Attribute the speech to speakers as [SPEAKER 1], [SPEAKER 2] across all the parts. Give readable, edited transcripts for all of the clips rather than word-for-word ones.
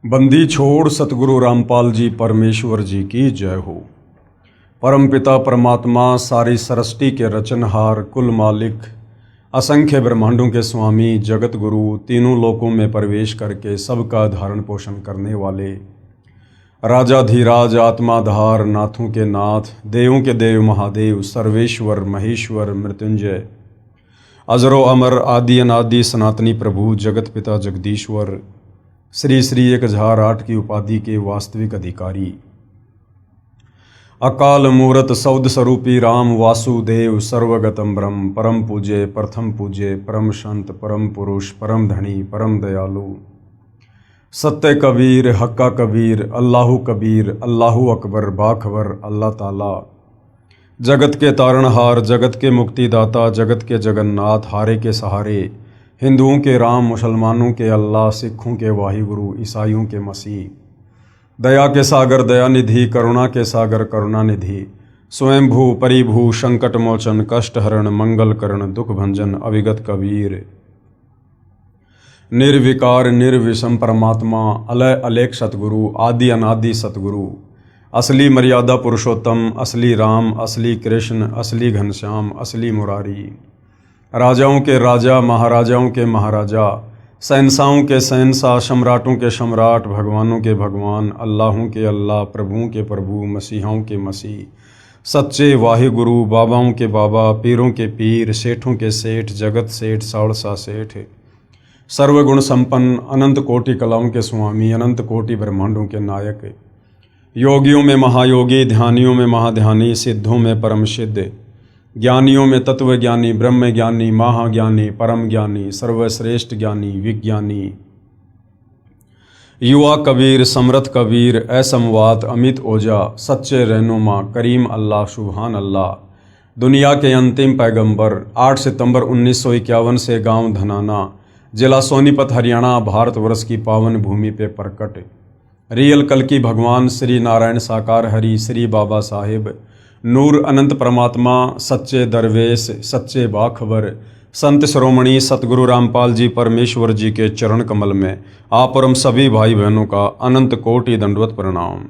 [SPEAKER 1] बंदी छोड़ सतगुरु रामपाल जी परमेश्वर जी की जय हो। परमपिता परमात्मा सारी सृष्टि के रचनहार, कुल मालिक, असंख्य ब्रह्मांडों के स्वामी, जगत गुरु, तीनों लोकों में प्रवेश करके सबका धारण पोषण करने वाले राजाधिराज, आत्माधार, नाथों के नाथ, देवों के देव महादेव, सर्वेश्वर महेश्वर मृत्युंजय, अजरो अमर, आदि अनादि सनातनी प्रभु, जगत पिता जगदीश्वर, श्री श्री 1008 की उपाधि के वास्तविक अधिकारी, अकाल मूरत सौद स्वरूपी राम वासुदेव, सर्वगतम ब्रह्म, परम पूज्य, प्रथम पूज्य, परम संत, परम पुरुष, परम धनी, परम दयालु, सत्य कबीर, हक्का कबीर, अल्लाहु कबीर, अल्लाहु अकबर, बाखबर, अल्लाह ताला, जगत के तारणहार, जगत के मुक्तिदाता, जगत के जगन्नाथ, हारे के सहारे, हिंदुओं के राम, मुसलमानों के अल्लाह, सिखों के वाहिगुरु, ईसाइयों के मसीह, दया के सागर दयानिधि, करुणा के सागर करुणानिधि, स्वयंभू परिभू, संकट मोचन, कष्ट हरण, मंगल करण, दुख भंजन, अविगत कबीर, निर्विकार निर्विषम परमात्मा, अलय अलेख सतगुरु, आदि अनादि सतगुरु, असली मर्यादा पुरुषोत्तम, असली राम, असली कृष्ण, असली घनश्याम, असली मुरारी, राजाओं के राजा, महाराजाओं के महाराजा, शहंशाहों के शहंशाह, सम्राटों के सम्राट, भगवानों के भगवान, अल्लाहों के अल्लाह, प्रभुओं के प्रभु, मसीहों के मसीह, सच्चे वाहिगुरु, बाबाओं के बाबा, पीरों के पीर, सेठों के सेठ, जगत सेठ, साड़सा सेठ, सर्वगुण संपन्न, अनंत कोटि कलाओं के स्वामी, अनंत कोटि ब्रह्मांडों के नायक, योगियों में महायोगी, ध्यानियों में महाध्यानी, सिद्धों में परम सिद्ध, ज्ञानियों में तत्व ज्ञानी, ब्रह्म ज्ञानी, महाज्ञानी, परम ज्ञानी, सर्वश्रेष्ठ ज्ञानी, विज्ञानी, युवा कबीर, समर्थ कबीर, असमवात, अमित ओजा, सच्चे रहनुमा, करीम अल्लाह, सुभान अल्लाह, दुनिया के अंतिम पैगंबर, 8 सितंबर 1951 से गांव धनाना, जिला सोनीपत, हरियाणा, भारतवर्ष की पावन भूमि पे प्रकट, रियल कल की भगवान श्री नारायण साकार हरि, श्री बाबा साहेब, नूर अनंत परमात्मा, सच्चे दरवेश, सच्चे बाखबर, संत श्रोमणी सतगुरु रामपाल जी परमेश्वर जी के चरण कमल में आप और हम सभी भाई बहनों का अनंत कोटि दंडवत प्रणाम।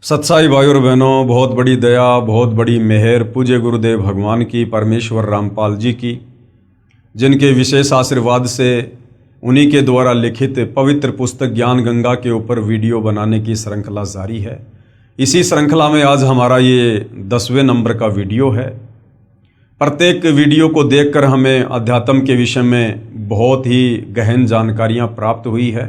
[SPEAKER 1] सत्साई भाई और बहनों, बहुत बड़ी दया, बहुत बड़ी मेहर पूज्य गुरुदेव भगवान की, परमेश्वर रामपाल जी की, जिनके विशेष आशीर्वाद से उन्हीं के द्वारा लिखित पवित्र पुस्तक ज्ञान गंगा के ऊपर वीडियो बनाने की श्रृंखला जारी है। इसी श्रृंखला में आज हमारा ये 10वें नंबर का वीडियो है। प्रत्येक वीडियो को देखकर हमें अध्यात्म के विषय में बहुत ही गहन जानकारियां प्राप्त हुई है,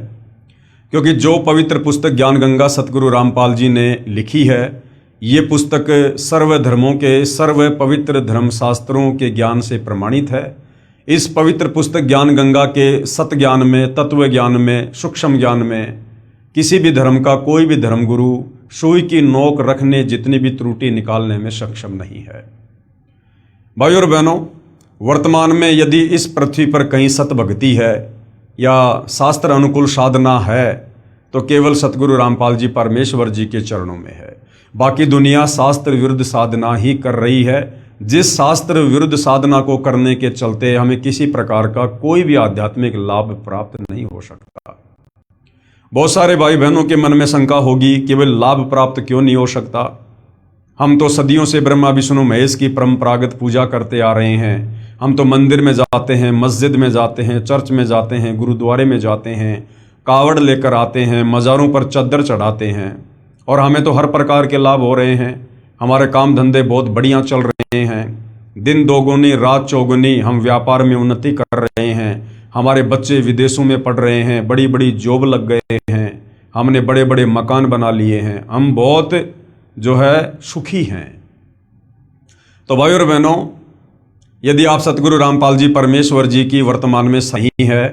[SPEAKER 1] क्योंकि जो पवित्र पुस्तक ज्ञान गंगा सतगुरु रामपाल जी ने लिखी है, ये पुस्तक सर्व धर्मों के, सर्व पवित्र धर्मशास्त्रों के ज्ञान से प्रमाणित है। इस पवित्र पुस्तक ज्ञान गंगा के सत ज्ञान में, तत्व ज्ञान में, सूक्ष्म ज्ञान में किसी भी धर्म का कोई भी धर्मगुरु सुई की नोक रखने जितनी भी त्रुटि निकालने में सक्षम नहीं है। भाई और बहनों, वर्तमान में यदि इस पृथ्वी पर कहीं सतभक्ति है या शास्त्र अनुकूल साधना है तो केवल सतगुरु रामपाल जी परमेश्वर जी के चरणों में है। बाकी दुनिया शास्त्र विरुद्ध साधना ही कर रही है, जिस शास्त्र विरुद्ध साधना को करने के चलते हमें किसी प्रकार का कोई भी आध्यात्मिक लाभ प्राप्त नहीं हो सकता। बहुत सारे भाई बहनों के मन में शंका होगी कि वे लाभ प्राप्त क्यों नहीं हो सकता। हम तो सदियों से ब्रह्मा विष्णु महेश की परंपरागत पूजा करते आ रहे हैं। हम तो मंदिर में जाते हैं, मस्जिद में जाते हैं, चर्च में जाते हैं, गुरुद्वारे में जाते हैं, कावड़ लेकर आते हैं, मज़ारों पर चद्दर चढ़ाते हैं और हमें तो हर प्रकार के लाभ हो रहे हैं। हमारे काम धंधे बहुत बढ़िया चल रहे हैं, दिन दोगुनी रात चौगुनी, हम व्यापार में उन्नति कर रहे हैं, हमारे बच्चे विदेशों में पढ़ रहे हैं, बड़ी बड़ी जॉब लग गए हैं, हमने बड़े बड़े मकान बना लिए हैं, हम बहुत जो है सुखी हैं। तो भाई और बहनों, यदि आप सतगुरु रामपाल जी परमेश्वर जी की वर्तमान में सही है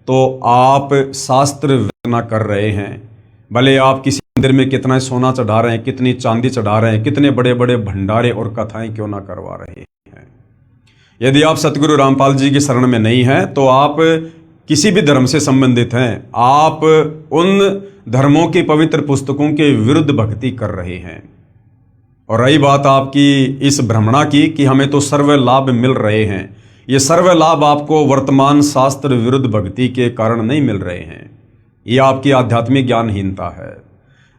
[SPEAKER 1] तो आप शास्त्र वेदना कर रहे हैं। भले आप किसी मंदिर में कितना सोना चढ़ा रहे हैं, कितनी चांदी चढ़ा रहे हैं, कितने बड़े बड़े भंडारे और कथाएं क्यों ना करवा रहे हैं, यदि आप सतगुरु रामपाल जी की शरण में नहीं हैं तो आप किसी भी धर्म से संबंधित हैं, आप उन धर्मों की पवित्र पुस्तकों के विरुद्ध भक्ति कर रहे हैं। और रही बात आपकी इस भ्रमणा की कि हमें तो सर्व लाभ मिल रहे हैं, ये सर्व लाभ आपको वर्तमान शास्त्र विरुद्ध भक्ति के कारण नहीं मिल रहे हैं। ये आपकी आध्यात्मिक ज्ञानहीनता है।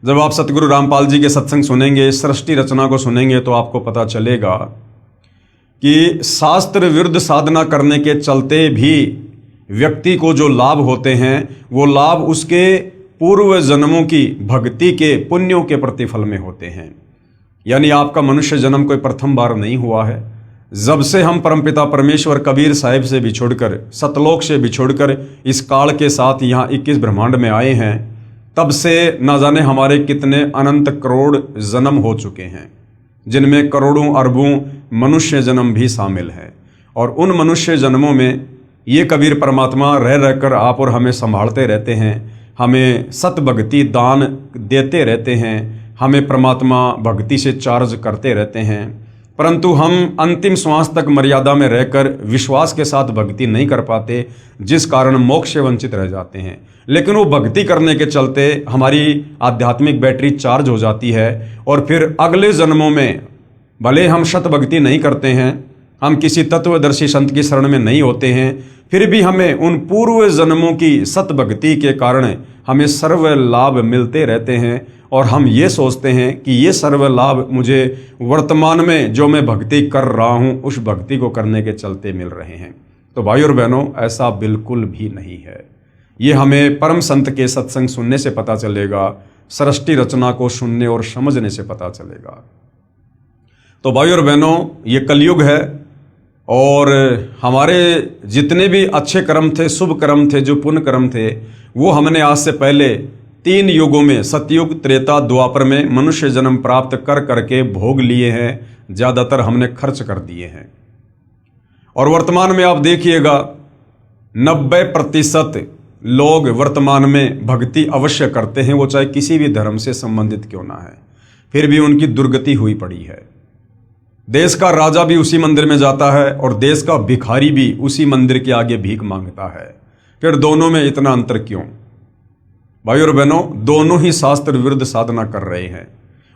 [SPEAKER 1] जब आप सतगुरु रामपाल जी के सत्संग सुनेंगे, सृष्टि रचना को सुनेंगे, तो आपको पता चलेगा कि शास्त्र विरुद्ध साधना करने के चलते भी व्यक्ति को जो लाभ होते हैं वो लाभ उसके पूर्व जन्मों की भक्ति के पुण्यों के प्रतिफल में होते हैं। यानी आपका मनुष्य जन्म कोई प्रथम बार नहीं हुआ है। जब से हम परमपिता परमेश्वर कबीर साहिब से बिछुड़कर, सतलोक से बिछुड़कर इस काल के साथ यहाँ 21 ब्रह्मांड में आए हैं, तब से न जाने हमारे कितने अनंत करोड़ जन्म हो चुके हैं, जिनमें करोड़ों अरबों मनुष्य जन्म भी शामिल हैं। और उन मनुष्य जन्मों में ये कबीर परमात्मा रह रहकर आप और हमें संभालते रहते हैं, हमें सत भक्ति दान देते रहते हैं, हमें परमात्मा भक्ति से चार्ज करते रहते हैं। परंतु हम अंतिम श्वास तक मर्यादा में रहकर विश्वास के साथ भक्ति नहीं कर पाते, जिस कारण मोक्ष से वंचित रह जाते हैं। लेकिन वो भक्ति करने के चलते हमारी आध्यात्मिक बैटरी चार्ज हो जाती है और फिर अगले जन्मों में भले हम शत भक्ति नहीं करते हैं, हम किसी तत्वदर्शी संत की शरण में नहीं होते हैं, फिर भी हमें उन पूर्व जन्मों की सत भक्ति के कारण हमें सर्व लाभ मिलते रहते हैं। और हम ये सोचते हैं कि ये सर्व लाभ मुझे वर्तमान में जो मैं भक्ति कर रहा हूँ उस भक्ति को करने के चलते मिल रहे हैं। तो भाई और बहनों, ऐसा बिल्कुल भी नहीं है। ये हमें परम संत के सत्संग सुनने से पता चलेगा, सृष्टि रचना को सुनने और समझने से पता चलेगा। तो भाई और बहनों, ये कलयुग है और हमारे जितने भी अच्छे कर्म थे, शुभ कर्म थे, जो पुण्य कर्म थे, वो हमने आज से पहले 3 युगों में, सतयुग, त्रेता, द्वापर में मनुष्य जन्म प्राप्त कर करके भोग लिए हैं। ज़्यादातर हमने खर्च कर दिए हैं। और वर्तमान में आप देखिएगा 90% लोग वर्तमान में भक्ति अवश्य करते हैं, वो चाहे किसी भी धर्म से संबंधित क्यों ना है, फिर भी उनकी दुर्गति हुई पड़ी है। देश का राजा भी उसी मंदिर में जाता है और देश का भिखारी भी उसी मंदिर के आगे भीख मांगता है। फिर दोनों में इतना अंतर क्यों? भाई और बहनों, दोनों ही शास्त्र विरुद्ध साधना कर रहे हैं।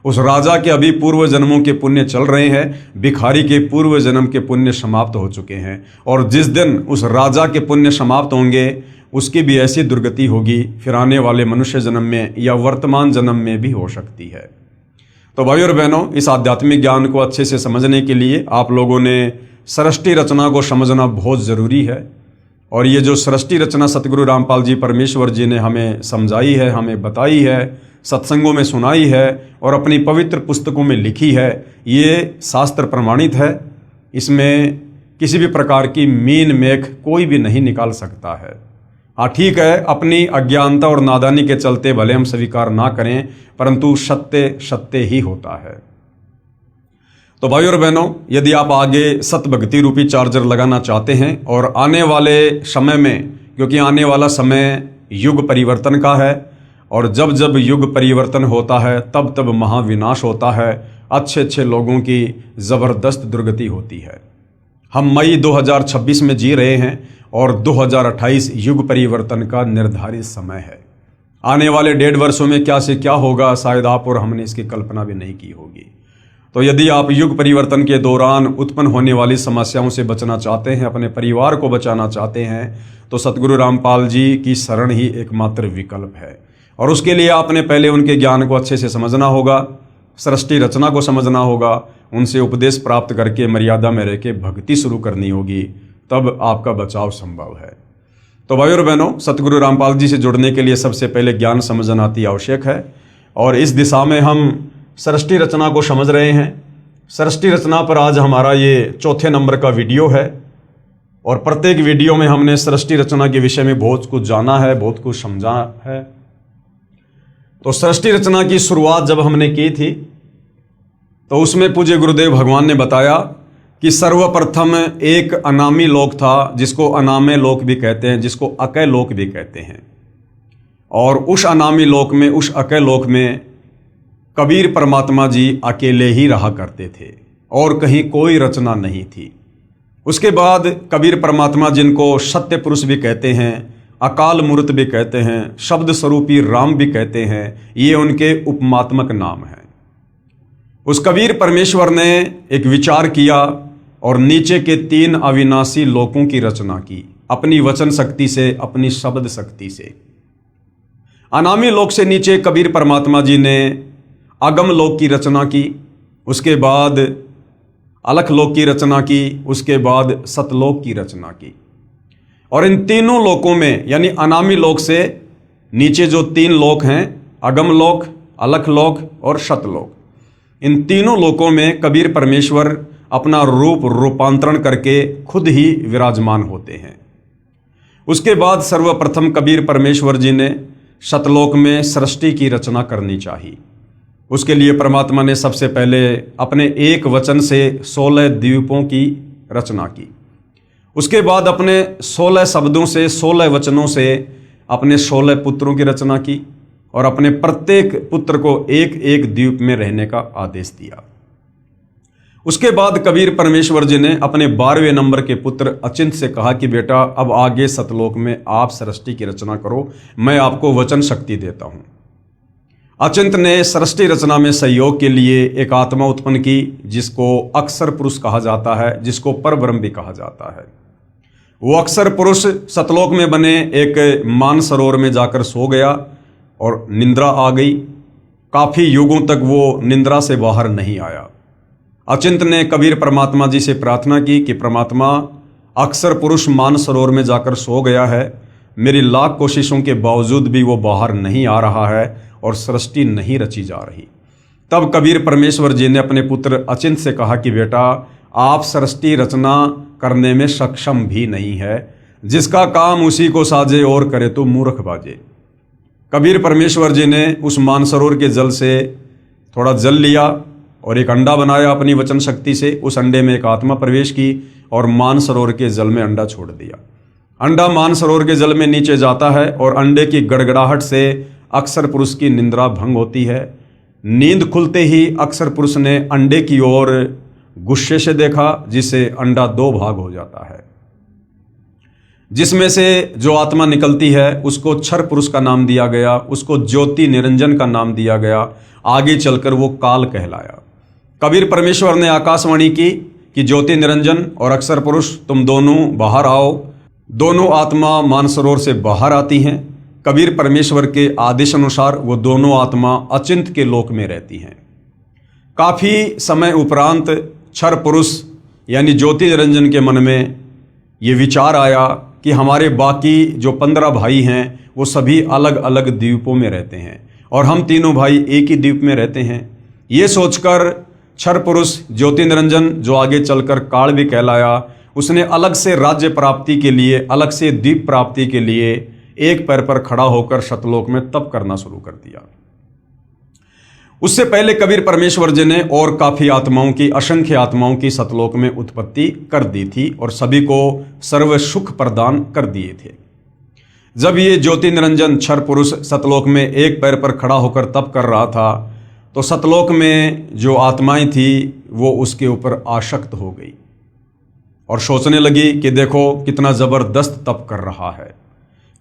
[SPEAKER 1] उस राजा के अभी पूर्व जन्मों के पुण्य चल रहे हैं, भिखारी के पूर्व जन्म के पुण्य समाप्त हो चुके हैं। और जिस दिन उस राजा के पुण्य समाप्त होंगे, उसकी भी ऐसी दुर्गति होगी, फिर आने वाले मनुष्य जन्म में या वर्तमान जन्म में भी हो सकती है। तो भाई और बहनों, इस आध्यात्मिक ज्ञान को अच्छे से समझने के लिए आप लोगों ने सृष्टि रचना को समझना बहुत ज़रूरी है। और ये जो सृष्टि रचना सतगुरु रामपाल जी परमेश्वर जी ने हमें समझाई है, हमें बताई है, सत्संगों में सुनाई है और अपनी पवित्र पुस्तकों में लिखी है, ये शास्त्र प्रमाणित है। इसमें किसी भी प्रकार की मीन मेख कोई भी नहीं निकाल सकता है। हाँ ठीक है, अपनी अज्ञानता और नादानी के चलते भले हम स्वीकार ना करें, परंतु सत्य सत्य ही होता है। तो भाई और बहनों, यदि आप आगे सत भक्ति रूपी चार्जर लगाना चाहते हैं और आने वाले समय में, क्योंकि आने वाला समय युग परिवर्तन का है और जब जब युग परिवर्तन होता है तब तब महाविनाश होता है, अच्छे अच्छे लोगों की ज़बरदस्त दुर्गति होती है। हम मई 2026 में जी रहे हैं और 2028 युग परिवर्तन का निर्धारित समय है। आने वाले 1.5 वर्षों में क्या से क्या होगा, शायद आप और हमने इसकी कल्पना भी नहीं की होगी। तो यदि आप युग परिवर्तन के दौरान उत्पन्न होने वाली समस्याओं से बचना चाहते हैं, अपने परिवार को बचाना चाहते हैं, तो सतगुरु रामपाल जी की शरण ही एकमात्र विकल्प है। और उसके लिए आपने पहले उनके ज्ञान को अच्छे से समझना होगा, सृष्टि रचना को समझना होगा, उनसे उपदेश प्राप्त करके मर्यादा में रह के भक्ति शुरू करनी होगी, तब आपका बचाव संभव है। तो भाई और बहनों, सतगुरु रामपाल जी से जुड़ने के लिए सबसे पहले ज्ञान समझना अति आवश्यक है और इस दिशा में हम सृष्टि रचना को समझ रहे हैं। सृष्टि रचना पर आज हमारा ये 4थे नंबर का वीडियो है और प्रत्येक वीडियो में हमने सृष्टि रचना के विषय में बहुत कुछ जाना है, बहुत कुछ समझा है। तो सृष्टि रचना की शुरुआत जब हमने की थी तो उसमें पूज्य गुरुदेव भगवान ने बताया कि सर्वप्रथम एक अनामी लोक था, जिसको अनामे लोक भी कहते हैं, जिसको अकय लोक भी कहते हैं। और उस अनामी लोक में, उस अकय लोक में कबीर परमात्मा जी अकेले ही रहा करते थे और कहीं कोई रचना नहीं थी। उसके बाद कबीर परमात्मा, जिनको सत्य पुरुष भी कहते हैं, अकाल मूर्त भी कहते हैं, शब्द स्वरूपी राम भी कहते हैं, ये उनके उपमात्मक नाम हैं। उस कबीर परमेश्वर ने एक विचार किया और नीचे के 3 अविनाशी लोकों की रचना की, अपनी वचन शक्ति से, अपनी शब्द शक्ति से। अनामी लोक से नीचे कबीर परमात्मा जी ने अगम लोक की रचना की, उसके बाद अलख लोक की रचना की, उसके बाद सतलोक की रचना की। और इन तीनों लोकों में यानी अनामी लोक से नीचे जो तीन लोक हैं, अगम लोक, अलख लोक और सतलोक, इन तीनों लोकों में कबीर परमेश्वर अपना रूपांतरण करके खुद ही विराजमान होते हैं। उसके बाद सर्वप्रथम कबीर परमेश्वर जी ने सतलोक में सृष्टि की रचना करनी चाहिए। उसके लिए परमात्मा ने सबसे पहले अपने एक वचन से 16 द्वीपों की रचना की। उसके बाद अपने 16 शब्दों से, 16 वचनों से अपने 16 पुत्रों की रचना की और अपने प्रत्येक पुत्र को एक एक द्वीप में रहने का आदेश दिया। उसके बाद कबीर परमेश्वर जी ने अपने 12वें नंबर के पुत्र अचिंत से कहा कि बेटा अब आगे सतलोक में आप सृष्टि की रचना करो, मैं आपको वचन शक्ति देता हूं। अचिंत ने सृष्टि रचना में सहयोग के लिए एक आत्मा उत्पन्न की जिसको अक्षर पुरुष कहा जाता है, जिसको परब्रह्म भी कहा जाता है। वो अक्षर पुरुष सतलोक में बने एक मानसरोवर में जाकर सो गया और निंद्रा आ गई। काफी युगों तक वो निंद्रा से बाहर नहीं आया। अचिंत ने कबीर परमात्मा जी से प्रार्थना की कि परमात्मा, अक्षर पुरुष मानसरोवर में जाकर सो गया है, मेरी लाख कोशिशों के बावजूद भी वो बाहर नहीं आ रहा है और सृष्टि नहीं रची जा रही। तब कबीर परमेश्वर जी ने अपने पुत्र अचिंत से कहा कि बेटा आप सृष्टि रचना करने में सक्षम भी नहीं है, जिसका काम उसी को साजे और करे तो मूर्ख बाजे। कबीर परमेश्वर जी ने उस मानसरोवर के जल से थोड़ा जल लिया और एक अंडा बनाया अपनी वचन शक्ति से। उस अंडे में एक आत्मा प्रवेश की और मानसरोवर के जल में अंडा छोड़ दिया। अंडा मानसरोवर के जल में नीचे जाता है और अंडे की गड़गड़ाहट से अक्षर पुरुष की निंद्रा भंग होती है। नींद खुलते ही अक्षर पुरुष ने अंडे की ओर गुस्से से देखा, जिससे अंडा 2 भाग हो जाता है। जिसमें से जो आत्मा निकलती है उसको क्षर पुरुष का नाम दिया गया, उसको ज्योति निरंजन का नाम दिया गया। आगे चलकर वो काल कहलाया। कबीर परमेश्वर ने आकाशवाणी की कि ज्योति निरंजन और अक्षर पुरुष तुम दोनों बाहर आओ। दोनों आत्मा मानसरोवर से बाहर आती हैं। कबीर परमेश्वर के आदेश अनुसार वो दोनों आत्मा अचिंत के लोक में रहती हैं। काफी समय उपरांत क्षर पुरुष यानी ज्योति निरंजन के मन में ये विचार आया कि हमारे बाकी जो 15 भाई हैं वो सभी अलग अलग द्वीपों में रहते हैं और हम तीनों भाई एक ही द्वीप में रहते हैं। ये सोचकर क्षर पुरुष ज्योति निरंजन, जो आगे चलकर काल भी कहलाया, उसने अलग से राज्य प्राप्ति के लिए, अलग से द्वीप प्राप्ति के लिए एक पैर पर खड़ा होकर सतलोक में तप करना शुरू कर दिया। उससे पहले कबीर परमेश्वर जी ने और काफी आत्माओं की, असंख्य आत्माओं की सतलोक में उत्पत्ति कर दी थी और सभी को सर्व सुख प्रदान कर दिए थे। जब ये ज्योति निरंजन क्षर पुरुष सतलोक में एक पैर पर खड़ा होकर तप कर रहा था तो सतलोक में जो आत्माएं थी वो उसके ऊपर आसक्त हो गई और सोचने लगी कि देखो कितना जबरदस्त तप कर रहा है।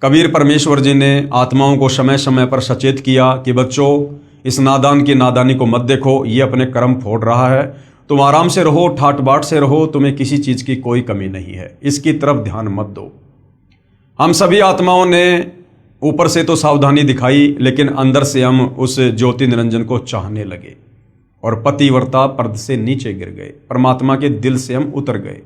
[SPEAKER 1] कबीर परमेश्वर जी ने आत्माओं को समय समय पर सचेत किया कि बच्चों, इस नादान की नादानी को मत देखो, ये अपने कर्म फोड़ रहा है, तुम आराम से रहो, ठाट बाट से रहो, तुम्हें किसी चीज की कोई कमी नहीं है, इसकी तरफ ध्यान मत दो। हम सभी आत्माओं ने ऊपर से तो सावधानी दिखाई, लेकिन अंदर से हम उस ज्योति निरंजन को चाहने लगे और पतिव्रता पर्द से नीचे गिर गए, परमात्मा के दिल से हम उतर गए।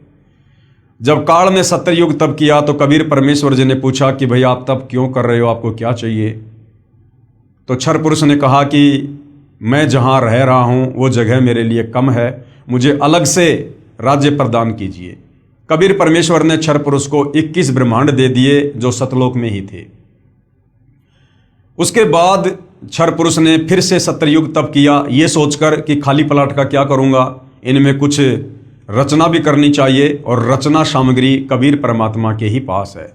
[SPEAKER 1] जब काल ने सत्ययुग तप किया तो कबीर परमेश्वर जी ने पूछा कि भाई आप तप क्यों कर रहे हो, आपको क्या चाहिए? तो क्षर पुरुष ने कहा कि मैं जहां रह रहा हूं वो जगह मेरे लिए कम है, मुझे अलग से राज्य प्रदान कीजिए। कबीर परमेश्वर ने क्षर पुरुष को 21 ब्रह्मांड दे दिए जो सतलोक में ही थे। उसके बाद क्षर पुरुष ने फिर से सत्ययुग तप किया, ये सोचकर कि खाली पलाट का क्या करूंगा, इनमें कुछ रचना भी करनी चाहिए और रचना सामग्री कबीर परमात्मा के ही पास है।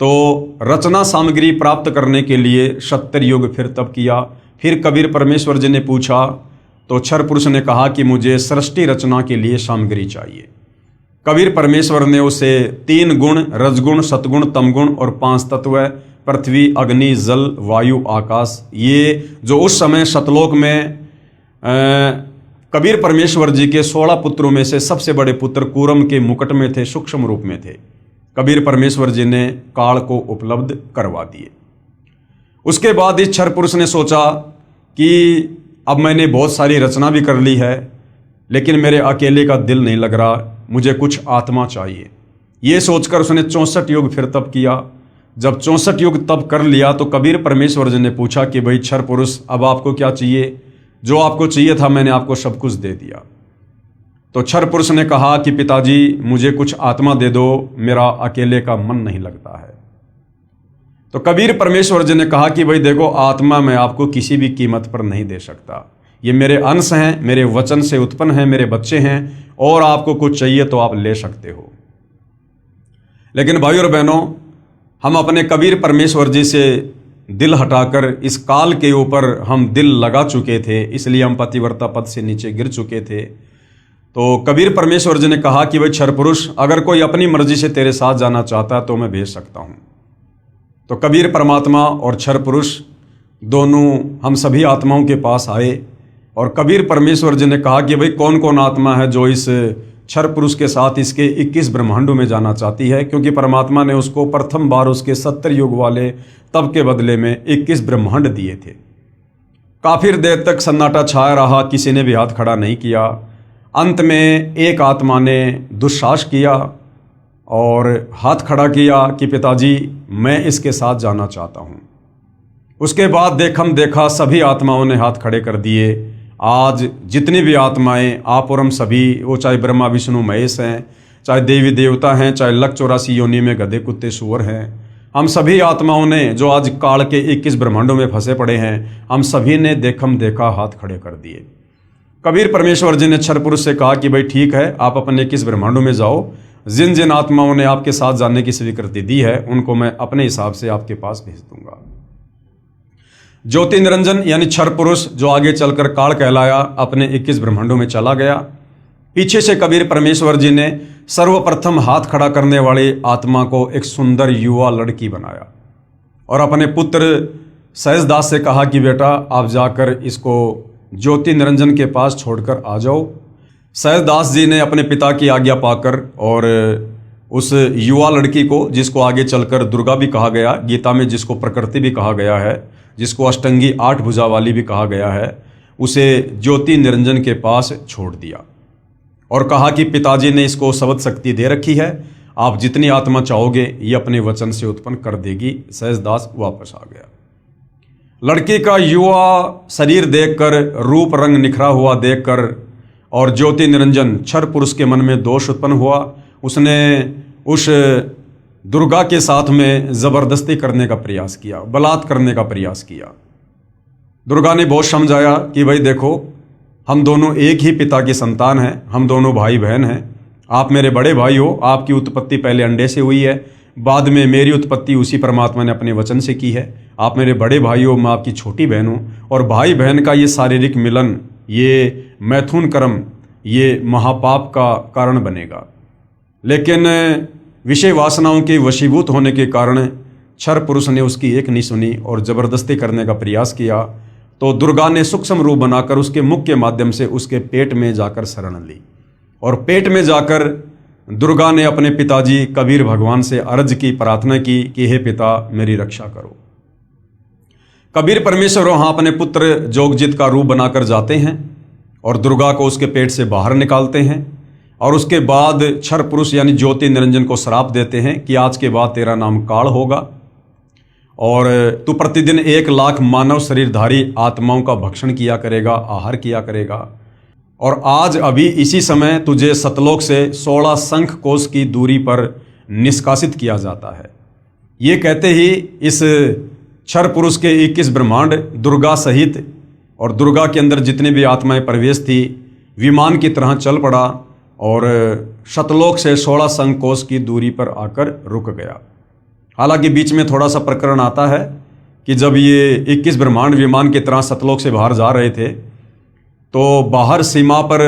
[SPEAKER 1] तो रचना सामग्री प्राप्त करने के लिए सत्ययुग फिर तप किया। फिर कबीर परमेश्वर जी ने पूछा तो क्षर पुरुष ने कहा कि मुझे सृष्टि रचना के लिए सामग्री चाहिए। कबीर परमेश्वर ने उसे 3 गुण, रजगुण, सतगुण, तमगुण और 5 तत्व, पृथ्वी, अग्नि, जल, वायु, आकाश, ये जो उस समय सतलोक में कबीर परमेश्वर जी के 16 पुत्रों में से सबसे बड़े पुत्र कूरम के मुकुट में थे, सूक्ष्म रूप में थे, कबीर परमेश्वर जी ने काल को उपलब्ध करवा दिए। उसके बाद इस क्षर पुरुष ने सोचा कि अब मैंने बहुत सारी रचना भी कर ली है, लेकिन मेरे अकेले का दिल नहीं लग रहा, मुझे कुछ आत्मा चाहिए। ये सोचकर उसने 64 युग फिर तप किया। जब 64 युग तप कर लिया तो कबीर परमेश्वर जी ने पूछा कि भाई क्षर पुरुष, अब आपको क्या चाहिए? जो आपको चाहिए था मैंने आपको सब कुछ दे दिया। तो क्षर पुरुष ने कहा कि पिताजी, मुझे कुछ आत्मा दे दो, मेरा अकेले का मन नहीं लगता है। तो कबीर परमेश्वर जी ने कहा कि भाई देखो, आत्मा मैं आपको किसी भी कीमत पर नहीं दे सकता, ये मेरे अंश हैं, मेरे वचन से उत्पन्न हैं, मेरे बच्चे हैं, और आपको कुछ चाहिए तो आप ले सकते हो। लेकिन भाई और बहनों, हम अपने कबीर परमेश्वर जी से दिल हटाकर इस काल के ऊपर हम दिल लगा चुके थे, इसलिए हम पतिव्रता पद से नीचे गिर चुके थे। तो कबीर परमेश्वर जी ने कहा कि भाई क्षर पुरुष, अगर कोई अपनी मर्जी से तेरे साथ जाना चाहता है तो मैं भेज सकता हूँ। तो कबीर परमात्मा और क्षर पुरुष दोनों हम सभी आत्माओं के पास आए, और कबीर परमेश्वर जी ने कहा कि भाई कौन कौन आत्मा है जो इस क्षर पुरुष के साथ इसके 21 ब्रह्मांडों में जाना चाहती है, क्योंकि परमात्मा ने उसको प्रथम बार उसके 70 युग वाले तब के बदले में 21 ब्रह्मांड दिए थे। काफी देर तक सन्नाटा छाया रहा, किसी ने भी हाथ खड़ा नहीं किया। अंत में एक आत्मा ने दुस्साहस किया और हाथ खड़ा किया कि पिताजी, मैं इसके साथ जाना चाहता हूँ। उसके बाद देखा सभी आत्माओं ने हाथ खड़े कर दिए। आज जितनी भी आत्माएं, आप और हम सभी, वो चाहे ब्रह्मा विष्णु महेश हैं, चाहे देवी देवता हैं, चाहे लख 84 योनि में गधे कुत्ते सूअर हैं, हम सभी आत्माओं ने जो आज काल के 21 ब्रह्मांडों में फंसे पड़े हैं, हम सभी ने देखा हाथ खड़े कर दिए। कबीर परमेश्वर जी ने क्षर पुरुष से कहा कि भाई ठीक है, आप अपने 21 ब्रह्मांडों में जाओ, जिन जिन आत्माओं ने आपके साथ जाने की स्वीकृति दी है उनको मैं अपने हिसाब से आपके पास भेज दूंगा। ज्योति निरंजन यानी क्षर पुरुष, जो आगे चलकर काल कहलाया, अपने 21 ब्रह्मांडों में चला गया। पीछे से कबीर परमेश्वर जी ने सर्वप्रथम हाथ खड़ा करने वाली आत्मा को एक सुंदर युवा लड़की बनाया और अपने पुत्र सहजदास से कहा कि बेटा, आप जाकर इसको ज्योति निरंजन के पास छोड़कर आ जाओ। सहजदास जी ने अपने पिता की आज्ञा पाकर और उस युवा लड़की को, जिसको आगे चलकर दुर्गा भी कहा गया, गीता में जिसको प्रकृति भी कहा गया है, जिसको अष्टंगी 8 भुजा वाली भी कहा गया है, उसे ज्योति निरंजन के पास छोड़ दिया और कहा कि पिताजी ने इसको शब्द शक्ति दे रखी है, आप जितनी आत्मा चाहोगे ये अपने वचन से उत्पन्न कर देगी। सहजदास वापस आ गया। लड़की का युवा शरीर देखकर, रूप रंग निखरा हुआ देखकर और ज्योति निरंजन क्षर पुरुष के मन में दोष उत्पन्न हुआ। उसने उस दुर्गा के साथ में जबरदस्ती करने का प्रयास किया, बलात्कार करने का प्रयास किया। दुर्गा ने बहुत समझाया कि भाई देखो, हम दोनों एक ही पिता की संतान हैं, हम दोनों भाई बहन हैं, आप मेरे बड़े भाई हो, आपकी उत्पत्ति पहले अंडे से हुई है, बाद में मेरी उत्पत्ति उसी परमात्मा ने अपने वचन से की है। आप मेरे बड़े भाई हो, मैं आपकी छोटी बहन हूँ, और भाई बहन का ये शारीरिक मिलन, ये मैथुन कर्म, ये महापाप का कारण बनेगा। लेकिन विषय वासनाओं के वशीभूत होने के कारण क्षर पुरुष ने उसकी एक नहीं सुनी और जबरदस्ती करने का प्रयास किया। तो दुर्गा ने सूक्ष्म रूप बनाकर उसके मुख के माध्यम से उसके पेट में जाकर शरण ली, और पेट में जाकर दुर्गा ने अपने पिताजी कबीर भगवान से अर्ज की, प्रार्थना की कि हे पिता, मेरी रक्षा करो। कबीर परमेश्वर वहाँ अपने पुत्र जोगजित का रूप बनाकर जाते हैं और दुर्गा को उसके पेट से बाहर निकालते हैं, और उसके बाद क्षर पुरुष यानी ज्योति निरंजन को श्राप देते हैं कि आज के बाद तेरा नाम काल होगा और तू प्रतिदिन 1 लाख मानव शरीरधारी आत्माओं का भक्षण किया करेगा, आहार किया करेगा। और आज अभी इसी समय तुझे सतलोक से 16 शंख कोश की दूरी पर निष्कासित किया जाता है। ये कहते ही इस क्षर पुरुष के 21 ब्रह्मांड दुर्गा सहित और दुर्गा के अंदर जितनी भी आत्माएं प्रवेश थी, विमान की तरह चल पड़ा और सतलोक से 16 शंख कोश की दूरी पर आकर रुक गया। हालांकि बीच में थोड़ा सा प्रकरण आता है कि जब ये 21 ब्रह्मांड विमान की तरह सतलोक से बाहर जा रहे थे, तो बाहर सीमा पर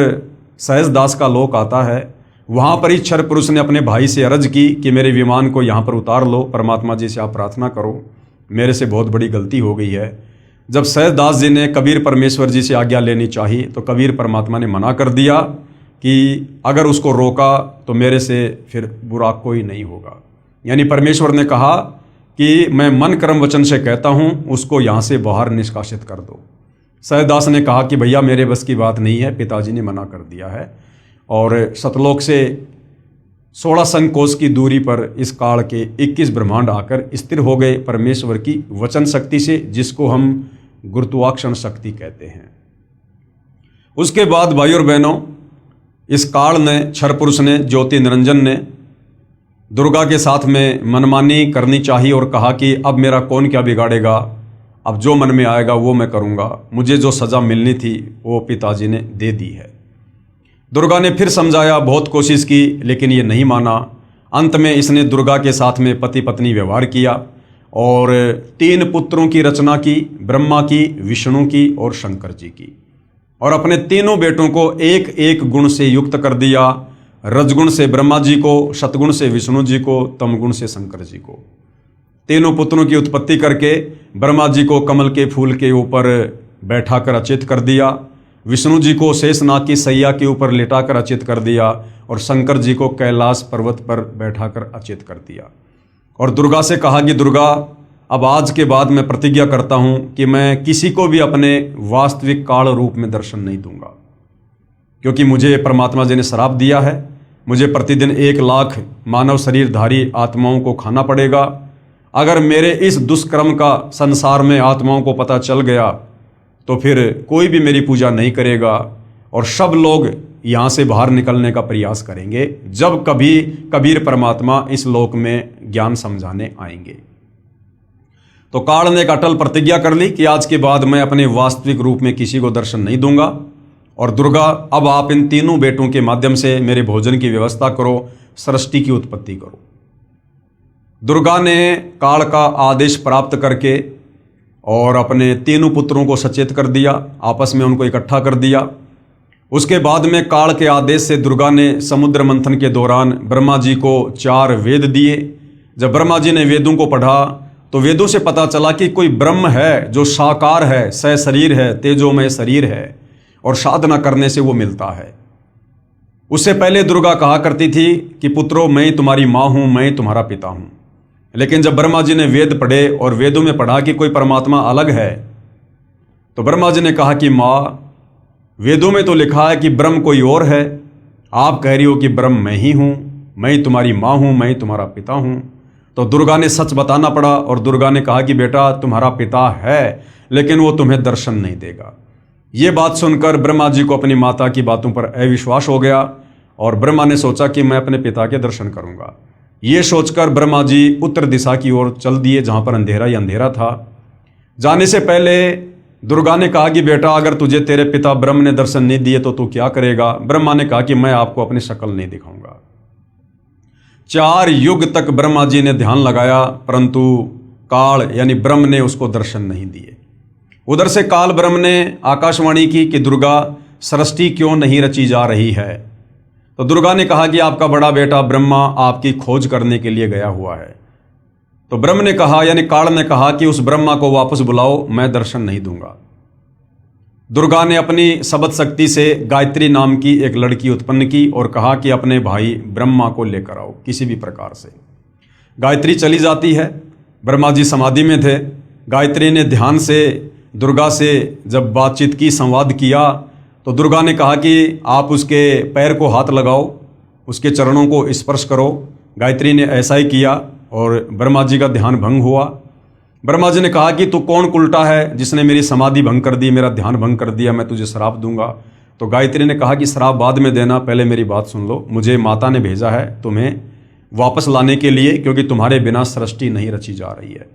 [SPEAKER 1] सहजदास का लोक आता है। वहाँ पर ही क्षर पुरुष ने अपने भाई से अर्ज की कि मेरे विमान को यहाँ पर उतार लो, परमात्मा जी से आप प्रार्थना करो, मेरे से बहुत बड़ी गलती हो गई है। जब सहजदास जी ने कबीर परमेश्वर जी से आज्ञा लेनी चाहिए तो कबीर परमात्मा ने मना कर दिया कि अगर उसको रोका तो मेरे से फिर बुरा कोई नहीं होगा। यानी परमेश्वर ने कहा कि मैं मन कर्म वचन से कहता हूँ उसको यहाँ से बाहर निष्कासित कर दो। सैयदास ने कहा कि भैया मेरे बस की बात नहीं है, पिताजी ने मना कर दिया है। और सतलोक से 16 संकोच की दूरी पर इस काल के 21 ब्रह्मांड आकर स्थिर हो गए परमेश्वर की वचन शक्ति से, जिसको हम गुरुत्वाकर्षण शक्ति कहते हैं। उसके बाद भाइयों और बहनों, इस काल ने, क्षर पुरुष ने, ज्योति निरंजन ने दुर्गा के साथ में मनमानी करनी चाहिए और कहा कि अब मेरा कौन क्या बिगाड़ेगा, अब जो मन में आएगा वो मैं करूँगा, मुझे जो सज़ा मिलनी थी वो पिताजी ने दे दी है। दुर्गा ने फिर समझाया, बहुत कोशिश की, लेकिन ये नहीं माना। अंत में इसने दुर्गा के साथ में पति पत्नी व्यवहार किया और 3 पुत्रों की रचना की, ब्रह्मा की, विष्णु की और शंकर जी की। और अपने तीनों बेटों को एक एक गुण से युक्त कर दिया। रजगुण से ब्रह्मा जी को, सतगुण से विष्णु जी को, तमगुण से शंकर जी को। तीनों पुत्रों की उत्पत्ति करके ब्रह्मा जी को कमल के फूल के ऊपर बैठाकर अचेत कर दिया, विष्णु जी को शेषनाग की सैया के ऊपर लेटाकर अचेत कर दिया और शंकर जी को कैलाश पर्वत पर बैठाकर अचेत कर दिया। और दुर्गा से कहा कि दुर्गा, अब आज के बाद मैं प्रतिज्ञा करता हूँ कि मैं किसी को भी अपने वास्तविक काल रूप में दर्शन नहीं दूंगा, क्योंकि मुझे परमात्मा जी ने श्राप दिया है। मुझे प्रतिदिन 1 लाख मानव शरीरधारी आत्माओं को खाना पड़ेगा। अगर मेरे इस दुष्कर्म का संसार में आत्माओं को पता चल गया तो फिर कोई भी मेरी पूजा नहीं करेगा और सब लोग यहाँ से बाहर निकलने का प्रयास करेंगे जब कभी कबीर परमात्मा इस लोक में ज्ञान समझाने आएंगे। तो काल ने एक अटल प्रतिज्ञा कर ली कि आज के बाद मैं अपने वास्तविक रूप में किसी को दर्शन नहीं दूंगा। और दुर्गा, अब आप इन तीनों बेटों के माध्यम से मेरे भोजन की व्यवस्था करो, सृष्टि की उत्पत्ति करो। दुर्गा ने काल का आदेश प्राप्त करके और अपने तीनों पुत्रों को सचेत कर दिया, आपस में उनको इकट्ठा कर दिया। उसके बाद में काल के आदेश से दुर्गा ने समुद्र मंथन के दौरान ब्रह्मा जी को 4 वेद दिए। जब ब्रह्मा जी ने वेदों को पढ़ा तो वेदों से पता चला कि कोई ब्रह्म है जो साकार है, सशरीर है, तेजोमय शरीर है और साधना करने से वो मिलता है। उससे पहले दुर्गा कहा करती थी कि पुत्रों, मैं तुम्हारी माँ हूँ, मैं तुम्हारा पिता हूँ। लेकिन जब ब्रह्मा जी ने वेद पढ़े और वेदों में पढ़ा कि कोई परमात्मा अलग है, तो ब्रह्मा जी ने कहा कि माँ, वेदों में तो लिखा है कि ब्रह्म कोई और है, आप कह रही हो कि ब्रह्म मैं ही हूँ, मैं तुम्हारी माँ हूँ, मैं तुम्हारा पिता हूँ। तो दुर्गा ने सच बताना पड़ा और दुर्गा ने कहा कि बेटा, तुम्हारा पिता है लेकिन वो तुम्हें दर्शन नहीं देगा। ये बात सुनकर ब्रह्मा जी को अपनी माता की बातों पर अविश्वास हो गया और ब्रह्मा ने सोचा कि मैं अपने पिता के दर्शन करूंगा। ये सोचकर ब्रह्मा जी उत्तर दिशा की ओर चल दिए, जहां पर अंधेरा ही अंधेरा था। जाने से पहले दुर्गा ने कहा कि बेटा, अगर तुझे तेरे पिता ब्रह्म ने दर्शन नहीं दिए तो तू क्या करेगा? ब्रह्मा ने कहा कि मैं आपको अपनी शक्ल नहीं दिखाऊंगा। 4 युग तक ब्रह्मा जी ने ध्यान लगाया, परंतु काल यानी ब्रह्म ने उसको दर्शन नहीं दिए। उधर से काल ब्रह्म ने आकाशवाणी की कि दुर्गा, सृष्टि क्यों नहीं रची जा रही है? तो दुर्गा ने कहा कि आपका बड़ा बेटा ब्रह्मा आपकी खोज करने के लिए गया हुआ है। तो ब्रह्म ने कहा, यानी काल ने कहा कि उस ब्रह्मा को वापस बुलाओ, मैं दर्शन नहीं दूंगा। दुर्गा ने अपनी शब्द शक्ति से गायत्री नाम की एक लड़की उत्पन्न की और कहा कि अपने भाई ब्रह्मा को लेकर आओ किसी भी प्रकार से। गायत्री चली जाती है। ब्रह्मा जी समाधि में थे। गायत्री ने ध्यान से दुर्गा से जब बातचीत की, संवाद किया, तो दुर्गा ने कहा कि आप उसके पैर को हाथ लगाओ, उसके चरणों को स्पर्श करो। गायत्री ने ऐसा ही किया और ब्रह्मा जी का ध्यान भंग हुआ। ब्रह्मा जी ने कहा कि तू कौन उल्टा है जिसने मेरी समाधि भंग कर दी, मेरा ध्यान भंग कर दिया, मैं तुझे श्राप दूंगा। तो गायत्री ने कहा कि श्राप बाद में देना, पहले मेरी बात सुन लो। मुझे माता ने भेजा है तुम्हें वापस लाने के लिए, क्योंकि तुम्हारे बिना सृष्टि नहीं रची जा रही है।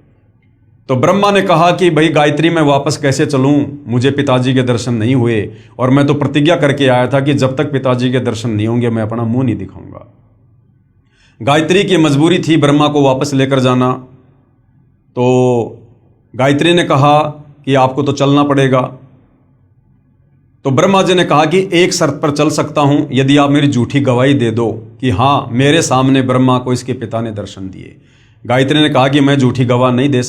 [SPEAKER 1] तो ब्रह्मा ने कहा कि भाई गायत्री, मैं वापस कैसे चलूं? मुझे पिताजी के दर्शन नहीं हुए और मैं तो प्रतिज्ञा करके आया था कि जब तक पिताजी के दर्शन नहीं होंगे मैं अपना मुंह नहीं दिखाऊंगा। गायत्री की मजबूरी थी ब्रह्मा को वापस लेकर जाना। तो गायत्री ने कहा कि आपको तो चलना पड़ेगा। तो ब्रह्मा जी ने कहा कि एक शर्त पर चल सकता हूं, यदि आप मेरी झूठी गवाही दे दो कि हाँ, मेरे सामने ब्रह्मा को इसके पिता ने दर्शन दिए। गायत्री ने कहा कि मैं झूठी गवाह नहीं दे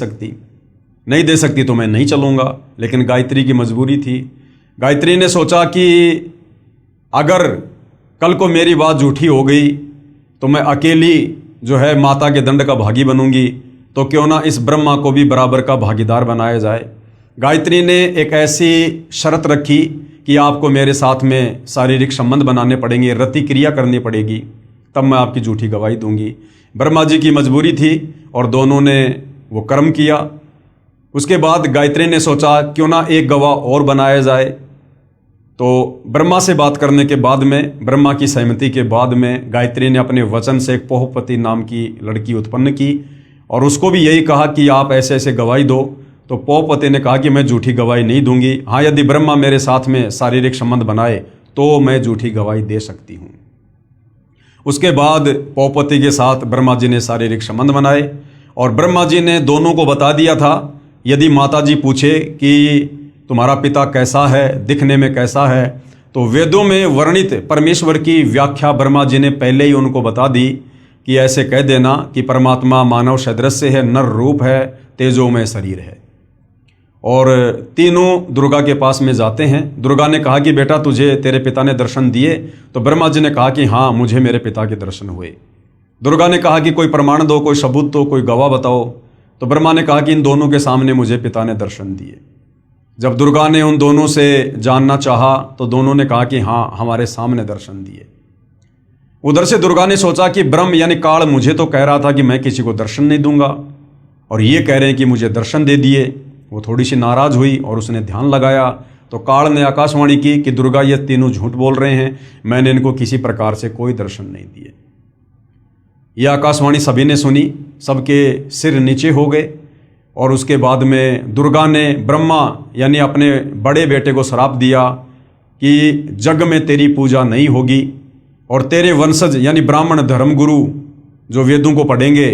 [SPEAKER 1] सकती तो मैं नहीं चलूंगा। लेकिन गायत्री की मजबूरी थी। गायत्री ने सोचा कि अगर कल को मेरी बात झूठी हो गई तो मैं अकेली जो है माता के दंड का भागी बनूंगी। तो क्यों ना इस ब्रह्मा को भी बराबर का भागीदार बनाया जाए। गायत्री ने एक ऐसी शर्त रखी कि आपको मेरे साथ में शारीरिक संबंध बनाने पड़ेंगे, रति क्रिया करनी पड़ेगी, तब मैं आपकी झूठी गवाही दूंगी। ब्रह्मा जी की मजबूरी थी और दोनों ने वो कर्म किया। उसके बाद गायत्री ने सोचा क्यों ना एक गवाह और बनाया जाए। तो ब्रह्मा से बात करने के बाद में, ब्रह्मा की सहमति के बाद में, गायत्री ने अपने वचन से एक पोहपति नाम की लड़की उत्पन्न की और उसको भी यही कहा कि आप ऐसे ऐसे गवाही दो। तो पोहपति ने कहा कि मैं झूठी गवाही नहीं दूंगी, हाँ यदि ब्रह्मा मेरे साथ में शारीरिक संबंध बनाए तो मैं झूठी गवाही दे सकती हूँ। उसके बाद पोहपति के साथ ब्रह्मा जी ने शारीरिक संबंध बनाए और ब्रह्मा जी ने दोनों को बता दिया था, यदि माता जी पूछे कि तुम्हारा पिता कैसा है, दिखने में कैसा है, तो वेदों में वर्णित परमेश्वर की व्याख्या ब्रह्मा जी ने पहले ही उनको बता दी कि ऐसे कह देना कि परमात्मा मानव सदृश है, नर रूप है, तेजोमय शरीर है। और तीनों दुर्गा के पास में जाते हैं। दुर्गा ने कहा कि बेटा तुझे तेरे पिता ने दर्शन दिए? तो ब्रह्मा जी ने कहा कि हाँ मुझे मेरे पिता के दर्शन हुए। दुर्गा ने कहा कि कोई प्रमाण दो, कोई सबूत दो, कोई गवाह बताओ। तो ब्रह्मा ने कहा कि इन दोनों के सामने मुझे पिता ने दर्शन दिए। जब दुर्गा ने उन दोनों से जानना चाहा तो दोनों ने कहा कि हाँ हमारे सामने दर्शन दिए। उधर से दुर्गा ने सोचा कि ब्रह्म यानी काल मुझे तो कह रहा था कि मैं किसी को दर्शन नहीं दूंगा और ये कह रहे हैं कि मुझे दर्शन दे दिए। वो थोड़ी सी नाराज हुई और उसने ध्यान लगाया तो काल ने आकाशवाणी की कि दुर्गा ये तीनों झूठ बोल रहे हैं, मैंने इनको किसी प्रकार से कोई दर्शन नहीं दिए। यह आकाशवाणी सभी ने सुनी, सबके सिर नीचे हो गए और उसके बाद में दुर्गा ने ब्रह्मा यानी अपने बड़े बेटे को श्राप दिया कि जग में तेरी पूजा नहीं होगी और तेरे वंशज यानी ब्राह्मण धर्मगुरु जो वेदों को पढ़ेंगे,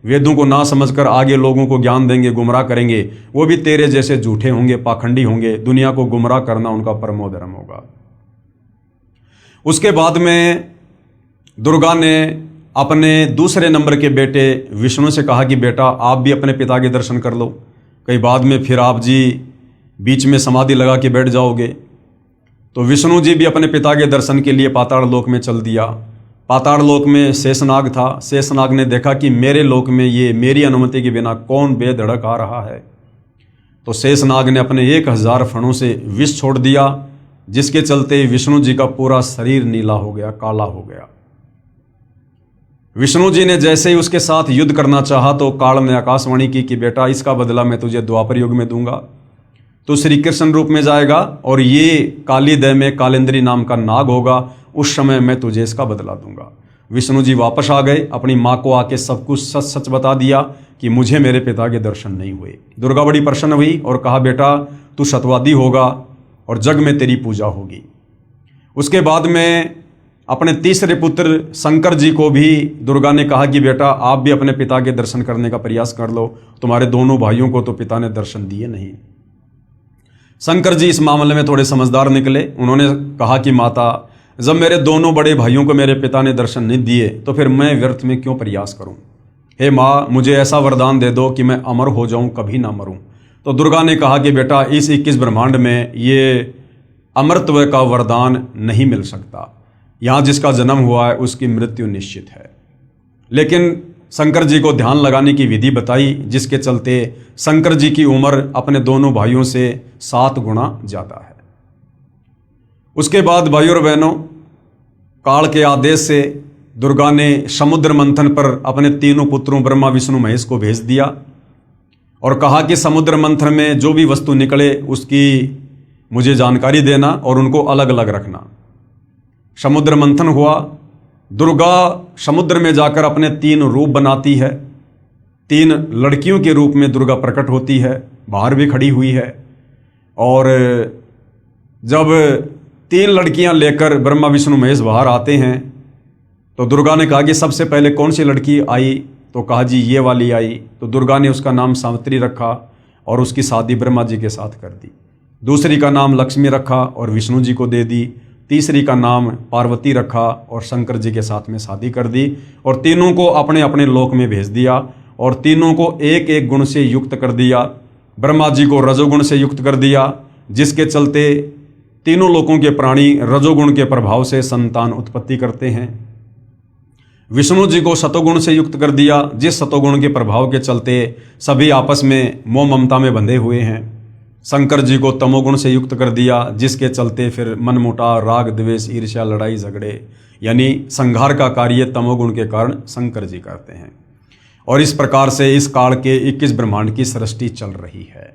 [SPEAKER 1] वेदों को ना समझकर आगे लोगों को ज्ञान देंगे, गुमराह करेंगे, वो भी तेरे जैसे झूठे होंगे, पाखंडी होंगे। दुनिया को गुमराह करना उनका परमो धर्म होगा। उसके बाद में दुर्गा ने अपने दूसरे नंबर के बेटे विष्णु से कहा कि बेटा आप भी अपने पिता के दर्शन कर लो, कहीं बाद में फिर आप जी बीच में समाधि लगा के बैठ जाओगे। तो विष्णु जी भी अपने पिता के दर्शन के लिए पाताल लोक में चल दिया। पाताल लोक में शेषनाग था। शेषनाग ने देखा कि मेरे लोक में ये मेरी अनुमति के बिना कौन बेधड़क आ रहा है। तो शेषनाग ने अपने 1000 फणों से विष छोड़ दिया, जिसके चलते विष्णु जी का पूरा शरीर नीला हो गया, काला हो गया। विष्णु जी ने जैसे ही उसके साथ युद्ध करना चाहा तो काल ने आकाशवाणी की कि बेटा इसका बदला मैं तुझे द्वापर युग में दूंगा, तो श्री कृष्ण रूप में जाएगा और ये काली दह में कालेंद्री नाम का नाग होगा, उस समय मैं तुझे इसका बदला दूंगा। विष्णु जी वापस आ गए, अपनी माँ को आके सब कुछ सच सच बता दिया कि मुझे मेरे पिता के दर्शन नहीं हुए। दुर्गा बड़ी प्रसन्न हुई और कहा बेटा तू सतवादी होगा और जग में तेरी पूजा होगी। उसके बाद में अपने तीसरे पुत्र शंकर जी को भी दुर्गा ने कहा कि बेटा आप भी अपने पिता के दर्शन करने का प्रयास कर लो, तुम्हारे दोनों भाइयों को तो पिता ने दर्शन दिए नहीं। शंकर जी इस मामले में थोड़े समझदार निकले। उन्होंने कहा कि माता जब मेरे दोनों बड़े भाइयों को मेरे पिता ने दर्शन नहीं दिए तो फिर मैं व्यर्थ में क्यों प्रयास करूं। हे माँ मुझे ऐसा वरदान दे दो कि मैं अमर हो जाऊं, कभी ना मरूं। तो दुर्गा ने कहा कि बेटा इस 21 ब्रह्मांड में ये अमरत्व का वरदान नहीं मिल सकता, यहाँ जिसका जन्म हुआ है उसकी मृत्यु निश्चित है। लेकिन शंकर जी को ध्यान लगाने की विधि बताई, जिसके चलते शंकर जी की उम्र अपने दोनों भाइयों से 7 गुना ज़्यादा है। उसके बाद भाइयों और बहनों, काल के आदेश से दुर्गा ने समुद्र मंथन पर अपने तीनों पुत्रों ब्रह्मा विष्णु महेश को भेज दिया और कहा कि समुद्र मंथन में जो भी वस्तु निकले उसकी मुझे जानकारी देना और उनको अलग अलग रखना। समुद्र मंथन हुआ। दुर्गा समुद्र में जाकर अपने 3 रूप बनाती है। 3 लड़कियों के रूप में दुर्गा प्रकट होती है, बाहर भी खड़ी हुई है। और जब 3 लड़कियां लेकर ब्रह्मा विष्णु महेश बाहर आते हैं तो दुर्गा ने कहा कि सबसे पहले कौन सी लड़की आई? तो कहा जी ये वाली आई। तो दुर्गा ने उसका नाम सावित्री रखा और उसकी शादी ब्रह्मा जी के साथ कर दी। दूसरी का नाम लक्ष्मी रखा और विष्णु जी को दे दी। तीसरी का नाम पार्वती रखा और शंकर जी के साथ में शादी कर दी और तीनों को अपने अपने लोक में भेज दिया और तीनों को एक एक गुण से युक्त कर दिया। ब्रह्मा जी को रजोगुण से युक्त कर दिया, जिसके चलते तीनों लोकों के प्राणी रजोगुण के प्रभाव से संतान उत्पत्ति करते हैं। विष्णु जी को सतोगुण से युक्त कर दिया, जिस सतोगुण के प्रभाव के चलते सभी आपस में मोह ममता में बंधे हुए हैं। शंकर जी को तमोगुण से युक्त कर दिया, जिसके चलते फिर मनमुटाव, राग, द्वेष, ईर्ष्या, लड़ाई झगड़े यानी संहार का कार्य तमोगुण के कारण शंकर जी करते हैं। और इस प्रकार से इस काल के 21 ब्रह्मांड की सृष्टि चल रही है।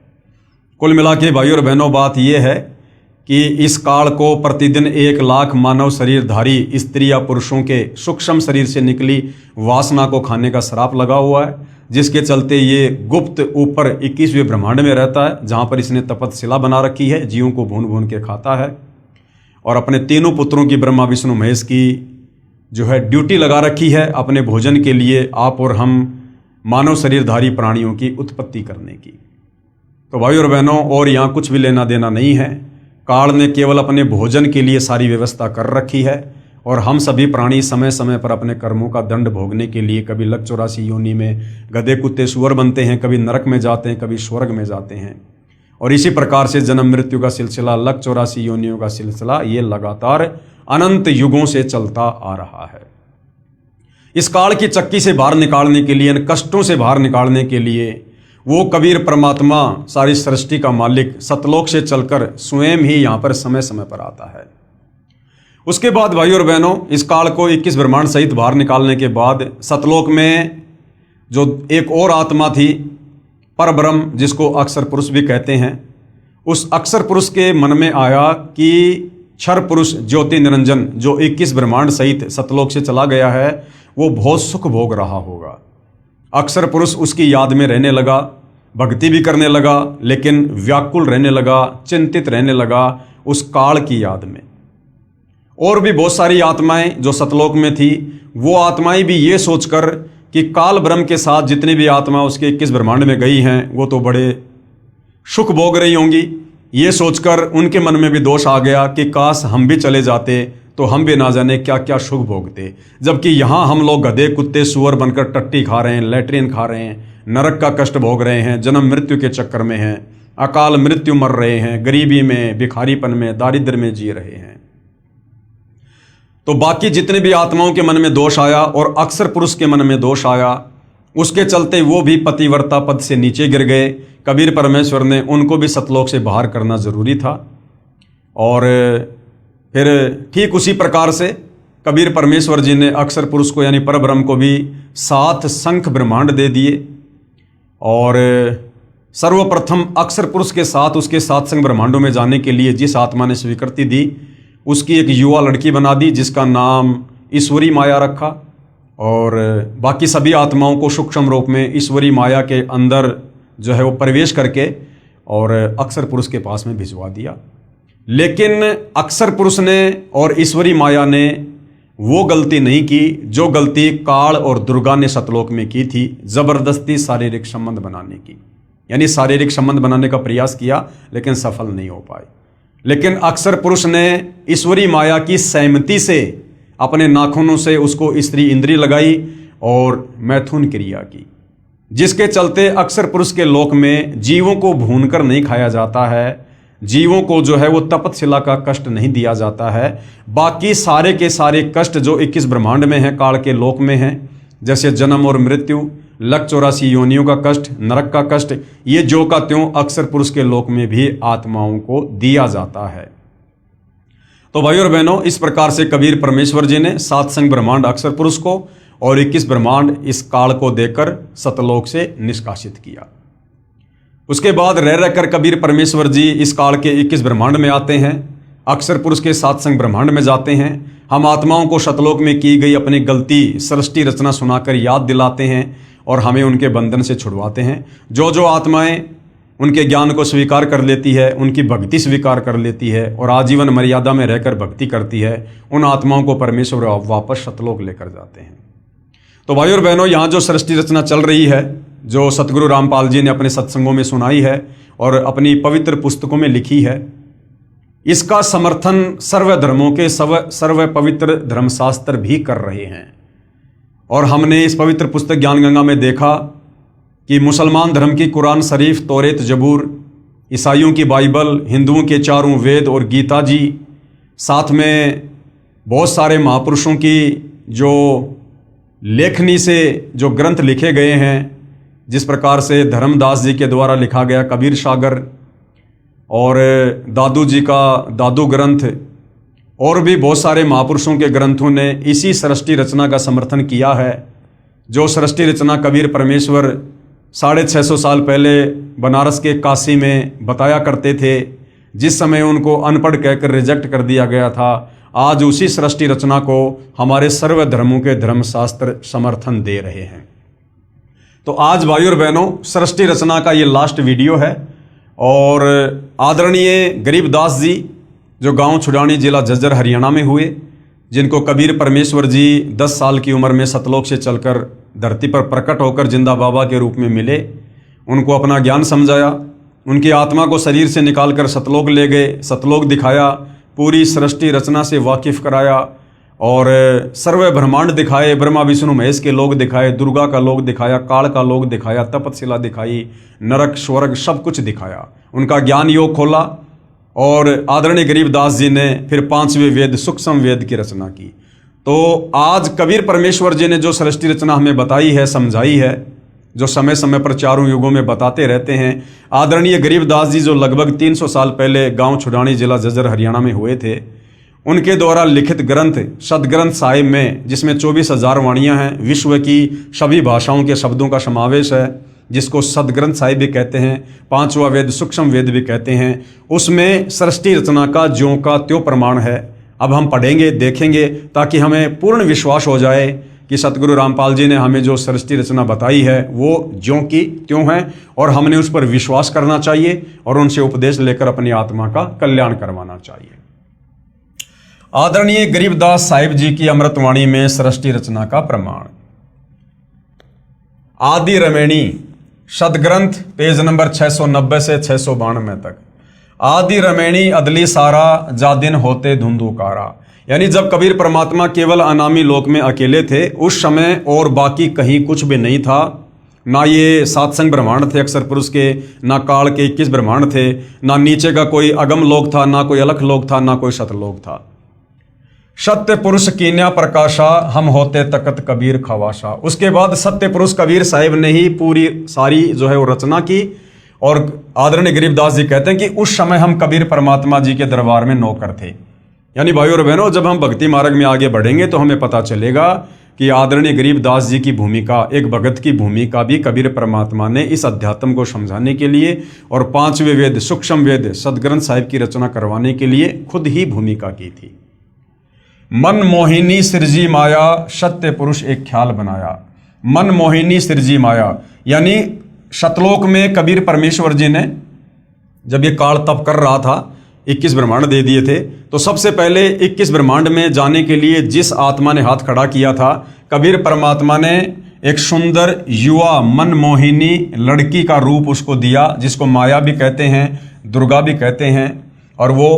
[SPEAKER 1] कुल मिला के भाइयों और बहनों बात यह है कि इस काल को प्रतिदिन 1 लाख मानव शरीरधारी स्त्री या पुरुषों के सूक्ष्म शरीर से निकली वासना को खाने का श्राप लगा हुआ है, जिसके चलते ये गुप्त ऊपर 21वें ब्रह्मांड में रहता है, जहाँ पर इसने तपतशिला बना रखी है, जीवों को भून भून के खाता है और अपने तीनों पुत्रों की ब्रह्मा विष्णु महेश की जो है ड्यूटी लगा रखी है अपने भोजन के लिए, आप और हम मानव शरीरधारी प्राणियों की उत्पत्ति करने की। तो भाइयों और बहनों, और यहाँ कुछ भी लेना देना नहीं है। काल ने केवल अपने भोजन के लिए सारी व्यवस्था कर रखी है और हम सभी प्राणी समय समय पर अपने कर्मों का दंड भोगने के लिए कभी लक 84 योनि में गधे कुत्ते सुअर बनते हैं, कभी नरक में जाते हैं, कभी स्वर्ग में जाते हैं। और इसी प्रकार से जन्म मृत्यु का सिलसिला, लक 84 योनियों का सिलसिला ये लगातार अनंत युगों से चलता आ रहा है। इस काल की चक्की से बाहर निकालने के लिए, इन कष्टों से बाहर निकालने के लिए वो कबीर परमात्मा सारी सृष्टि का मालिक सतलोक से चलकर स्वयं ही यहाँ पर समय समय पर आता है। उसके बाद भाइयों और बहनों, इस काल को 21 ब्रह्मांड सहित बाहर निकालने के बाद सतलोक में जो एक और आत्मा थी, परब्रह्म, जिसको अक्षर पुरुष भी कहते हैं, उस अक्षर पुरुष के मन में आया कि क्षर पुरुष ज्योति निरंजन जो 21 ब्रह्मांड सहित सतलोक से चला गया है, वो बहुत सुख भोग रहा होगा। अक्षर पुरुष उसकी याद में रहने लगा, भक्ति भी करने लगा, लेकिन व्याकुल रहने लगा, चिंतित रहने लगा उस काल की याद में। और भी बहुत सारी आत्माएं जो सतलोक में थी, वो आत्माएं भी ये सोचकर कि काल ब्रह्म के साथ जितनी भी आत्मा उसके 21 ब्रह्मांड में गई हैं, वो तो बड़े सुख भोग रही होंगी। ये सोचकर उनके मन में भी दोष आ गया कि काश हम भी चले जाते तो हम भी ना जाने क्या क्या सुख भोगते, जबकि यहाँ हम लोग गधे कुत्ते सुअर बनकर टट्टी खा रहे हैं, लैट्रिन खा रहे हैं, नरक का कष्ट भोग रहे हैं, जन्म मृत्यु के चक्कर में हैं, अकाल मृत्यु मर रहे हैं, गरीबी में, भिखारीपन में, दारिद्र्य में जी रहे हैं। तो बाकी जितने भी आत्माओं के मन में दोष आया और अक्षर पुरुष के मन में दोष आया, उसके चलते वो भी पतिव्रता पद से नीचे गिर गए। कबीर परमेश्वर ने उनको भी सतलोक से बाहर करना जरूरी था। और फिर ठीक उसी प्रकार से कबीर परमेश्वर जी ने अक्षर पुरुष को यानी परब्रह्म को भी 7 शंख ब्रह्मांड दे दिए। और सर्वप्रथम अक्षर पुरुष के साथ उसके 7 शंख ब्रह्मांडों में जाने के लिए जिस आत्मा ने स्वीकृति दी, उसकी एक युवा लड़की बना दी, जिसका नाम ईश्वरी माया रखा। और बाकी सभी आत्माओं को सूक्ष्म रूप में ईश्वरी माया के अंदर जो है वो प्रवेश करके और अक्षर पुरुष के पास में भिजवा दिया। लेकिन अक्षर पुरुष ने और ईश्वरी माया ने वो गलती नहीं की जो गलती काल और दुर्गा ने सतलोक में की थी, जबरदस्ती शारीरिक संबंध बनाने की। यानी शारीरिक संबंध बनाने का प्रयास किया लेकिन सफल नहीं हो पाए। लेकिन अक्षर पुरुष ने ईश्वरी माया की सहमति से अपने नाखूनों से उसको स्त्री इंद्री लगाई और मैथुन क्रिया की, जिसके चलते अक्षर पुरुष के लोक में जीवों को भूनकर नहीं खाया जाता है, जीवों को जो है वो तपतशिला का कष्ट नहीं दिया जाता है। बाकी सारे के सारे कष्ट जो 21 ब्रह्मांड में हैं, काल के लोक में हैं, जैसे जन्म और मृत्यु, लक 84 योनियों का कष्ट, नरक का कष्ट, ये जो का त्यों अक्षर पुरुष के लोक में भी आत्माओं को दिया जाता है। तो भाइयों और बहनों, इस प्रकार से कबीर परमेश्वर जी ने 7 शंख ब्रह्मांड अक्षर पुरुष को और 21 ब्रह्मांड इस काल को देकर सतलोक से निष्कासित किया। उसके बाद रह रहकर कबीर परमेश्वर जी इस काल के 21 ब्रह्मांड में आते हैं, अक्षर पुरुष के 7 शंख ब्रह्मांड में जाते हैं। हम आत्माओं को सतलोक में की गई अपनी गलती सृष्टि रचना सुनाकर याद दिलाते हैं और हमें उनके बंधन से छुड़वाते हैं। जो जो आत्माएं उनके ज्ञान को स्वीकार कर लेती है, उनकी भक्ति स्वीकार कर लेती है और आजीवन मर्यादा में रहकर भक्ति करती है, उन आत्माओं को परमेश्वर वापस सतलोक लेकर जाते हैं। तो भाइयों और बहनों, यहाँ जो सृष्टि रचना चल रही है, जो सतगुरु रामपाल जी ने अपने सत्संगों में सुनाई है और अपनी पवित्र पुस्तकों में लिखी है, इसका समर्थन सर्व धर्मों के सर्व पवित्र धर्मशास्त्र भी कर रहे हैं। और हमने इस पवित्र पुस्तक ज्ञान गंगा में देखा कि मुसलमान धर्म की कुरान शरीफ, तौरेत, जबूर, ईसाइयों की बाइबल, हिंदुओं के 4 वेद और गीता जी, साथ में बहुत सारे महापुरुषों की जो लेखनी से जो ग्रंथ लिखे गए हैं, जिस प्रकार से धर्मदास जी के द्वारा लिखा गया कबीर सागर और दादू जी का दादू ग्रंथ और भी बहुत सारे महापुरुषों के ग्रंथों ने इसी सृष्टि रचना का समर्थन किया है। जो सृष्टि रचना कबीर परमेश्वर 650 साल पहले बनारस के काशी में बताया करते थे, जिस समय उनको अनपढ़ कहकर रिजेक्ट कर दिया गया था, आज उसी सृष्टि रचना को हमारे सर्व धर्मों के धर्मशास्त्र समर्थन दे रहे हैं। तो आज भाइयों और बहनों, सृष्टि रचना का ये लास्ट वीडियो है और आदरणीय गरीबदास जी जो गांव छुड़ानी जिला झज्जर हरियाणा में हुए, जिनको कबीर परमेश्वर जी 10 साल की उम्र में सतलोक से चलकर धरती पर प्रकट होकर जिंदा बाबा के रूप में मिले, उनको अपना ज्ञान समझाया, उनकी आत्मा को शरीर से निकालकर सतलोक ले गए, सतलोक दिखाया, पूरी सृष्टि रचना से वाकिफ कराया और सर्व ब्रह्मांड दिखाए, ब्रह्मा विष्णु महेश के लोग दिखाए, दुर्गा का लोग दिखाया, काल का लोग दिखाया, तपतशिला दिखाई, नरक स्वर्ग सब कुछ दिखाया, उनका ज्ञान योग खोला। और आदरणीय गरीबदास जी ने फिर 5वें वेद सूक्ष्म वेद की रचना की। तो आज कबीर परमेश्वर जी ने जो सृष्टि रचना हमें बताई है, समझाई है, जो समय समय पर चारों युगों में बताते रहते हैं, आदरणीय गरीबदास जी जो लगभग 300 साल पहले गांव छुड़ानी जिला झज्जर हरियाणा में हुए थे, उनके द्वारा लिखित ग्रंथ सदग्रंथ साहिब में, जिसमें 24,000 वाणियाँ हैं, विश्व की सभी भाषाओं के शब्दों का समावेश है, जिसको सदग्रंथ साहिब भी कहते हैं, 5वां वेद सूक्ष्म वेद भी कहते हैं, उसमें सृष्टि रचना का ज्यों का त्यों प्रमाण है। अब हम पढ़ेंगे, देखेंगे, ताकि हमें पूर्ण विश्वास हो जाए कि सतगुरु रामपाल जी ने हमें जो सृष्टि रचना बताई है वो ज्यों की त्यों है और हमने उस पर विश्वास करना चाहिए और उनसे उपदेश लेकर अपनी आत्मा का कल्याण करवाना चाहिए। आदरणीय गरीबदास साहिब जी की अमृतवाणी में सृष्टि रचना का प्रमाण। आदि रमेणी सदग्रंथ पेज नंबर 690 से 692 तक। आदि रमेणी अदली सारा जा दिन होते धुंधुकारा, यानी जब कबीर परमात्मा केवल अनामी लोक में अकेले थे, उस समय और बाकी कहीं कुछ भी नहीं था। ना ये सातसंग ब्रह्मांड थे अक्षर पुरुष के, ना काल के 21 ब्रह्मांड थे, ना नीचे का कोई अगम लोक था, ना कोई अलख लोक था, ना कोई सतलोक था। सत्य पुरुष कीन्या प्रकाशा हम होते तकत कबीर खवाशा। उसके बाद सत्य पुरुष कबीर साहिब ने ही पूरी सारी जो है वो रचना की और आदरणीय गरीबदास जी कहते हैं कि उस समय हम कबीर परमात्मा जी के दरबार में नौकर थे। यानी भाइयों और बहनों, जब हम भक्ति मार्ग में आगे बढ़ेंगे तो हमें पता चलेगा कि आदरणीय गरीबदास जी की भूमिका, एक भगत की भूमिका भी कबीर परमात्मा ने इस अध्यात्म को समझाने के लिए और 5वें वेद सूक्ष्म वेद सदग्रंथ साहिब की रचना करवाने के लिए खुद ही भूमिका की थी। मन मोहिनी सिरजी माया सत्य पुरुष एक ख्याल बनाया। मन मोहिनी सिरजी माया, यानी सतलोक में कबीर परमेश्वर जी ने जब ये काल तप कर रहा था, 21 ब्रह्मांड दे दिए थे, तो सबसे पहले 21 ब्रह्मांड में जाने के लिए जिस आत्मा ने हाथ खड़ा किया था, कबीर परमात्मा ने एक सुंदर युवा मनमोहिनी लड़की का रूप उसको दिया, जिसको माया भी कहते हैं, दुर्गा भी कहते हैं, और वो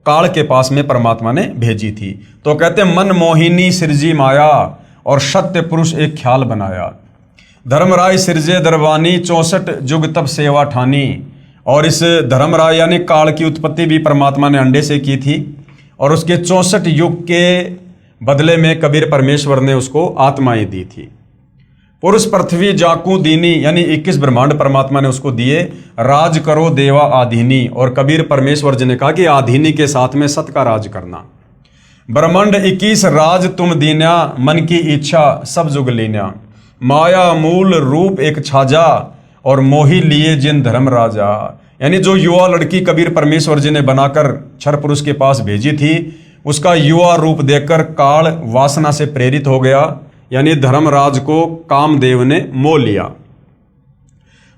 [SPEAKER 1] काल के पास में परमात्मा ने भेजी थी। तो कहते हैं मन मोहिनी सिरजी माया और सत्य पुरुष एक ख्याल बनाया। धर्मराय सिरजे दरबानी 64 जुग तब सेवा ठानी। और इस धर्मराय यानी काल की उत्पत्ति भी परमात्मा ने अंडे से की थी और उसके 64 युग के बदले में कबीर परमेश्वर ने उसको आत्माएं दी थी। पुरुष पृथ्वी जाकू दीनी, यानी 21 ब्रह्मांड परमात्मा ने उसको दिए। राज करो देवा आधीनी, और कबीर परमेश्वर जी ने कहा कि आधीनी के साथ में सत का राज करना। ब्रह्मांड 21 राज तुम दीन्या, मन की इच्छा सब जुग लीन्या। माया मूल रूप एक छाजा, और मोही लिए जिन धर्म राजा। यानी जो युवा लड़की कबीर परमेश्वर जी ने बनाकर क्षर पुरुष के पास भेजी थी, उसका युवा रूप देखकर काल वासना से प्रेरित हो गया, यानी धर्मराज को कामदेव ने मोह लिया।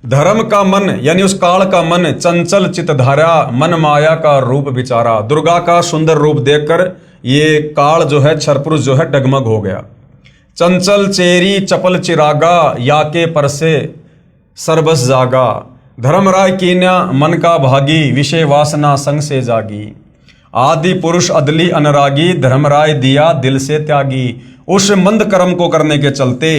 [SPEAKER 1] धर्म का मन, यानी उस काल का मन चंचल चितधारा, मन माया का रूप विचारा। दुर्गा का सुंदर रूप देखकर ये काल जो है क्षरपुरुष जो है डगमग हो गया। चंचल चेरी चपल चिरागा, याके परसे सरबस जागा। धर्मराय कीन्या मन का भागी, विषय वासना संग से जागी। आदि पुरुष अदली अनुरागी, धर्मराय दिया दिल से त्यागी। उस मंद कर्म को करने के चलते,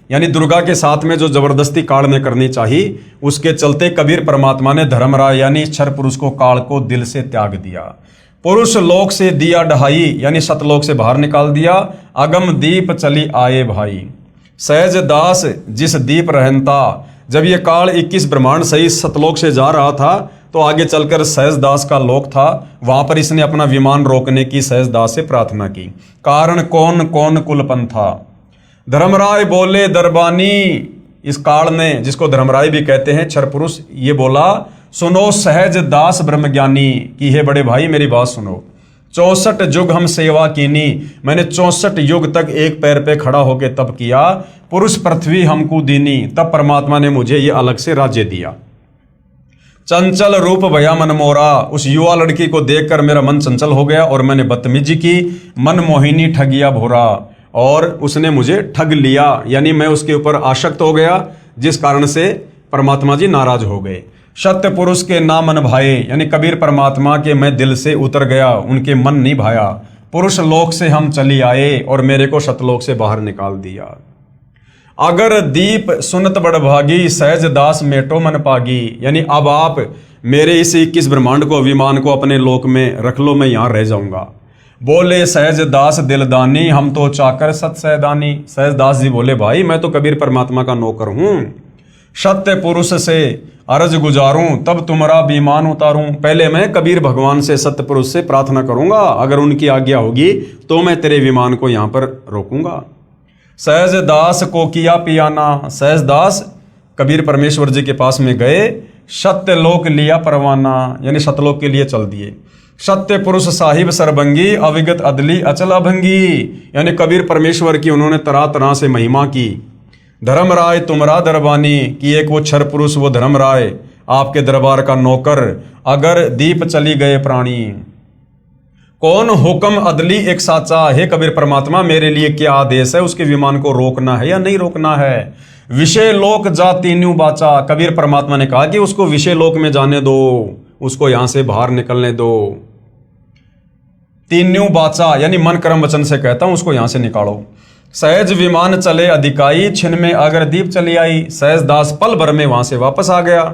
[SPEAKER 1] यानी दुर्गा के साथ में जो जबरदस्ती काल ने करनी चाहिए, उसके चलते कबीर परमात्मा ने धर्मराय यानी क्षर पुरुष को, काल को दिल से त्याग दिया। पुरुष लोक से दिया ढहाई, यानी सतलोक से बाहर निकाल दिया। अगम दीप चली आए भाई। सहज दास जिस दीप रहनता। जब ये काल 21 ब्रह्मांड सहित सतलोक से जा रहा था तो आगे चलकर सहज दास का लोक था, वहां पर इसने अपना विमान रोकने की सहज दास से प्रार्थना की। कारण कौन कौन कुलपन था। धर्मराय बोले दरबानी, इस काल ने, जिसको धर्मराय भी कहते हैं क्षर पुरुष, ये बोला सुनो सहज दास ब्रह्मज्ञानी कि हे बड़े भाई मेरी बात सुनो। 64 युग हम सेवा कीनी, मैंने 64 युग तक एक पैर पे खड़ा होकर तप किया। पुरुष पृथ्वी हमको दीनी, तब परमात्मा ने मुझे ये अलग से राज्य दिया। चंचल रूप भया मन मोरा, उस युवा लड़की को देखकर मेरा मन चंचल हो गया और मैंने बदतमीजी की। मन मोहिनी ठगिया भोरा, और उसने मुझे ठग लिया, यानी मैं उसके ऊपर आसक्त हो गया, जिस कारण से परमात्मा जी नाराज हो गए। सत्य पुरुष के ना मन भाए, यानी कबीर परमात्मा के मैं दिल से उतर गया, उनके मन नहीं भाया। पुरुष लोक से हम चली आए और मेरे को सतलोक से बाहर निकाल दिया। अगर दीप सुनत बड़ भागी, सहज दास मेटो मन पागी, यानी अब आप मेरे इस 21 ब्रह्मांड को, विमान को अपने लोक में रख लो, मैं यहाँ रह जाऊंगा। बोले सहज दास दिलदानी, हम तो चाकर सत सहदानी। सहज दास जी बोले भाई मैं तो कबीर परमात्मा का नौकर हूं, सत्य पुरुष से अर्ज गुजारूं तब तुम्हारा विमान उतारूं। पहले मैं कबीर भगवान से, सत्य पुरुष से प्रार्थना करूंगा, अगर उनकी आज्ञा होगी तो मैं तेरे विमान को यहां पर रोकूंगा। सहज दास को किया पियाना, सहज दास कबीर परमेश्वर जी के पास में गए, सत्य लोक लिया परवाना, यानी सतलोक के लिए चल दिए। सत्य पुरुष साहिब सरभंगी, अविगत अदली अचल अभंगी, यानी कबीर परमेश्वर की उन्होंने तरह तरह से महिमा की। धर्मराय तुमरा दरबानी, कि एक वो क्षर पुरुष, वो धर्मराय आपके दरबार का नौकर, अगर दीप चली गए प्राणी। कौन हुक्म अदली एक साचा, हे कबीर परमात्मा मेरे लिए क्या आदेश है, उसके विमान को रोकना है या नहीं रोकना है। विषय लोक जा तीन्यू बाचा, कबीर परमात्मा ने कहा कि उसको विषय लोक में जाने दो, उसको यहां से बाहर निकलने दो। तीन्यू बाचा यानी मन कर्म वचन से कहता हूं, उसको यहां से निकालो। सहज विमान चले अधिकाई, छिन में अगर दीप चली आई। सहज दास पल भर में वहां से वापस आ गया।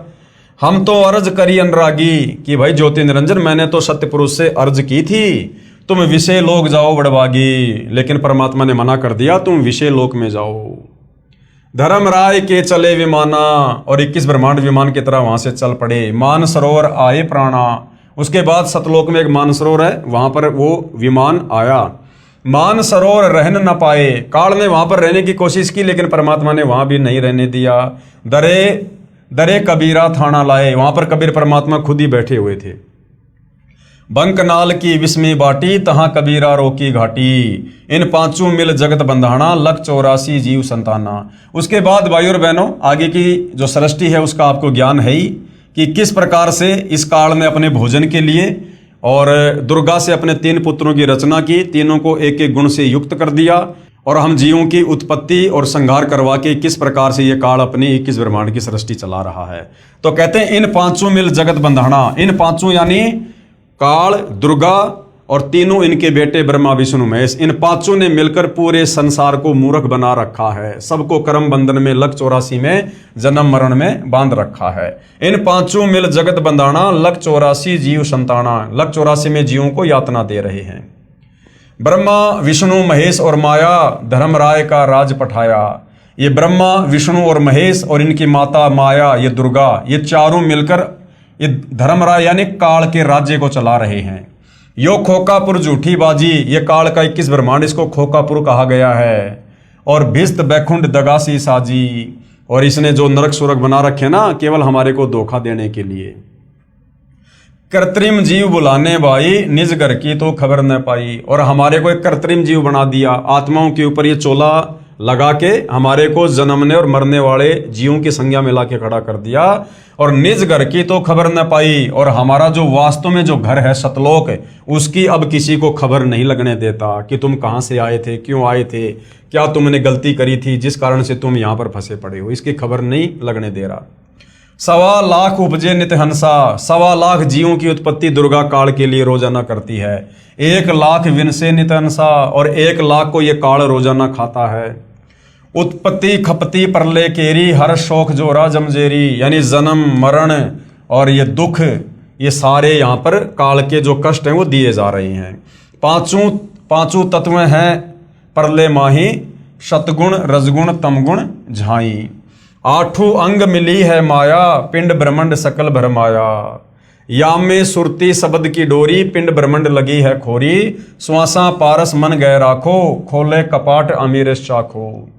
[SPEAKER 1] हम तो अर्ज करी अनुरागी, कि भाई ज्योति निरंजन मैंने तो सत्य पुरुष से अर्ज की थी तुम विषय लोक जाओ बड़भागी, लेकिन परमात्मा ने मना कर दिया तुम विषय लोक में जाओ। धर्मराय के चले विमाना, और 21 ब्रह्मांड विमान की तरह वहां से चल पड़े। मान सरोवर आए प्राणा, उसके बाद सतलोक में एक मान सरोवर है, वहां पर वो विमान आया। मान सरोवर रहन न पाए, काल ने वहां पर रहने की कोशिश की लेकिन परमात्मा ने वहां भी नहीं रहने दिया। दरे कबीरा थाना लाए, वहां पर कबीर परमात्मा खुद ही बैठे हुए थे। बंकनाल की विस्मी बाटी, तहां कबीरा रोकी घाटी। इन पांचों मिल जगत बंधाना, लख 84 जीव संताना। उसके बाद भाइयों और बहनों आगे की जो सृष्टि है उसका आपको ज्ञान है ही, कि किस प्रकार से इस काल ने अपने भोजन के लिए और दुर्गा से अपने 3 पुत्रों की रचना की, तीनों को एक एक गुण से युक्त कर दिया, और हम जीवों की उत्पत्ति और संहार करवा के किस प्रकार से ये काल अपनी 21 ब्रह्मांड की सृष्टि चला रहा है। तो कहते हैं इन पांचों मिल जगत बंधाना, इन पांचों यानी काल, दुर्गा और तीनों इनके बेटे ब्रह्मा विष्णु महेश, इन पांचों ने मिलकर पूरे संसार को मूर्ख बना रखा है। सबको कर्म बंधन में लख 84 में जन्म मरण में बांध रखा है। इन पांचों मिल जगत बंधाना, लख 84 जीव संताना, लख 84 में जीवों को यातना दे रहे हैं। ब्रह्मा विष्णु महेश और माया धर्मराय का राज पठाया। ये ब्रह्मा विष्णु और महेश और इनकी माता माया, ये दुर्गा, ये चारों मिलकर ये धर्मराय यानी काल के राज्य को चला रहे हैं। यो खोकापुर झूठी बाजी, ये काल का 21 ब्रह्मांड, इसको खोकापुर कहा गया है। और भिस्त बैकुंठ दगासी साजी, और इसने जो नरक सुरग बना रखे ना केवल हमारे को धोखा देने के लिए। कृत्रिम जीव बुलाने भाई, निज घर की तो खबर न पाई, और हमारे को एक कृत्रिम जीव बना दिया। आत्माओं के ऊपर ये चोला लगा के हमारे को जन्मने और मरने वाले जीवों की संज्ञा में ला के खड़ा कर दिया। और निज घर की तो खबर न पाई, और हमारा जो वास्तव में जो घर है सतलोक, उसकी अब किसी को खबर नहीं लगने देता कि तुम कहाँ से आए थे, क्यों आए थे, क्या तुमने गलती करी थी जिस कारण से तुम यहाँ पर फंसे पड़े हो, इसकी खबर नहीं लगने दे रहा। 1.25 लाख उपजे नित हंसा, 1.25 लाख जीवों की उत्पत्ति दुर्गा काल के लिए रोजाना करती है। 1 लाख विनसे नित हंसा, और 1 लाख को ये काल रोजाना खाता है। उत्पत्ति खपति परले केरी, हर शोक जोरा जमजेरी, यानी जन्म मरण और ये दुख, ये सारे यहाँ पर काल के जो कष्ट हैं वो दिए जा रहे हैं। पांचों तत्व हैं परले माही, सतगुण रजगुण तमगुण झाई। आठों अंग मिली है माया, पिंड ब्रह्मंड सकल भरमाया। या में सुरती शब्द की डोरी, पिंड ब्रह्मंड लगी है खोरी। श्वासा पारस मन गए राखो, खोले कपाट अमीर चाखो।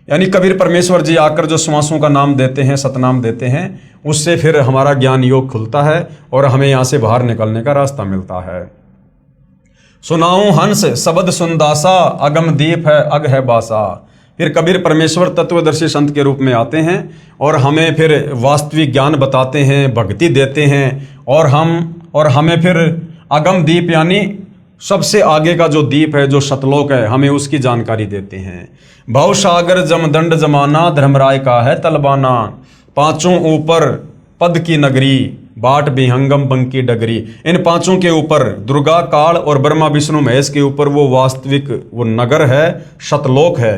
[SPEAKER 1] यानी कबीर परमेश्वर जी आकर जो श्वासों का नाम देते हैं, सतनाम देते हैं, उससे फिर हमारा ज्ञान योग खुलता है और हमें यहाँ से बाहर निकलने का रास्ता मिलता है। सुनाऊं हंस शब्द सुनदासा, अगम दीप है अग है बासा। फिर कबीर परमेश्वर तत्वदर्शी संत के रूप में आते हैं और हमें फिर वास्तविक ज्ञान बताते हैं, भक्ति देते हैं और हमें फिर अगम दीप यानी सबसे आगे का जो दीप है, जो सतलोक है, हमें उसकी जानकारी देते हैं। भवसागर जमदंड जमाना, धर्मराय का है तलबाना। पांचों ऊपर पद की नगरी, बाट विहंगम बंकी डगरी। इन पांचों के ऊपर दुर्गा काल और ब्रह्मा विष्णु महेश के ऊपर वो वास्तविक वो नगर है, सतलोक है,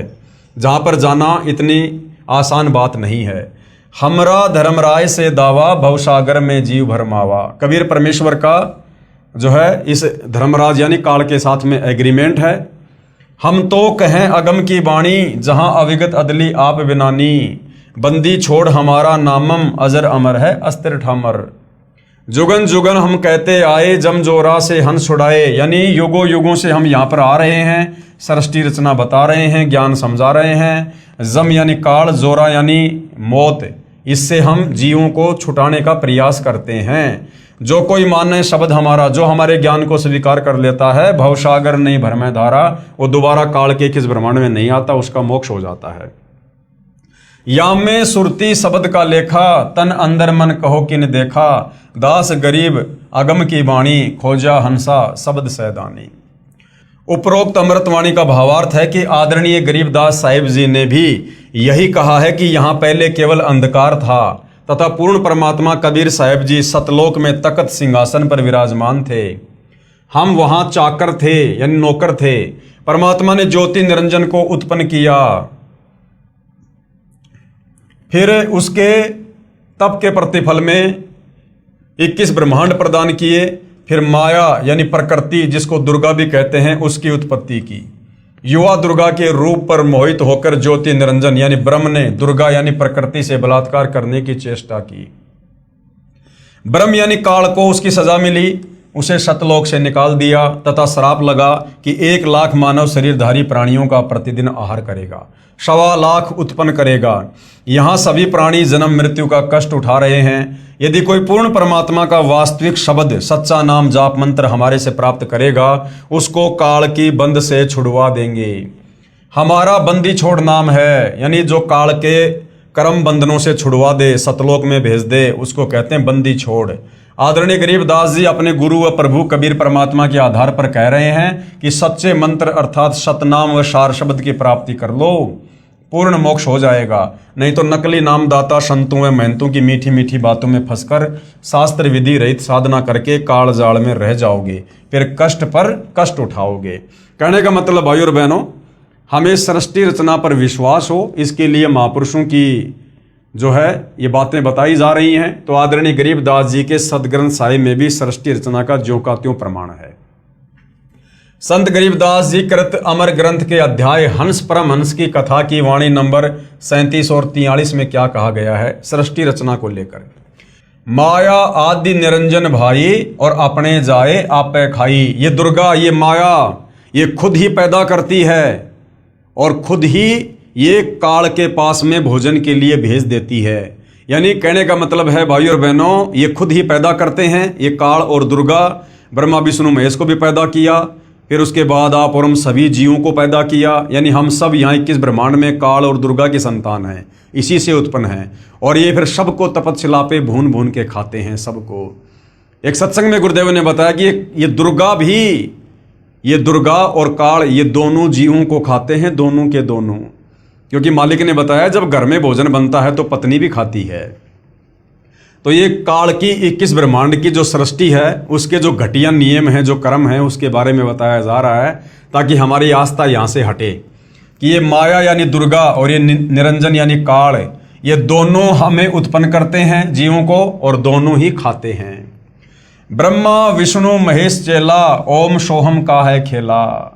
[SPEAKER 1] जहाँ पर जाना इतनी आसान बात नहीं है। हमरा धर्मराय से दावा, भवसागर में जीव भरमावा। कबीर परमेश्वर का जो है इस धर्मराज यानी काल के साथ में एग्रीमेंट है। हम तो कहें अगम की वाणी, जहाँ अविगत अदली आप बिनानी। बंदी छोड़ हमारा नामम, अजर अमर है अस्त्र ठामर। जुगन जुगन हम कहते आए, जम जोरा से हंस छुड़ाए। यानी युगों युगों से हम यहाँ पर आ रहे हैं, सृष्टि रचना बता रहे हैं, ज्ञान समझा रहे हैं। जम यानी काल, जोरा यानी मौत, इससे हम जीवों को छुटाने का प्रयास करते हैं। जो कोई माने शब्द हमारा, जो हमारे ज्ञान को स्वीकार कर लेता है, भवसागर नहीं भर में धारा, वो दोबारा काल के किस ब्रह्मांड में नहीं आता, उसका मोक्ष हो जाता है। या में सुरती शब्द का लेखा, तन अंदर मन कहो किन देखा। दास गरीब अगम की वाणी, खोजा हंसा शब्द सैदानी। उपरोक्त अमृतवाणी का भावार्थ है कि आदरणीय गरीबदास साहिब जी ने भी यही कहा है कि यहाँ पहले केवल अंधकार था तथा पूर्ण परमात्मा कबीर साहिब जी सतलोक में तख्त सिंहासन पर विराजमान थे। हम वहाँ चाकर थे यानी नौकर थे। परमात्मा ने ज्योति निरंजन को उत्पन्न किया, फिर उसके तप के प्रतिफल में 21 ब्रह्मांड प्रदान किए। फिर माया यानी प्रकृति, जिसको दुर्गा भी कहते हैं, उसकी उत्पत्ति की। युवा दुर्गा के रूप पर मोहित होकर ज्योति निरंजन यानी ब्रह्म ने दुर्गा यानी प्रकृति से बलात्कार करने की चेष्टा की। ब्रह्म यानी काल को उसकी सजा मिली, उसे सतलोक से निकाल दिया तथा श्राप लगा कि 1 लाख मानव शरीरधारी प्राणियों का प्रतिदिन आहार करेगा, 1.25 लाख उत्पन्न करेगा। यहाँ सभी प्राणी जन्म मृत्यु का कष्ट उठा रहे हैं। यदि कोई पूर्ण परमात्मा का वास्तविक शब्द, सच्चा नाम जाप मंत्र हमारे से प्राप्त करेगा, उसको काल की बंद से छुड़वा देंगे। हमारा बंदी छोड़ नाम है, यानी जो काल के कर्म बंधनों से छुड़वा दे, सतलोक में भेज दे, उसको कहते हैं बंदी छोड़। आदरणीय गरीबदास जी अपने गुरु व प्रभु कबीर परमात्मा के आधार पर कह रहे हैं कि सच्चे मंत्र अर्थात सतनाम व सार शब्द की प्राप्ति कर लो, पूर्ण मोक्ष हो जाएगा। नहीं तो नकली नामदाता संतों व महंतों की मीठी मीठी बातों में फंसकर शास्त्र विधि रहित साधना करके काल जाल में रह जाओगे, फिर कष्ट पर कष्ट उठाओगे। कहने का मतलब भाई और बहनों, हमें सृष्टि रचना पर विश्वास हो, इसके लिए महापुरुषों की जो है ये बातें बताई जा रही हैं। तो आदरणीय गरीबदास जी के सदग्रंथ साहिब में भी सृष्टि रचना का ज्यों का त्यों प्रमाण है। संत गरीबदास जी कृत अमर ग्रंथ के अध्याय हंस परमहंस की कथा की वाणी नंबर 37 और 43 में क्या कहा गया है सृष्टि रचना को लेकर। माया आदि निरंजन भाई और अपने जाए आपे खाई। ये दुर्गा, ये माया, ये खुद ही पैदा करती है और खुद ही ये काल के पास में भोजन के लिए भेज देती है। यानी कहने का मतलब है भाई और बहनों, ये खुद ही पैदा करते हैं। ये काल और दुर्गा, ब्रह्मा विष्णु महेश को भी पैदा किया, फिर उसके बाद आप और हम सभी जीवों को पैदा किया। यानी हम सब यहाँ 21 ब्रह्मांड में काल और दुर्गा की संतान हैं, इसी से उत्पन्न हैं। और ये फिर सबको तपस्या पे भून भून के खाते हैं सबको। एक सत्संग में गुरुदेव ने बताया कि ये दुर्गा भी, ये दुर्गा और काल ये दोनों जीवों को खाते हैं, दोनों के दोनों। क्योंकि मालिक ने बताया जब घर में भोजन बनता है तो पत्नी भी खाती है। तो ये काल की 21 ब्रह्मांड की जो सृष्टि है, उसके जो घटिया नियम हैं, जो कर्म हैं, उसके बारे में बताया जा रहा है, ताकि हमारी आस्था यहाँ से हटे कि ये माया यानी दुर्गा और ये निरंजन यानी काल, ये दोनों हमें उत्पन्न करते हैं जीवों को और दोनों ही खाते हैं। ब्रह्मा विष्णु महेश चेला, ओम सोहम का है खेला।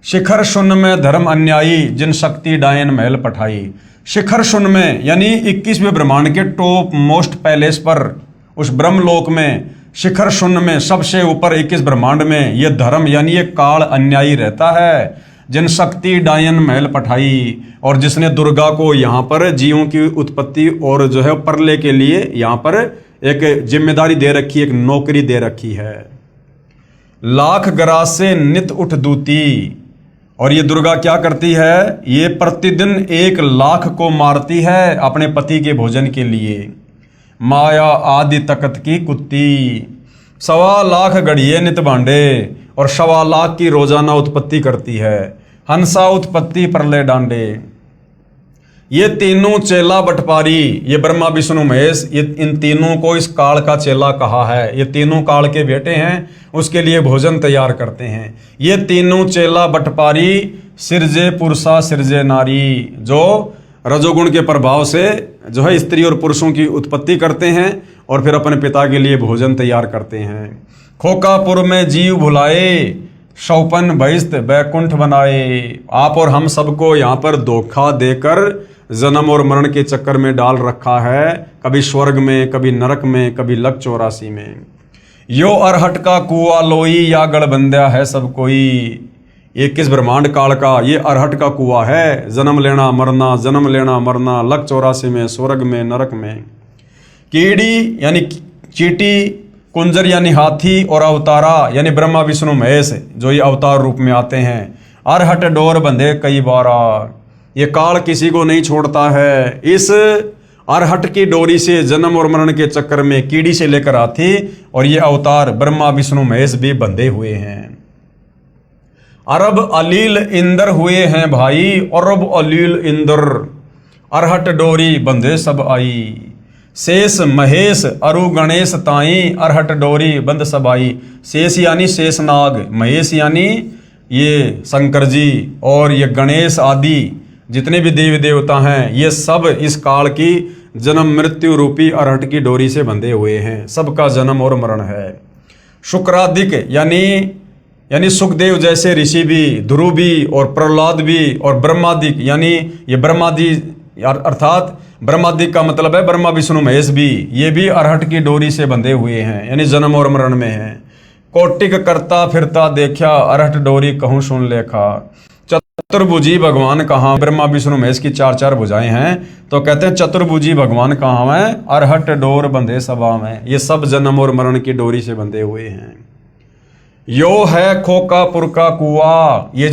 [SPEAKER 1] शिखर शून्य में धर्म अन्यायी, जिन शक्ति डायन महल पठाई। शिखर शून्य में यानी 21वें ब्रह्मांड के टॉप मोस्ट पैलेस पर, उस ब्रह्मलोक में शिखर शून्य में सबसे ऊपर 21 ब्रह्मांड में ये धर्म यानी ये काल अन्यायी रहता है, जिन शक्ति डायन महल पठाई, और जिसने दुर्गा को यहाँ पर जीवों की उत्पत्ति और जो है प्रलय के लिए यहाँ पर एक जिम्मेदारी दे रखी, एक नौकरी दे रखी है। लाख गरास से नित उठ दूती, और ये दुर्गा क्या करती है, ये प्रतिदिन 1 लाख को मारती है अपने पति के भोजन के लिए। माया आदि तकत की कुत्ती, 1.25 लाख गढ़िए नित भांडे, और 1.25 लाख की रोजाना उत्पत्ति करती है। हंसा उत्पत्ति प्रलय डांडे, ये तीनों चेला बटपारी, ये ब्रह्मा विष्णु महेश, ये इन तीनों को इस काल का चेला कहा है। ये तीनों काल के बेटे हैं, उसके लिए भोजन तैयार करते हैं। ये तीनों चेला बटपारी सिरजे पुरुषा सिरजे नारी, जो रजोगुण के प्रभाव से जो है स्त्री और पुरुषों की उत्पत्ति करते हैं और फिर अपने पिता के लिए भोजन तैयार करते हैं। खोकापुर में जीव भुलाए, शौपन बहिस्त बैकुंठ बनाए। आप और हम सबको यहाँ पर धोखा देकर जन्म और मरण के चक्कर में डाल रखा है, कभी स्वर्ग में, कभी नरक में, कभी लक 84 में। यो अरहट का कुआ लोई, या गढ़बंध्या है सब कोई। 21 ब्रह्मांड काल का ये अरहट का कुआ है, जन्म लेना मरना, जन्म लेना मरना, लक 84 में, स्वर्ग में, नरक में। कीड़ी यानी चीटी, कुंजर यानी हाथी, और अवतारा यानी ब्रह्मा विष्णु महेश, जो ये अवतार रूप में आते हैं। अरहट डोर बंधे कई बारा, ये काल किसी को नहीं छोड़ता है। इस अरहट की डोरी से जन्म और मरण के चक्कर में कीड़ी से लेकर हाथी और ये अवतार ब्रह्मा विष्णु महेश भी बंधे हुए हैं। अरब अलील इंदर हुए हैं भाई, अरब अलील इंदर, अरहट डोरी बंधे सब आई। शेष महेश अरु गणेश ताई, अरहट डोरी बंद सब आई। शेष यानी शेषनाग, महेश यानी ये शंकर जी, और ये गणेश आदि जितने भी देवी देवता हैं, ये सब इस काल की जन्म मृत्यु रूपी अरहट की डोरी से बंधे हुए हैं। सबका जन्म और मरण है। शुक्रादिक यानी सुखदेव जैसे ऋषि भी, ध्रुव भी, और प्रहलाद भी, और ब्रह्मादिक यानी ये ब्रह्मादि अर्थात ब्रह्मादिक का मतलब है ब्रह्मा विष्णु महेश भी, ये भी अरहट की डोरी से बंधे हुए हैं, यानी जन्म और मरण में हैं। कोटिक करता फिरता देखा, अरहट डोरी कहूँ सुन लेखा। चतुर्भुजी भगवान कहाँ, ब्रह्मा विष्णु महेश की 4 भुजाएं हैं, तो कहते हैं चतुर्भुजी भगवान कहाँ हैं, अरहट डोर बंधे सभा में। ये सब जन्म और मरण की डोरी से बंधे हुए हैं। यो है खोकापुर का कुआ, ये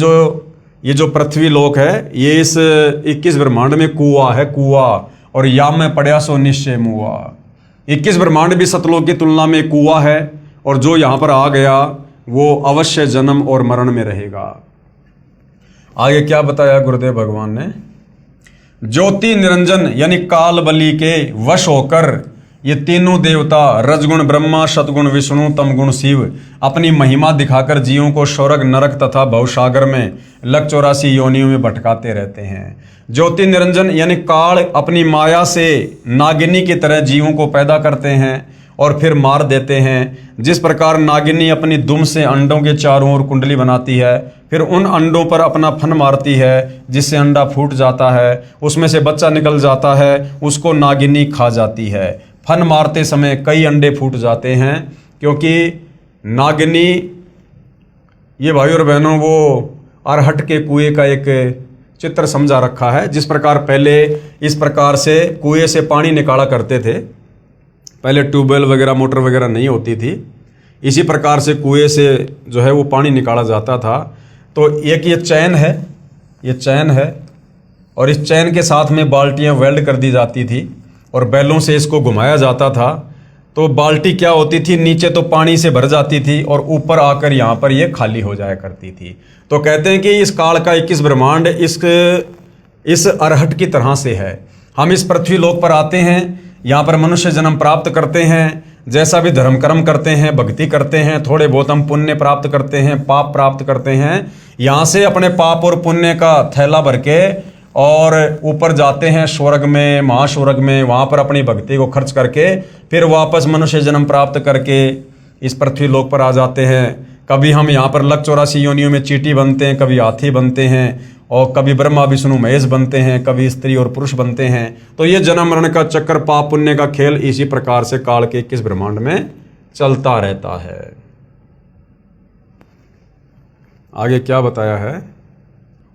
[SPEAKER 1] जो पृथ्वी लोक है, ये इस 21 ब्रह्मांड में कुआ है, कुआ, और या में पड़या सो निश्चय मुआ। 21 ब्रह्मांड भी सतलोक की तुलना में कुआ है, और जो यहाँ पर आ गया वो अवश्य जन्म और मरण में रहेगा। आगे क्या बताया गुरुदेव भगवान ने, ज्योति निरंजन यानी काल बलि के वश होकर ये तीनों देवता रजगुण ब्रह्मा, सतगुण विष्णु, तमगुण शिव अपनी महिमा दिखाकर जीवों को स्वर्ग नरक तथा भवसागर में लक 84 योनियों में भटकाते रहते हैं। ज्योति निरंजन यानी काल अपनी माया से नागिनी की तरह जीवों को पैदा करते हैं और फिर मार देते हैं। जिस प्रकार नागिनी अपनी दुम से अंडों के चारों ओर कुंडली बनाती है, फिर उन अंडों पर अपना फन मारती है, जिससे अंडा फूट जाता है, उसमें से बच्चा निकल जाता है, उसको नागिनी खा जाती है। फन मारते समय कई अंडे फूट जाते हैं, क्योंकि नागिनी, ये भाई और बहनों, वो अरहट के कुएं का एक चित्र समझा रखा है। जिस प्रकार पहले इस प्रकार से कुएं से पानी निकाला करते थे, पहले ट्यूबवेल वगैरह मोटर वगैरह नहीं होती थी, इसी प्रकार से कुएं से जो है वो पानी निकाला जाता था। तो एक ये चैन है, ये चैन है, और इस चैन के साथ में बाल्टियां वेल्ड कर दी जाती थी और बैलों से इसको घुमाया जाता था। तो बाल्टी क्या होती थी, नीचे तो पानी से भर जाती थी और ऊपर आकर यहाँ पर ये खाली हो जाया करती थी। तो कहते हैं कि इस काल का 21 ब्रह्मांड इस अरहट की तरह से है। हम इस पृथ्वी लोक पर आते हैं, यहाँ पर मनुष्य जन्म प्राप्त करते हैं, जैसा भी धर्म कर्म करते हैं, भक्ति करते हैं, थोड़े बहुत हम पुण्य प्राप्त करते हैं, पाप प्राप्त करते हैं, यहाँ से अपने पाप और पुण्य का थैला भर के और ऊपर जाते हैं स्वर्ग में, महास्वर्ग में, वहाँ पर अपनी भक्ति को खर्च करके फिर वापस मनुष्य जन्म प्राप्त करके इस पृथ्वी लोक पर आ जाते हैं। कभी हम यहाँ पर लक 84 योनियों में चींटी बनते हैं, कभी हाथी बनते हैं, और कभी ब्रह्मा विष्णु महेश बनते हैं, कभी स्त्री और पुरुष बनते हैं। तो ये जन्म मरण का चक्कर, पाप पुण्य का खेल इसी प्रकार से काल के 21 ब्रह्मांड में चलता रहता है। आगे क्या बताया है?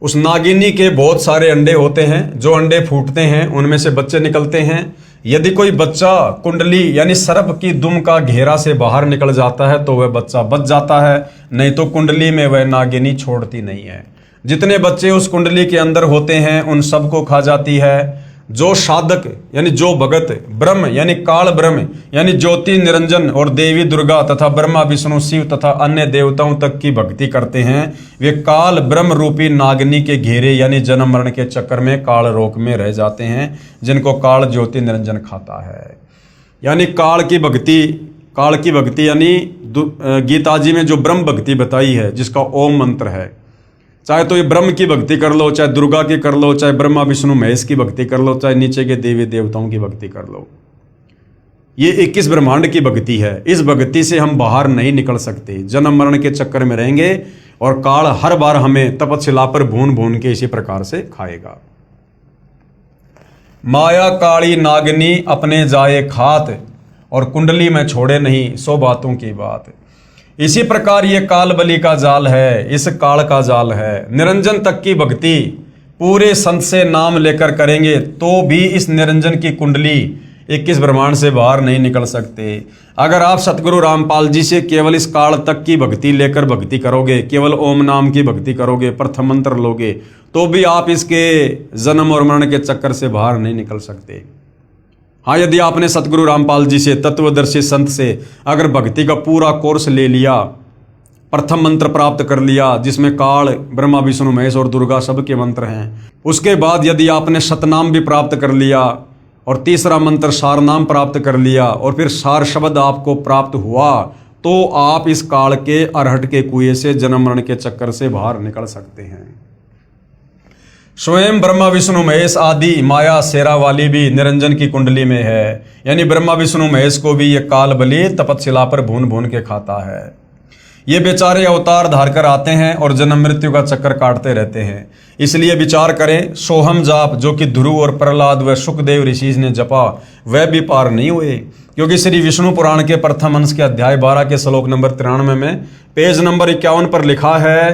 [SPEAKER 1] उस नागिनी के बहुत सारे अंडे होते हैं, जो अंडे फूटते हैं उनमें से बच्चे निकलते हैं। यदि कोई बच्चा कुंडली यानी सर्प की दुम का घेरा से बाहर निकल जाता है तो वह बच्चा बच जाता है, नहीं तो कुंडली में वह नागिनी छोड़ती नहीं है। जितने बच्चे उस कुंडली के अंदर होते हैं उन सबको खा जाती है। जो साधक यानी जो भगत ब्रह्म यानी काल ब्रह्म यानी ज्योति निरंजन और देवी दुर्गा तथा ब्रह्मा विष्णु शिव तथा अन्य देवताओं तक की भक्ति करते हैं, वे काल ब्रह्म रूपी नागिनी के घेरे यानी जन्म मरण के चक्कर में काल रोक में रह जाते हैं, जिनको काल ज्योति निरंजन खाता है। यानी काल की भक्ति यानी गीता जी में जो ब्रह्म भक्ति बताई है, जिसका ओम मंत्र है, चाहे तो ये ब्रह्म की भक्ति कर लो, चाहे दुर्गा की कर लो, चाहे ब्रह्मा विष्णु महेश की भक्ति कर लो, चाहे नीचे के देवी देवताओं की भक्ति कर लो, ये 21 ब्रह्मांड की भक्ति है। इस भक्ति से हम बाहर नहीं निकल सकते, जन्म मरण के चक्कर में रहेंगे और काल हर बार हमें तपशिला पर भून भून के इसी प्रकार से खाएगा। माया काली नागिनी अपने जाए खात और कुंडली में छोड़े नहीं, 100 बातों की बात। इसी प्रकार ये काल बलि का जाल है, इस काल का जाल है। निरंजन तक की भक्ति पूरे संत से नाम लेकर करेंगे तो भी इस निरंजन की कुंडली 21 ब्रह्मांड से बाहर नहीं निकल सकते। अगर आप सतगुरु रामपाल जी से केवल इस काल तक की भक्ति लेकर भक्ति करोगे, केवल ओम नाम की भक्ति करोगे, प्रथम मंत्र लोगे, तो भी आप इसके जन्म और मरण के चक्कर से बाहर नहीं निकल सकते। हाँ, यदि आपने सतगुरु रामपाल जी से, तत्वदर्शी संत से अगर भक्ति का पूरा कोर्स ले लिया, प्रथम मंत्र प्राप्त कर लिया जिसमें काल ब्रह्मा विष्णु महेश और दुर्गा सबके मंत्र हैं, उसके बाद यदि आपने शतनाम भी प्राप्त कर लिया और तीसरा मंत्र सार नाम प्राप्त कर लिया और फिर सार शब्द आपको प्राप्त हुआ, तो आप इस काल के अरहट के कुएं से, जन्म मरण के चक्कर से बाहर निकल सकते हैं। स्वयं ब्रह्मा विष्णु महेश आदि माया शेरा वाली भी निरंजन की कुंडली में है, यानी ब्रह्मा विष्णु महेश को भी ये काल बलि तपशिला पर भून भून के खाता है। ये बेचारे अवतार धार कर आते हैं और जन्म मृत्यु का चक्कर काटते रहते हैं। इसलिए विचार करें, सोहम जाप जो कि ध्रुव और प्रहलाद व सुखदेव ऋषि ने जपा, वह भी पार नहीं हुए, क्योंकि श्री विष्णु पुराण के प्रथम अंश के अध्याय 12 के श्लोक नंबर 93 में पेज नंबर 51 पर लिखा है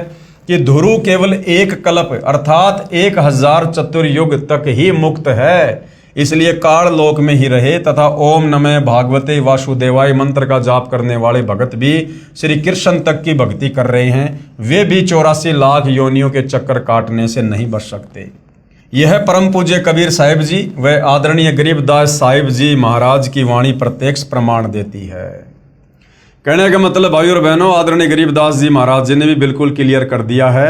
[SPEAKER 1] कि ध्रुव केवल एक कल्प अर्थात 1000 चतुर्युग तक ही मुक्त है, इसलिए काल लोक में ही रहे तथा ओम नमः भागवते वासुदेवाय मंत्र का जाप करने वाले भगत भी श्री कृष्ण तक की भक्ति कर रहे हैं, वे भी 84 लाख योनियों के चक्कर काटने से नहीं बच सकते। यह परम पूज्य कबीर साहिब जी व आदरणीय गरीबदास साहिब जी महाराज की वाणी प्रत्यक्ष प्रमाण देती है। कहने का मतलब भाई और बहनों, आदरणीय गरीबदास जी महाराज जी ने भी बिल्कुल क्लियर कर दिया है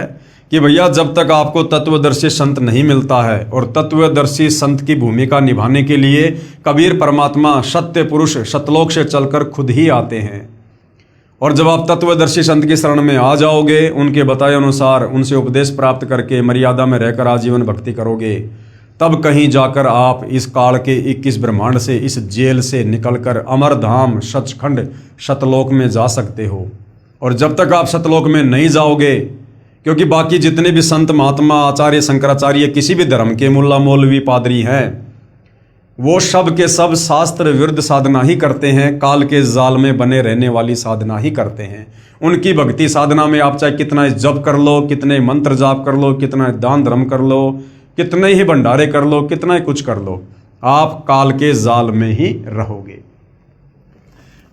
[SPEAKER 1] कि भैया जब तक आपको तत्वदर्शी संत नहीं मिलता है, और तत्वदर्शी संत की भूमिका निभाने के लिए कबीर परमात्मा सत्य पुरुष सतलोक से चलकर खुद ही आते हैं, और जब आप तत्वदर्शी संत की शरण में आ जाओगे, उनके बताए अनुसार उनसे उपदेश प्राप्त करके मर्यादा में रहकर आजीवन भक्ति करोगे, तब कहीं जाकर आप इस काल के 21 ब्रह्मांड से, इस जेल से निकलकर अमरधाम सचखंड सतलोक में जा सकते हो। और जब तक आप सतलोक में नहीं जाओगे, क्योंकि बाकी जितने भी संत महात्मा आचार्य शंकराचार्य किसी भी धर्म के मुल्ला मौलवी पादरी हैं, वो सब के सब शास्त्र विरुद्ध साधना ही करते हैं, काल के जाल में बने रहने वाली साधना ही करते हैं। उनकी भक्ति साधना में आप चाहे कितना जप कर लो, कितने मंत्र जाप कर लो, कितना दान धर्म कर लो, कितने ही भंडारे कर लो, कितना ही कुछ कर लो, आप काल के जाल में ही रहोगे।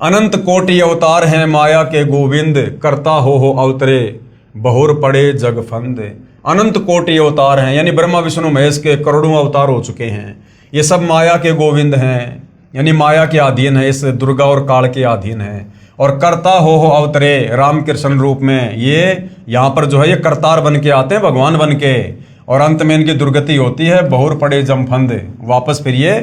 [SPEAKER 1] अनंत कोटि अवतार हैं माया के गोविंद, करता हो अवतरे बहुर पड़े जग फंद। अनंत कोटि अवतार हैं, यानी ब्रह्मा विष्णु महेश के करोड़ों अवतार हो चुके हैं। ये सब माया के गोविंद हैं, यानी माया के अधीन है, इस दुर्गा और काल के अधीन है। और करता हो अवतरे रामकृष्ण रूप में, ये यहाँ पर जो है ये करतार बन के आते हैं, भगवान बन के, और अंत में इनकी दुर्गति होती है, बहुर पड़े जमफंद, वापस फिर ये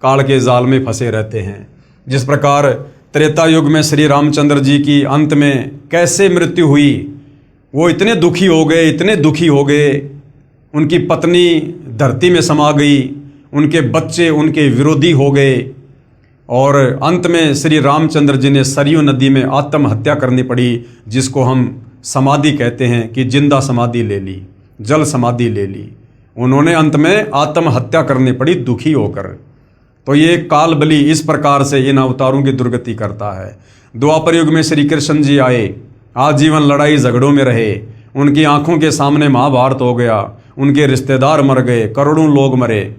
[SPEAKER 1] काल के जाल में फंसे रहते हैं। जिस प्रकार त्रेता युग में श्री रामचंद्र जी की अंत में कैसे मृत्यु हुई, वो इतने दुखी हो गए, इतने दुखी हो गए, उनकी पत्नी धरती में समा गई, उनके बच्चे उनके विरोधी हो गए, और अंत में श्री रामचंद्र जी ने सरयू नदी में आत्महत्या करनी पड़ी, जिसको हम समाधि कहते हैं कि जिंदा समाधि ले ली, जल समाधि ले ली। उन्होंने अंत में आत्महत्या करनी पड़ी दुखी होकर। तो ये काल बलि इस प्रकार से इन अवतारों की दुर्गति करता है। द्वापर युग में श्री कृष्ण जी आए, आजीवन लड़ाई झगड़ों में रहे, उनकी आंखों के सामने महाभारत हो गया, उनके रिश्तेदार मर गए, करोड़ों लोग मरे,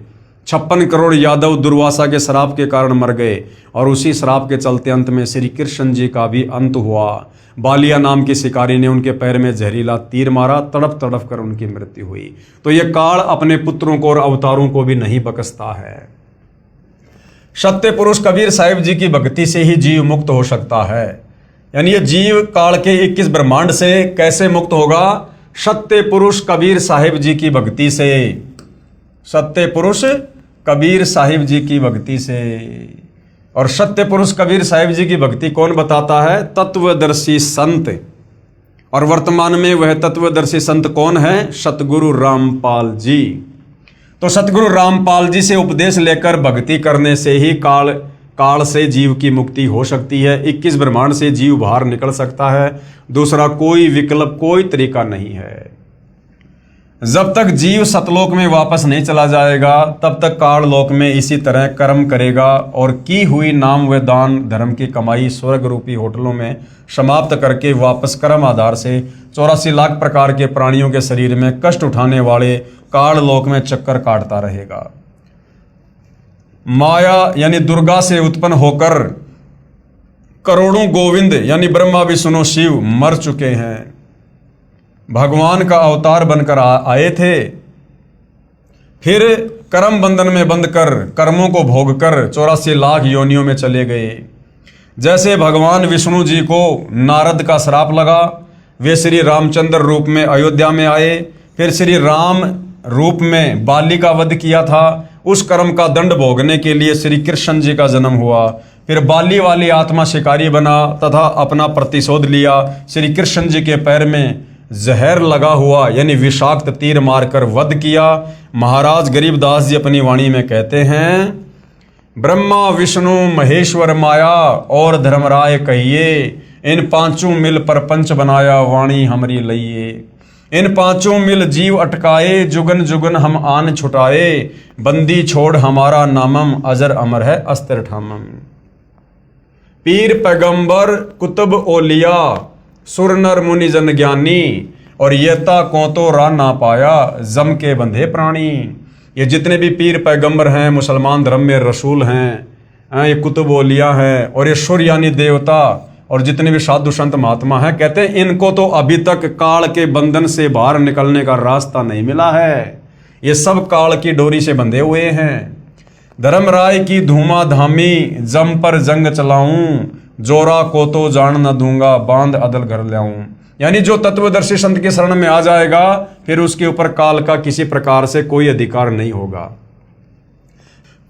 [SPEAKER 1] 56 करोड़ यादव दुर्वासा के श्राप के कारण मर गए, और उसी श्राप के चलते अंत में श्री कृष्ण जी का भी अंत हुआ। बालिया नाम की शिकारी ने उनके पैर में जहरीला तीर मारा, तड़प तड़प कर उनकी मृत्यु हुई। तो ये काल अपने पुत्रों को और अवतारों को भी नहीं बख्शता है। सत्य पुरुष कबीर साहिब जी की भक्ति से ही जीव मुक्त हो सकता है। यानी ये जीव काल के 21 ब्रह्मांड से कैसे मुक्त होगा? सत्य पुरुष कबीर साहिब जी की भक्ति से। सत्य पुरुष कबीर साहिब जी की भक्ति से। और सत्य पुरुष कबीर साहिब जी की भक्ति कौन बताता है? तत्वदर्शी संत। और वर्तमान में वह तत्वदर्शी संत कौन है? सतगुरु रामपाल जी। तो सतगुरु रामपाल जी से उपदेश लेकर भक्ति करने से ही काल से जीव की मुक्ति हो सकती है। 21 ब्रह्मांड से जीव बाहर निकल सकता है। दूसरा कोई विकल्प, कोई तरीका नहीं है। जब तक जीव सतलोक में वापस नहीं चला जाएगा, तब तक काल लोक में इसी तरह कर्म करेगा और की हुई नाम व दान धर्म की कमाई स्वर्ग रूपी होटलों में समाप्त करके वापस कर्म आधार से 84 लाख प्रकार के प्राणियों के शरीर में कष्ट उठाने वाले काल लोक में चक्कर काटता रहेगा। माया यानी दुर्गा से उत्पन्न होकर करोड़ों गोविंद यानी ब्रह्मा विष्णु शिव मर चुके हैं। भगवान का अवतार बनकर आए थे, फिर कर्म बंधन में बंध कर कर्मों को भोग कर 84 लाख योनियों में चले गए। जैसे भगवान विष्णु जी को नारद का श्राप लगा, वे श्री रामचंद्र रूप में अयोध्या में आए, फिर श्री राम रूप में बाली का वध किया था। उस कर्म का दंड भोगने के लिए श्री कृष्ण जी का जन्म हुआ। फिर बाली वाली आत्मा शिकारी बना तथा अपना प्रतिशोध लिया। श्री कृष्ण जी के पैर में जहर लगा हुआ यानी विषाक्त तीर मारकर वध किया। महाराज गरीबदास जी अपनी वाणी में कहते हैं, ब्रह्मा विष्णु महेश्वर माया और धर्मराय कहिए, इन पांचों मिल परपंच बनाया वाणी हमरी लइए। इन पांचों मिल जीव अटकाए, जुगन जुगन हम आन छुटाए, बंदी छोड़ हमारा नामम अजर अमर है अस्त्र ठामम। पीर पैगंबर कुतुब ओलिया, सुर नर मुनि जन ज्ञानी, और येता को तो रा ना पाया, जम के बंधे प्राणी। ये जितने भी पीर पैगंबर हैं, मुसलमान धर्म में रसूल हैं, ये कुतुब ओलिया हैं, और ये सुर यानी देवता, और जितने भी साधु संत महात्मा हैं, कहते हैं इनको तो अभी तक काल के बंधन से बाहर निकलने का रास्ता नहीं मिला है। ये सब काल की डोरी से बंधे हुए हैं। धर्मराय की धूमा धामी, जम पर जंग चलाऊं, जोरा को तो जान न दूंगा, बांध अदल घर लाऊं। यानी जो तत्वदर्शी संत के शरण में आ जाएगा, फिर उसके ऊपर काल का किसी प्रकार से कोई अधिकार नहीं होगा।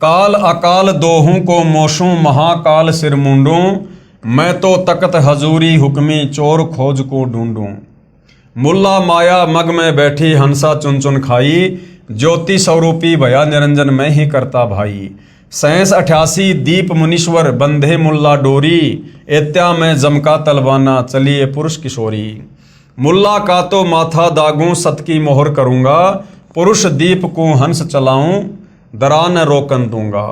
[SPEAKER 1] काल अकाल दोहूं को मोशूं, महाकाल सिर मुंडूं, मैं तो तकत हजूरी हुक्मी, चोर खोज को ढूंढूं। मुल्ला माया मग में बैठी, हंसा चुन चुन खाई, ज्योति स्वरूपी भया निरंजन में ही करता भाई। 87 दीप मुनीश्वर बंधे मुल्ला डोरी, एत्या में जमका तलवाना चलिए पुरुष किशोरी। मुल्ला का तो माथा दागूं, सत की मोहर करूंगा, पुरुष दीप को हंस चलाऊं, दरा न रोकन दूंगा।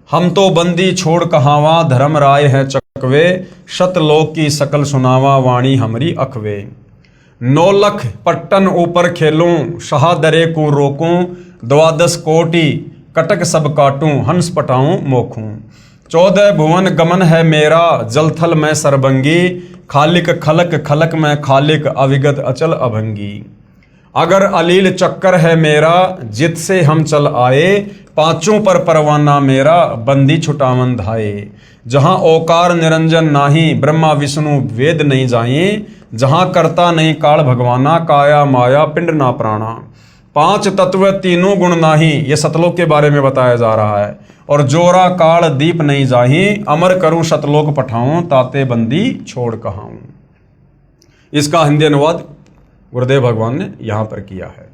[SPEAKER 1] हम तो बंदी छोड़ कहावा, धर्म राय है चकवे, शतलोक की सकल सुनावा, वाणी हमरी अखवे। 9 लख पट्टन ऊपर खेलूं, शहादरे को रोकूं, 12 कोटि कटक सब काटूं, हंस पटाऊं मोखूं। 14 भुवन गमन है मेरा, जलथल में सरबंगी, खालिक खलक खलक में खालिक, अविगत अचल अभंगी। अगर अलील चक्कर है मेरा, जित से हम चल आए, पांचों पर परवाना मेरा, बंदी छुटावन धाए। जहां ओकार निरंजन नाही, ब्रह्मा विष्णु वेद नहीं जाए, जहां करता नहीं काल भगवाना, काया माया पिंड ना प्राणा। 5 तत्व तीनों गुण नाही, ये सतलोक के बारे में बताया जा रहा है। और जोरा काल दीप नहीं जाही, अमर करूं सतलोक पठाऊं, ताते बंदी छोड़ कहाऊं। इसका हिंदी अनुवाद गुरुदेव भगवान ने यहां पर किया है।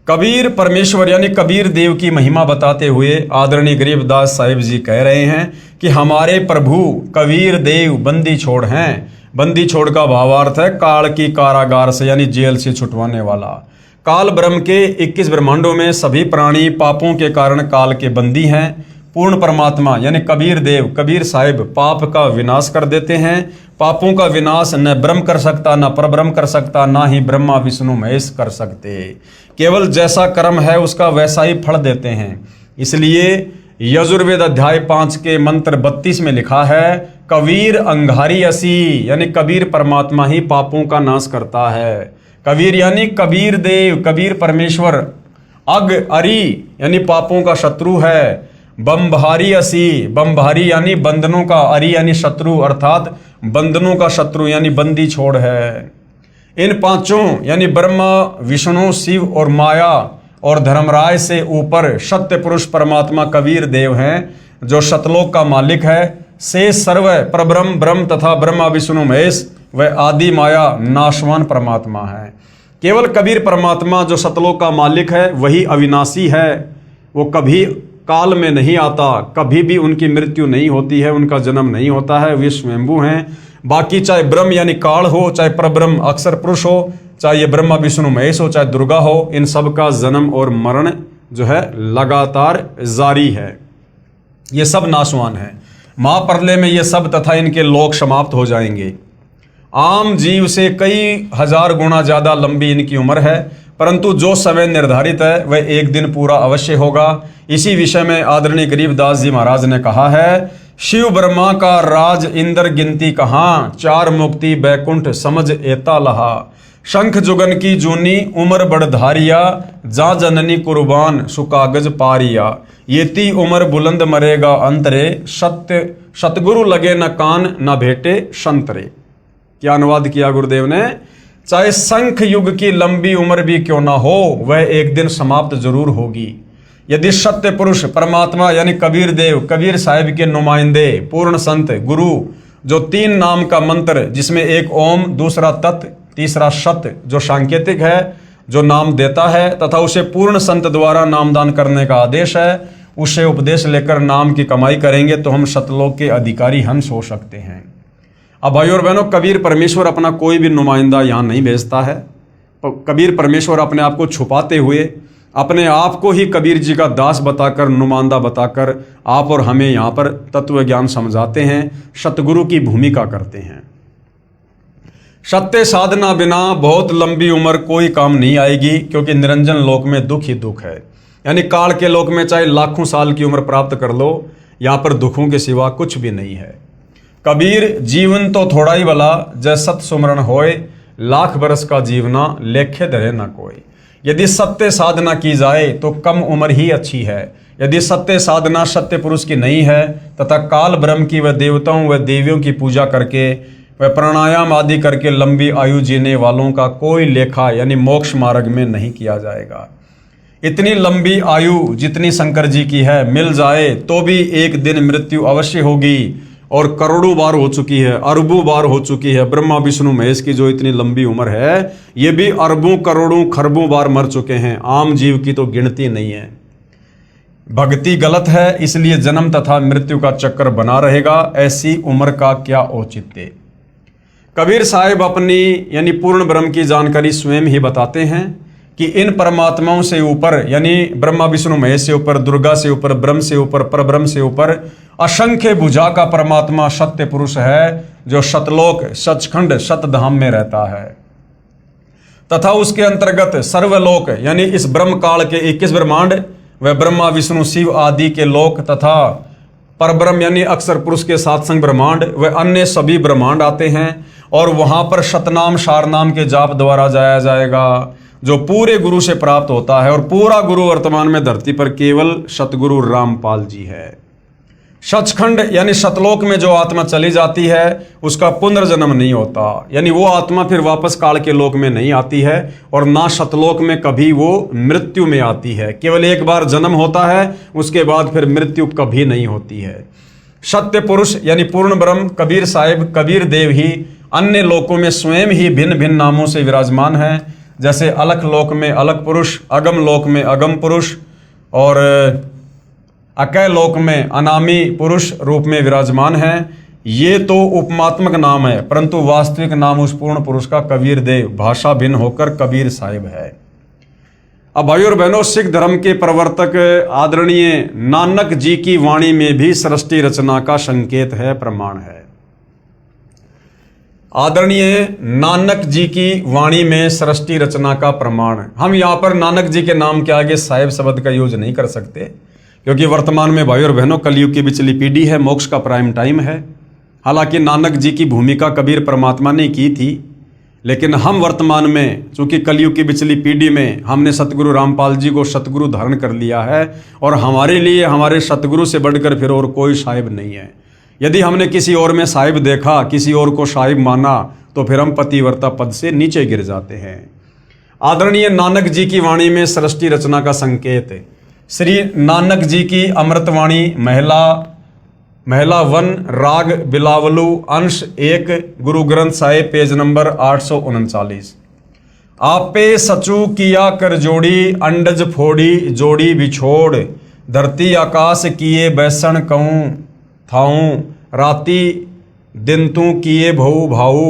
[SPEAKER 1] कबीर परमेश्वर यानी कबीर देव की महिमा बताते हुए आदरणीय गरीबदास साहिब जी कह रहे हैं कि हमारे प्रभु कबीर देव बंदी छोड़ हैं। बंदी छोड़ का भावार्थ है काल की कारागार से यानी जेल से छुटवाने वाला। काल ब्रह्म के 21 ब्रह्मांडों में सभी प्राणी पापों के कारण काल के बंदी हैं। पूर्ण परमात्मा यानी कबीर देव कबीर साहिब पाप का विनाश कर देते हैं। पापों का विनाश न ब्रह्म कर सकता, न परब्रह्म कर सकता, ना ही ब्रह्मा विष्णु महेश कर सकते। केवल जैसा कर्म है उसका वैसा ही फल देते हैं। इसलिए यजुर्वेद अध्याय 5 के मंत्र 32 में लिखा है कबीर अंगारी असी यानी कबीर परमात्मा ही पापों का नाश करता है। कबीर यानी कबीर देव कबीर परमेश्वर। अग अरी यानी पापों का शत्रु है। बमभारी असी बमभारी यानी बंधनों का, अरी यानी शत्रु अर्थात बंधनों का शत्रु यानी बंदी छोड़ है। इन पांचों यानी ब्रह्मा विष्णु शिव और माया और धर्मराय से ऊपर सत्य पुरुष परमात्मा कबीर देव हैं जो शतलोक का मालिक है। से सर्व परब्रह्म ब्रह्म तथा ब्रह्मा विष्णु महेश व आदि माया नाशवान परमात्मा है। केवल कबीर परमात्मा जो शतलोक का मालिक है वही अविनाशी है। वो कभी काल में नहीं आता, कभी भी उनकी मृत्यु नहीं होती है, उनका जन्म नहीं होता है, वे स्वयंभू हैं। बाकी चाहे ब्रह्म यानी काल हो, चाहे परब्रह्म अक्षर पुरुष हो, चाहे ये ब्रह्मा विष्णु महेश हो, चाहे दुर्गा हो, इन सब का जन्म और मरण जो है लगातार जारी है। ये सब नाशवान है। महाप्रलय में ये सब तथा इनके लोक समाप्त हो जाएंगे। आम जीव से कई हजार गुना ज्यादा लंबी इनकी उम्र है, परंतु जो समय निर्धारित है वह एक दिन पूरा अवश्य होगा। इसी विषय में आदरणीय गरीबदास जी महाराज ने कहा है शिव ब्रह्मा का राज इंद्र गिनती कहाँ, चार मुक्ति बैकुंठ समझ एता लहा। शंख जुगन की जूनी उम्र बढ़धारिया, जा जननी कुर्बान सुकागज पारिया। येती उम्र बुलंद मरेगा अंतरे, सत्य सतगुरु लगे न कान न भेटे संतरे। क्या अनुवाद किया गुरुदेव ने? चाहे शंख युग की लंबी उम्र भी क्यों ना हो वह एक दिन समाप्त जरूर होगी। यदि सत्य पुरुष परमात्मा यानी कबीर देव कबीर साहिब के नुमाइंदे पूर्ण संत गुरु जो 3 नाम का मंत्र जिसमें एक ओम, दूसरा तत्, तीसरा सत जो सांकेतिक है जो नाम देता है तथा उसे पूर्ण संत द्वारा नामदान करने का आदेश है, उसे उपदेश लेकर नाम की कमाई करेंगे तो हम सतलोक के अधिकारी हंस हो सकते हैं। अब भाई और बहनों, कबीर परमेश्वर अपना कोई भी नुमाइंदा यहाँ नहीं भेजता है। कबीर परमेश्वर अपने आप को छुपाते हुए अपने आप को ही कबीर जी का दास बताकर नुमाइंदा बताकर आप और हमें यहाँ पर तत्व ज्ञान समझाते हैं, सतगुरु की भूमिका करते हैं। सत्य साधना बिना बहुत लंबी उम्र कोई काम नहीं आएगी, क्योंकि निरंजन लोक में दुख ही दुख है। यानी काल के लोक में चाहे लाखों साल की उम्र प्राप्त कर लो, यहाँ पर दुखों के सिवा कुछ भी नहीं है। कबीर जीवन तो थोड़ा ही भला, जय सत सुमरण होए, लाख बरस का जीवना लेखे धरे न कोई। यदि सत्य साधना की जाए तो कम उम्र ही अच्छी है। यदि सत्य साधना सत्य पुरुष की नहीं है तथा काल ब्रह्म की व देवताओं व देवियों की पूजा करके व प्राणायाम आदि करके लंबी आयु जीने वालों का कोई लेखा यानी मोक्ष मार्ग में नहीं किया जाएगा। इतनी लंबी आयु जितनी शंकर जी की है मिल जाए तो भी एक दिन मृत्यु अवश्य होगी, और करोड़ों बार हो चुकी है, अरबों बार हो चुकी है। ब्रह्मा विष्णु महेश की जो इतनी लंबी उम्र है ये भी अरबों करोड़ों खरबों बार मर चुके हैं। आम जीव की तो गिनती नहीं है। भक्ति गलत है, इसलिए जन्म तथा मृत्यु का चक्कर बना रहेगा। ऐसी उम्र का क्या औचित्य। कबीर साहिब अपनी यानी पूर्ण ब्रह्म की जानकारी स्वयं ही बताते हैं कि इन परमात्माओं से ऊपर यानी ब्रह्मा विष्णु महेश से ऊपर, दुर्गा से ऊपर, ब्रह्म से ऊपर, परब्रह्म से ऊपर असंख्य भुजा का परमात्मा सत्य पुरुष है जो सतलोक सचखंड सतधाम में रहता है तथा उसके अंतर्गत सर्वलोक यानी इस ब्रह्म काल के 21 ब्रह्मांड व ब्रह्मा विष्णु शिव आदि के लोक तथा परब्रह्म यानी अक्षर पुरुष के 7 संग ब्रह्मांड व अन्य सभी ब्रह्मांड आते हैं, और वहां पर शतनाम शारनाम के जाप द्वारा जाया जाएगा जो पूरे गुरु से प्राप्त होता है। और पूरा गुरु वर्तमान में धरती पर केवल सतगुरु रामपाल जी है। सचखंड यानी सतलोक में जो आत्मा चली जाती है उसका पुनर्जन्म नहीं होता, यानी वो आत्मा फिर वापस काल के लोक में नहीं आती है, और ना सतलोक में कभी वो मृत्यु में आती है। केवल एक बार जन्म होता है, उसके बाद फिर मृत्यु कभी नहीं होती है। सत्य पुरुष यानी पूर्ण ब्रह्म कबीर साहिब कबीर देव ही अन्य लोकों में स्वयं ही भिन्न भिन्न नामों से विराजमान है। जैसे अलख लोक में अलख पुरुष, अगम लोक में अगम पुरुष और अकय लोक में अनामी पुरुष रूप में विराजमान हैं। ये तो उपमात्मक नाम है, परंतु वास्तविक नाम उस पूर्ण पुरुष का कबीर देव, भाषा भिन्न होकर कबीर साहिब है। अब भाइयों और बहनों, सिख धर्म के प्रवर्तक आदरणीय नानक जी की वाणी में भी सृष्टि रचना का संकेत है, प्रमाण है। आदरणीय नानक जी की वाणी में सृष्टि रचना का प्रमाण। हम यहाँ पर नानक जी के नाम के आगे साहिब शब्द का यूज नहीं कर सकते, क्योंकि वर्तमान में भाइयों और बहनों कलयुग की बिचली पीढ़ी है, मोक्ष का प्राइम टाइम है। हालांकि नानक जी की भूमिका कबीर परमात्मा ने की थी, लेकिन हम वर्तमान में चूंकि कलयुग की बिचली पीढ़ी में हमने सतगुरु रामपाल जी को सतगुरु धारण कर लिया है, और हमारे लिए हमारे सतगुरु से बढ़कर फिर और कोई साहिब नहीं है। यदि हमने किसी और में साहिब देखा, किसी और को साहिब माना, तो फिर हम पतिव्रता पद से नीचे गिर जाते हैं। आदरणीय नानक जी की वाणी में सृष्टि रचना का संकेत है। श्री नानक जी की अमृतवाणी महला 1 राग बिलावलू अंश 1 गुरु ग्रंथ साहिब पेज नंबर 839। आपे सचू किया कर जोड़ी, अंडज फोड़ी जोड़ी बिछोड़, धरती आकाश किए बैसन कहूँ थाऊं, राती दिन तू किए भऊ भाऊ।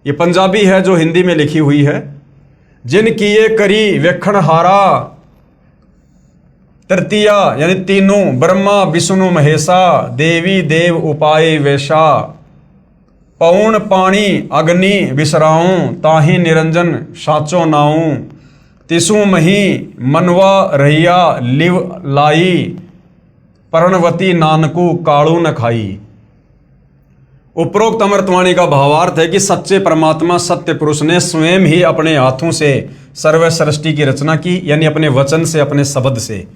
[SPEAKER 1] ये पंजाबी है जो हिंदी में लिखी हुई है। जिन किए करी वेखण हारा, तृतीया यानी तीनों, ब्रह्मा विष्णु महेशा, देवी देव उपाय वैशा, पौन पानी अग्नि विसराऊं, ताही निरंजन साचो नाऊं, तिसु मही मनवा रहिया लिव लाई, पर्णवती नानकू काड़ू न खाई। उपरोक्त अमृतवाणी का भावार्थ है कि सच्चे परमात्मा सत्य पुरुष ने स्वयं ही अपने हाथों से सर्व सृष्टि की रचना की, यानी अपने वचन से, अपने शब्द से।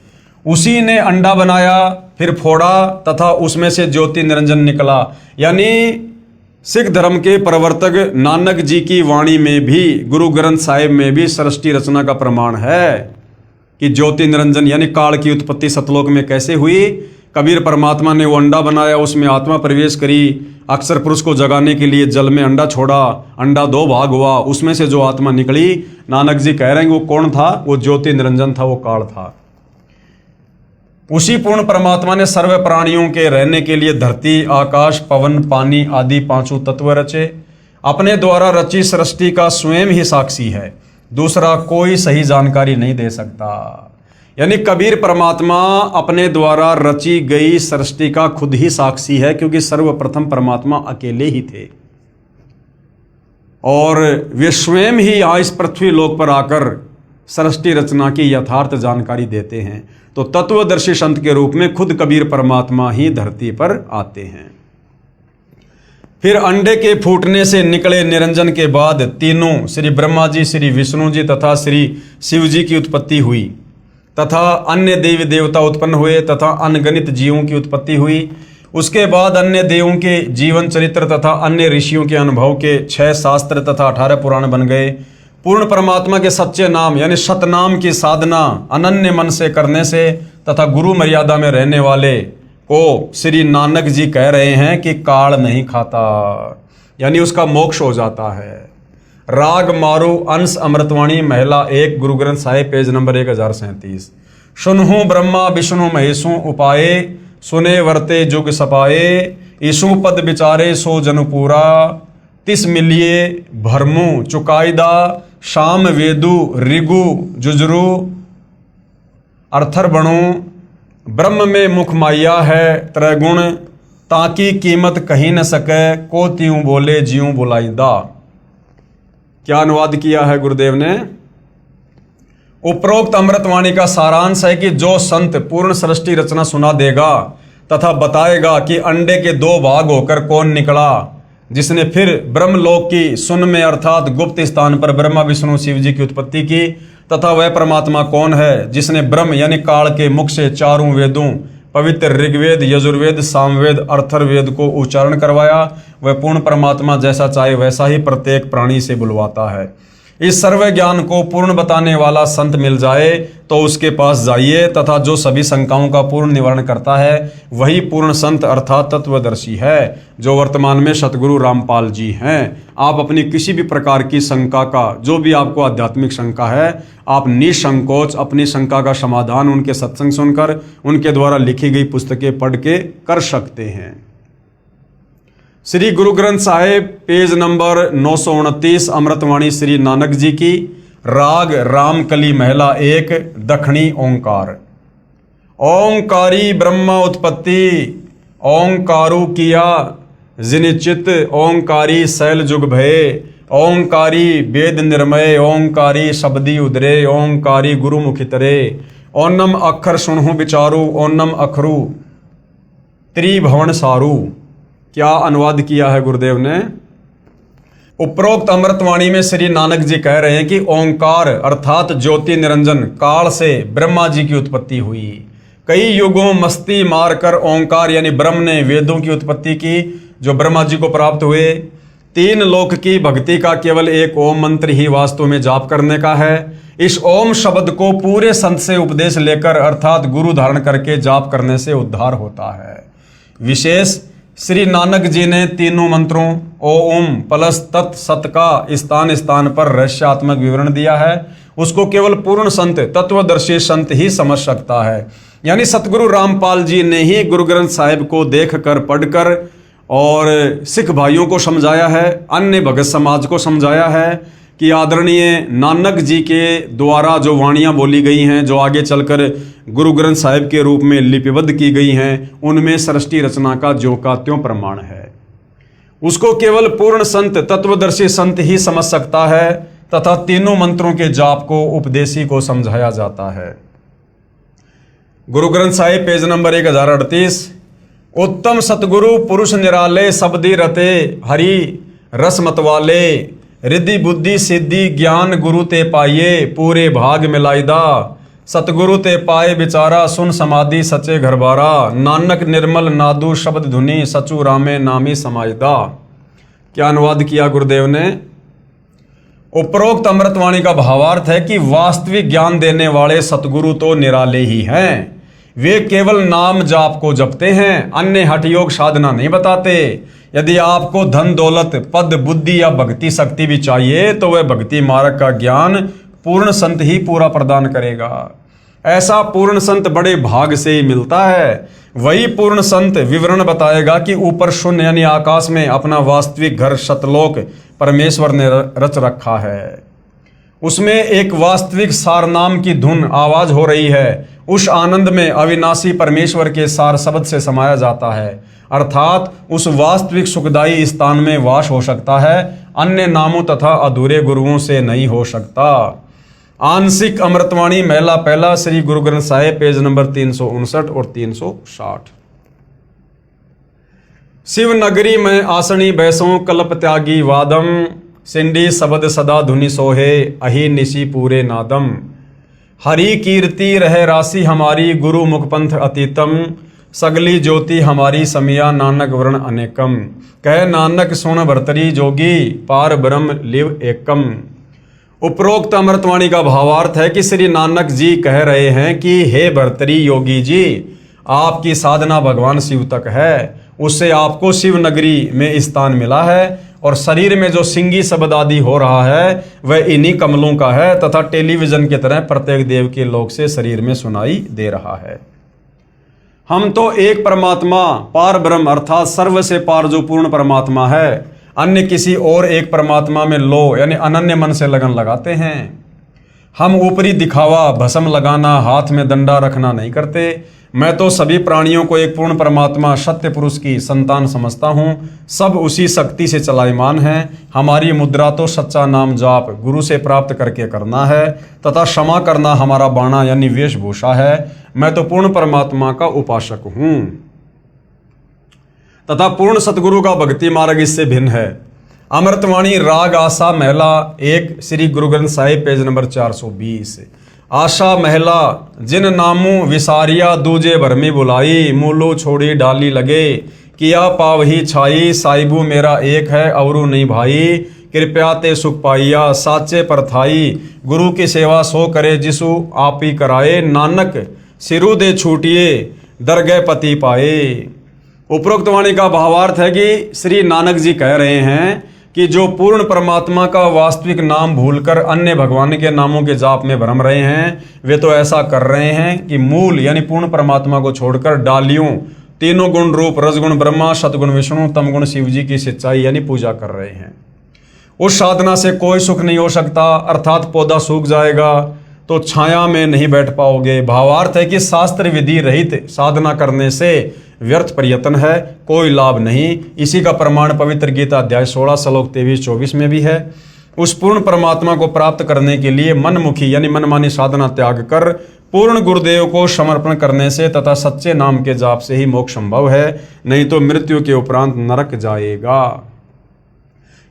[SPEAKER 1] उसी ने अंडा बनाया, फिर फोड़ा तथा उसमें से ज्योति निरंजन निकला। यानी सिख धर्म के प्रवर्तक नानक जी की वाणी में भी, गुरु ग्रंथ साहिब में भी सृष्टि रचना का प्रमाण है कि ज्योति निरंजन यानी काल की उत्पत्ति सतलोक में कैसे हुई। कबीर परमात्मा ने वो अंडा बनाया, उसमें आत्मा प्रवेश करी, अक्षर पुरुष को जगाने के लिए जल में अंडा छोड़ा, अंडा 2 भाग हुआ, उसमें से जो आत्मा निकली, नानक जी कह रहे हैं वो कौन था? वो ज्योति निरंजन था, वो काल था। उसी पूर्ण परमात्मा ने सर्व प्राणियों के रहने के लिए धरती, आकाश, पवन, पानी आदि 5 तत्व रचे। अपने द्वारा रची सृष्टि का स्वयं ही साक्षी है, दूसरा कोई सही जानकारी नहीं दे सकता। यानी कबीर परमात्मा अपने द्वारा रची गई सृष्टि का खुद ही साक्षी है, क्योंकि सर्वप्रथम परमात्मा अकेले ही थे और वे स्वयं ही यहाँ इस पृथ्वी लोक पर आकर सृष्टि रचना की यथार्थ जानकारी देते हैं। तो तत्वदर्शी संत के रूप में खुद कबीर परमात्मा ही धरती पर आते हैं। फिर अंडे के फूटने से निकले निरंजन के बाद तीनों श्री ब्रह्मा जी, श्री विष्णु जी तथा श्री शिव जी की उत्पत्ति हुई, तथा अन्य देवी देवता उत्पन्न हुए, तथा अनगणित जीवों की उत्पत्ति हुई। उसके बाद अन्य देवों के जीवन चरित्र तथा अन्य ऋषियों के अनुभव के 6 शास्त्र तथा 18 पुराण बन गए। पूर्ण परमात्मा के सच्चे नाम यानी सतनाम की साधना अनन्य मन से करने से तथा गुरु मर्यादा में रहने वाले को श्री नानक जी कह रहे हैं कि काल नहीं खाता, यानी उसका मोक्ष हो जाता है। राग मारू अंश अमृतवाणी महला 1 गुरु ग्रंथ साहिब पेज नंबर 1037। सुनहु ब्रह्मा विष्णु महेशु उपाये, सुने वर्ते जुग सपाए, ईसु पद विचारे सो जनपुरा, तिस मिलिए भरमु चुकाईदा, शाम वेदु ऋगु जुजरु अर्थर बणु, ब्रह्म में मुख माया है त्रैगुण, ताकि कीमत कहीं न सके, को त्यों बोले ज्यों बुलाईदा। क्या अनुवाद किया है गुरुदेव ने? उपरोक्त अमृतवाणी का सारांश है कि जो संत पूर्ण सृष्टि रचना सुना देगा तथा बताएगा कि अंडे के 2 भाग होकर कौन निकला, जिसने फिर ब्रह्मलोक की सुन में अर्थात गुप्त स्थान पर ब्रह्मा विष्णु शिव जी की उत्पत्ति की, तथा वह परमात्मा कौन है जिसने ब्रह्म यानी काल के मुख से 4 वेदों पवित्र ऋग्वेद, यजुर्वेद, सामवेद, अर्थर्वेद को उच्चारण करवाया, वह पूर्ण परमात्मा जैसा चाहे वैसा ही प्रत्येक प्राणी से बुलवाता है। इस सर्व ज्ञान को पूर्ण बताने वाला संत मिल जाए तो उसके पास जाइए, तथा जो सभी शंकाओं का पूर्ण निवारण करता है वही पूर्ण संत अर्थात तत्वदर्शी है, जो वर्तमान में सतगुरु रामपाल जी हैं। आप अपनी किसी भी प्रकार की शंका का, जो भी आपको आध्यात्मिक शंका है, आप निसंकोच अपनी शंका का समाधान उनके सत्संग सुनकर, उनके द्वारा लिखी गई पुस्तकें पढ़ के कर सकते हैं। श्री गुरु ग्रंथ साहिब पेज नंबर 929 अमृतवाणी श्री नानक जी की, राग रामकली महला 1, दखनी ओंकार। ओंकारी ब्रह्म उत्पत्ति ओंकारू किया जिनिचित, ओंकारी शैल जुग भये, ओंकारी वेद निर्मय, ओंकारी शब्दी उदरे, ओंकारी गुरु मुखितरे, ओनम अक्षर सुनहु विचारू, ओनम अखरू त्रिभुवन सारू। क्या अनुवाद किया है गुरुदेव ने? उपरोक्त अमृतवाणी में श्री नानक जी कह रहे हैं कि ओंकार अर्थात ज्योति निरंजन काल से ब्रह्मा जी की उत्पत्ति हुई। कई युगों मस्ती मारकर ओंकार यानी ब्रह्म ने वेदों की उत्पत्ति की, जो ब्रह्मा जी को प्राप्त हुए। 3 लोक की भक्ति का केवल एक ओम मंत्र ही वास्तव में जाप करने का है। इस ओम शब्द को पूरे संत से उपदेश लेकर अर्थात गुरु धारण करके जाप करने से उद्धार होता है। विशेष श्री नानक जी ने तीनों मंत्रों ओम प्लस तत् सत का स्थान स्थान पर रहस्यात्मक विवरण दिया है। उसको केवल पूर्ण संत तत्वदर्शी संत ही समझ सकता है। यानी सतगुरु रामपाल जी ने ही गुरु ग्रंथ साहिब को देख कर पढ़कर और सिख भाइयों को समझाया है, अन्य भगत समाज को समझाया है कि आदरणीय नानक जी के द्वारा जो वाणियाँ बोली गई हैं, जो आगे चलकर गुरु ग्रंथ साहिब के रूप में लिपिबद्ध की गई हैं, उनमें सृष्टि रचना का ज्यों का त्यों प्रमाण है। उसको केवल पूर्ण संत तत्वदर्शी संत ही समझ सकता है, तथा तीनों मंत्रों के जाप को उपदेशी को समझाया जाता है। Guru Granth Sahib page number 1038। उत्तम सतगुरु पुरुष निराले शब्दी रते, हरि रस मतवाले, रिद्धि बुद्धि सिद्धि ज्ञान गुरु ते पाइये, पूरे भाग मिलाइदा, सतगुरु ते पाए बिचारा, सुन समाधि सचे घर बारा, नानक निर्मल नादू शब्द धुनि, सचू रामे नामी समाइदा। क्या अनुवाद किया गुरुदेव ने? उपरोक्त अमृतवाणी का भावार्थ है कि वास्तविक ज्ञान देने वाले सतगुरु तो निराले ही हैं। वे केवल नाम जाप को जपते हैं, अन्य हठयोग साधना नहीं बताते। यदि आपको धन दौलत पद बुद्धि या भक्ति शक्ति भी चाहिए तो वह भक्ति मार्ग का ज्ञान पूर्ण संत ही पूरा प्रदान करेगा। ऐसा पूर्ण संत बड़े भाग से ही मिलता है। वही पूर्ण संत विवरण बताएगा कि ऊपर शून्य यानी आकाश में अपना वास्तविक घर सतलोक परमेश्वर ने रच रखा है। उसमें एक वास्तविक सार नाम की धुन आवाज हो रही है। उस आनंद में अविनाशी परमेश्वर के सार शब्द से समाया जाता है, अर्थात उस वास्तविक सुखदायी स्थान में वास हो सकता है, अन्य नामों तथा अधूरे गुरुओं से नहीं हो सकता। आंशिक अमृतवाणी महला पहला श्री गुरु ग्रंथ साहिब पेज नंबर 359 और 360। शिव नगरी में आसनी बैसों कल्प त्यागी वादम, सिंडी शब्द सदा धुनि सोहे, अहि निशि पूरे नादम, हरि कीर्ति रहे राशि हमारी, गुरु मुखपंथ अतीतम, सगली ज्योति हमारी समिया, नानक वर्ण अनेकम, कह नानक सुन भरतरी जोगी, पार ब्रह्म लिव एकम। उपरोक्त अमृतवाणी का भावार्थ है कि श्री नानक जी कह रहे हैं कि हे भरतरी योगी जी, आपकी साधना भगवान शिव तक है, उससे आपको शिव नगरी में स्थान मिला है, और शरीर में जो सिंगी शब्द आदि हो रहा है वह इन्हीं कमलों का है, तथा टेलीविजन की तरह प्रत्येक देव के लोक से शरीर में सुनाई दे रहा है। हम तो एक परमात्मा पार ब्रह्म अर्थात सर्व से पार जो पूर्ण परमात्मा है, अन्य किसी और एक परमात्मा में लो यानी अनन्य मन से लगन लगाते हैं। हम ऊपरी दिखावा भस्म लगाना हाथ में डंडा रखना नहीं करते। मैं तो सभी प्राणियों को एक पूर्ण परमात्मा सत्य पुरुष की संतान समझता हूँ। सब उसी शक्ति से चलायमान हैं। हमारी मुद्रा तो सच्चा नाम जाप गुरु से प्राप्त करके करना है, तथा क्षमा करना हमारा बाणा यानी वेशभूषा है। मैं तो पूर्ण परमात्मा का उपासक हूँ, तथा पूर्ण सतगुरु का भक्ति मार्ग इससे भिन्न है। अमृतवाणी राग आशा महला 1 श्री गुरु ग्रंथ साहिब पेज नंबर 420। आशा महला जिन नामू विसारिया दूजे भरमी बुलाई, मूलो छोड़ी डाली लगे, किया पावही छाई, साहिबू मेरा एक है अवरू नहीं भाई, कृपया ते सुख पाइया, साचे परथाई गुरु की सेवा सो करे जिसु आप ही कराए, नानक सिरु दे छूटिए दरगह पति पाए। उपरोक्त वाणी का भावार्थ है कि श्री नानक जी कह रहे हैं कि जो पूर्ण परमात्मा का वास्तविक नाम भूलकर अन्य भगवान के नामों के जाप में भ्रम रहे हैं, वे तो ऐसा कर रहे हैं कि मूल यानी पूर्ण परमात्मा को छोड़कर डालियों तीनों गुण रूप रजगुण ब्रह्मा, सतगुण विष्णु, तमगुण शिव जी की सच्चाई यानी पूजा कर रहे हैं। उस साधना से कोई सुख नहीं हो सकता, अर्थात पौधा सूख जाएगा तो छाया में नहीं बैठ पाओगे। भावार्थ है कि शास्त्र विधि रहित साधना करने से व्यर्थ प्रयत्न है, कोई लाभ नहीं। इसी का प्रमाण पवित्र गीता अध्याय 16 श्लोक 23-24 में भी है। उस पूर्ण परमात्मा को प्राप्त करने के लिए मनमुखी यानी मनमानी साधना त्याग कर पूर्ण गुरुदेव को समर्पण करने से तथा सच्चे नाम के जाप से ही मोक्ष संभव है, नहीं तो मृत्यु के उपरांत नरक जाएगा।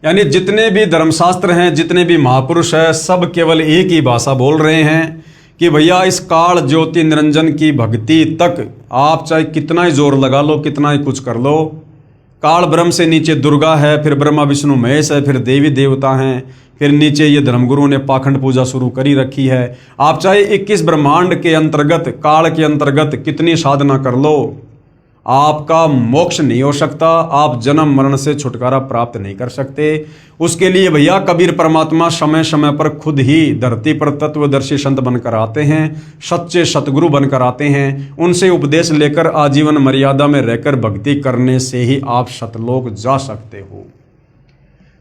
[SPEAKER 1] यानी जितने भी धर्मशास्त्र हैं, जितने भी महापुरुष हैं, सब केवल एक ही भाषा बोल रहे हैं कि भैया इस काल ज्योति निरंजन की भक्ति तक आप चाहे कितना ही जोर लगा लो, कितना ही कुछ कर लो, काल ब्रह्म से नीचे दुर्गा है, फिर ब्रह्मा विष्णु महेश है, फिर देवी देवता हैं, फिर नीचे ये धर्मगुरुओं ने पाखंड पूजा शुरू करी रखी है। आप चाहे 21 ब्रह्मांड के अंतर्गत, काल के अंतर्गत कितनी साधना कर लो, आपका मोक्ष नहीं हो सकता, आप जन्म मरण से छुटकारा प्राप्त नहीं कर सकते। उसके लिए भैया कबीर परमात्मा समय समय पर खुद ही धरती पर तत्वदर्शी संत बनकर आते हैं, सच्चे सतगुरु बनकर आते हैं। उनसे उपदेश लेकर आजीवन मर्यादा में रहकर भक्ति करने से ही आप सतलोक जा सकते हो।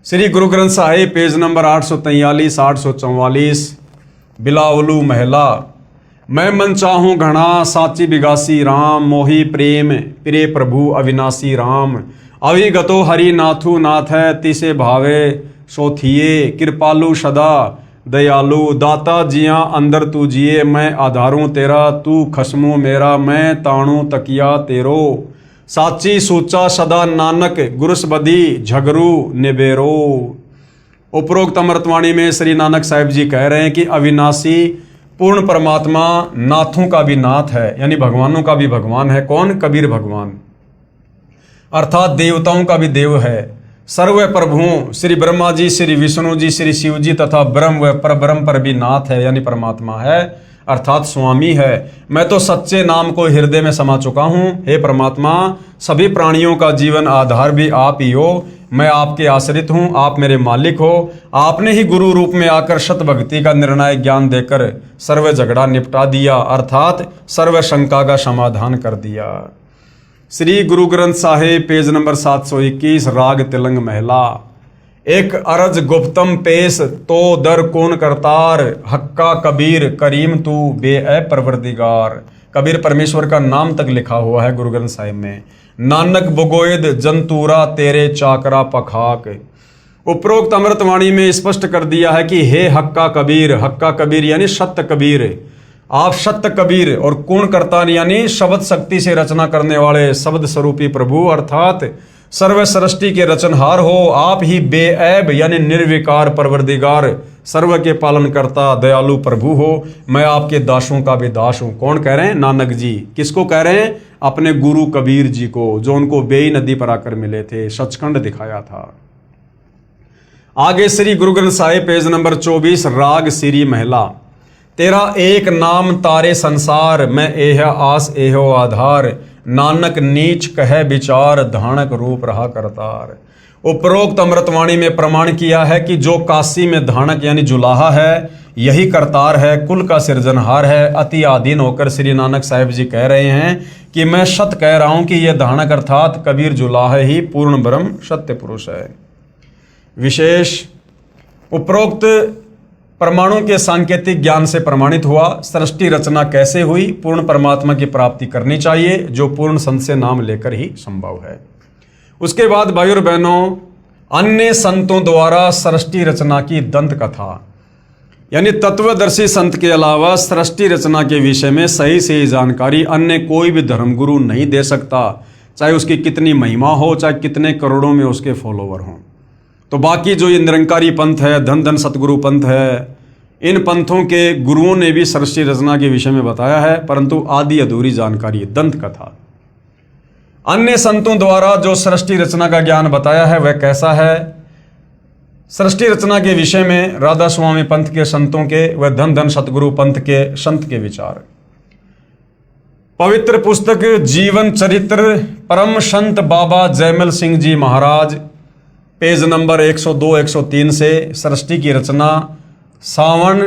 [SPEAKER 1] श्री गुरु ग्रंथ साहिब पेज नंबर 843 844 बिलावलू महिला। मैं मन चाहूँ घना साची बिगासी राम, मोही प्रेम प्रिय प्रभु अविनाशी राम। अविगतो हरि नाथु नाथ है, तिसे भावे सोथिए, कृपालु सदा दयालु, दाता जिया अंदर तू जिए, मैं आधारूं तेरा तू खसमू मेरा, मैं ताणू तकिया तेरो। साची सूचा सदा नानक गुरुस बदी झगरू निबेरो। उपरोक्त अमृतवाणी में श्री नानक साहिब जी कह रहे हैं कि अविनाशी पूर्ण परमात्मा नाथों का भी नाथ है, यानी भगवानों का भी भगवान है। कौन? कबीर भगवान, अर्थात देवताओं का भी देव है। सर्व प्रभु श्री ब्रह्मा जी, श्री विष्णु जी, श्री शिव जी तथा ब्रह्म व परब्रह्म पर भी नाथ है, यानी परमात्मा है, अर्थात स्वामी है। मैं तो सच्चे नाम को हृदय में समा चुका हूँ। हे परमात्मा, सभी प्राणियों का जीवन आधार भी आप ही हो, मैं आपके आश्रित हूँ, आप मेरे मालिक हो। आपने ही गुरु रूप में आकर सत भक्ति का निर्णायक ज्ञान देकर सर्व झगड़ा निपटा दिया, अर्थात सर्व शंका का समाधान कर दिया। श्री गुरु ग्रंथ साहिब पेज नंबर 721 राग तिलंग महिला। एक अरज गुप्तम पेश तो दर कौन करतार, हक्का कबीर करीम तू बे परवरदिगार। कबीर परमेश्वर का नाम तक लिखा हुआ है गुरु ग्रंथ साहिब में। नानक बुगोयद जंतूरा तेरे चाकरा पखाक। उपरोक्त अमृतवाणी में स्पष्ट कर दिया है कि हे हक्का कबीर यानी सत्य कबीर, आप सत्य कबीर और कौन करता यानी शब्द शक्ति से रचना करने वाले शब्द स्वरूपी प्रभु अर्थात सर्व सृष्टि के रचनहार हो। आप ही बेऐब यानी निर्विकार परवरदिगार, सर्व के पालन करता दयालु प्रभु हो। मैं आपके दासों का भी दास हूँ। कौन कह रहे हैं? नानक जी। किसको कह रहे हैं? अपने गुरु कबीर जी को, जो उनको बेई नदी पर आकर मिले थे, सचखंड दिखाया था। आगे श्री गुरु ग्रंथ साहिब पेज नंबर 24 राग श्री महिला। तेरा एक नाम तारे संसार, मैं एह आस एहो आधार, नानक नीच कह विचार, धानक रूप रहा करतार। उपरोक्त अमृतवाणी में प्रमाण किया है कि जो काशी में धानक यानी जुलाहा है, यही करतार है, कुल का सिरजनहार है। अति आधीन होकर श्री नानक साहिब जी कह रहे हैं कि मैं सत्य कह रहा हूं कि यह धानक अर्थात कबीर जुलाहा ही पूर्ण ब्रह्म सत्य पुरुष है। विशेष उपरोक्त परमाणु के सांकेतिक ज्ञान से प्रमाणित हुआ। सृष्टि रचना कैसे हुई? पूर्ण परमात्मा की प्राप्ति करनी चाहिए, जो पूर्ण संत से नाम लेकर ही संभव है। उसके बाद भाइयों और बहनों, अन्य संतों द्वारा सृष्टि रचना की दंत कथा यानी तत्वदर्शी संत के अलावा सृष्टि रचना के विषय में सही से जानकारी अन्य कोई भी धर्मगुरु नहीं दे सकता, चाहे उसकी कितनी महिमा हो, चाहे कितने करोड़ों में उसके फॉलोवर हों। तो बाकी जो ये निरंकारी पंथ है, धन धन सतगुरु पंथ है, इन पंथों के गुरुओं ने भी सृष्टि रचना के विषय में बताया है, परंतु आधी अधूरी जानकारी दंत कथा। अन्य संतों द्वारा जो सृष्टि रचना का ज्ञान बताया है वह कैसा है? सृष्टि रचना के विषय में राधा स्वामी पंथ के संतों के व धन धन सतगुरु पंथ के संत के विचार। पवित्र पुस्तक जीवन चरित्र परम संत बाबा जयमल सिंह जी महाराज, पेज नंबर 102-103 से सृष्टि की रचना, सावन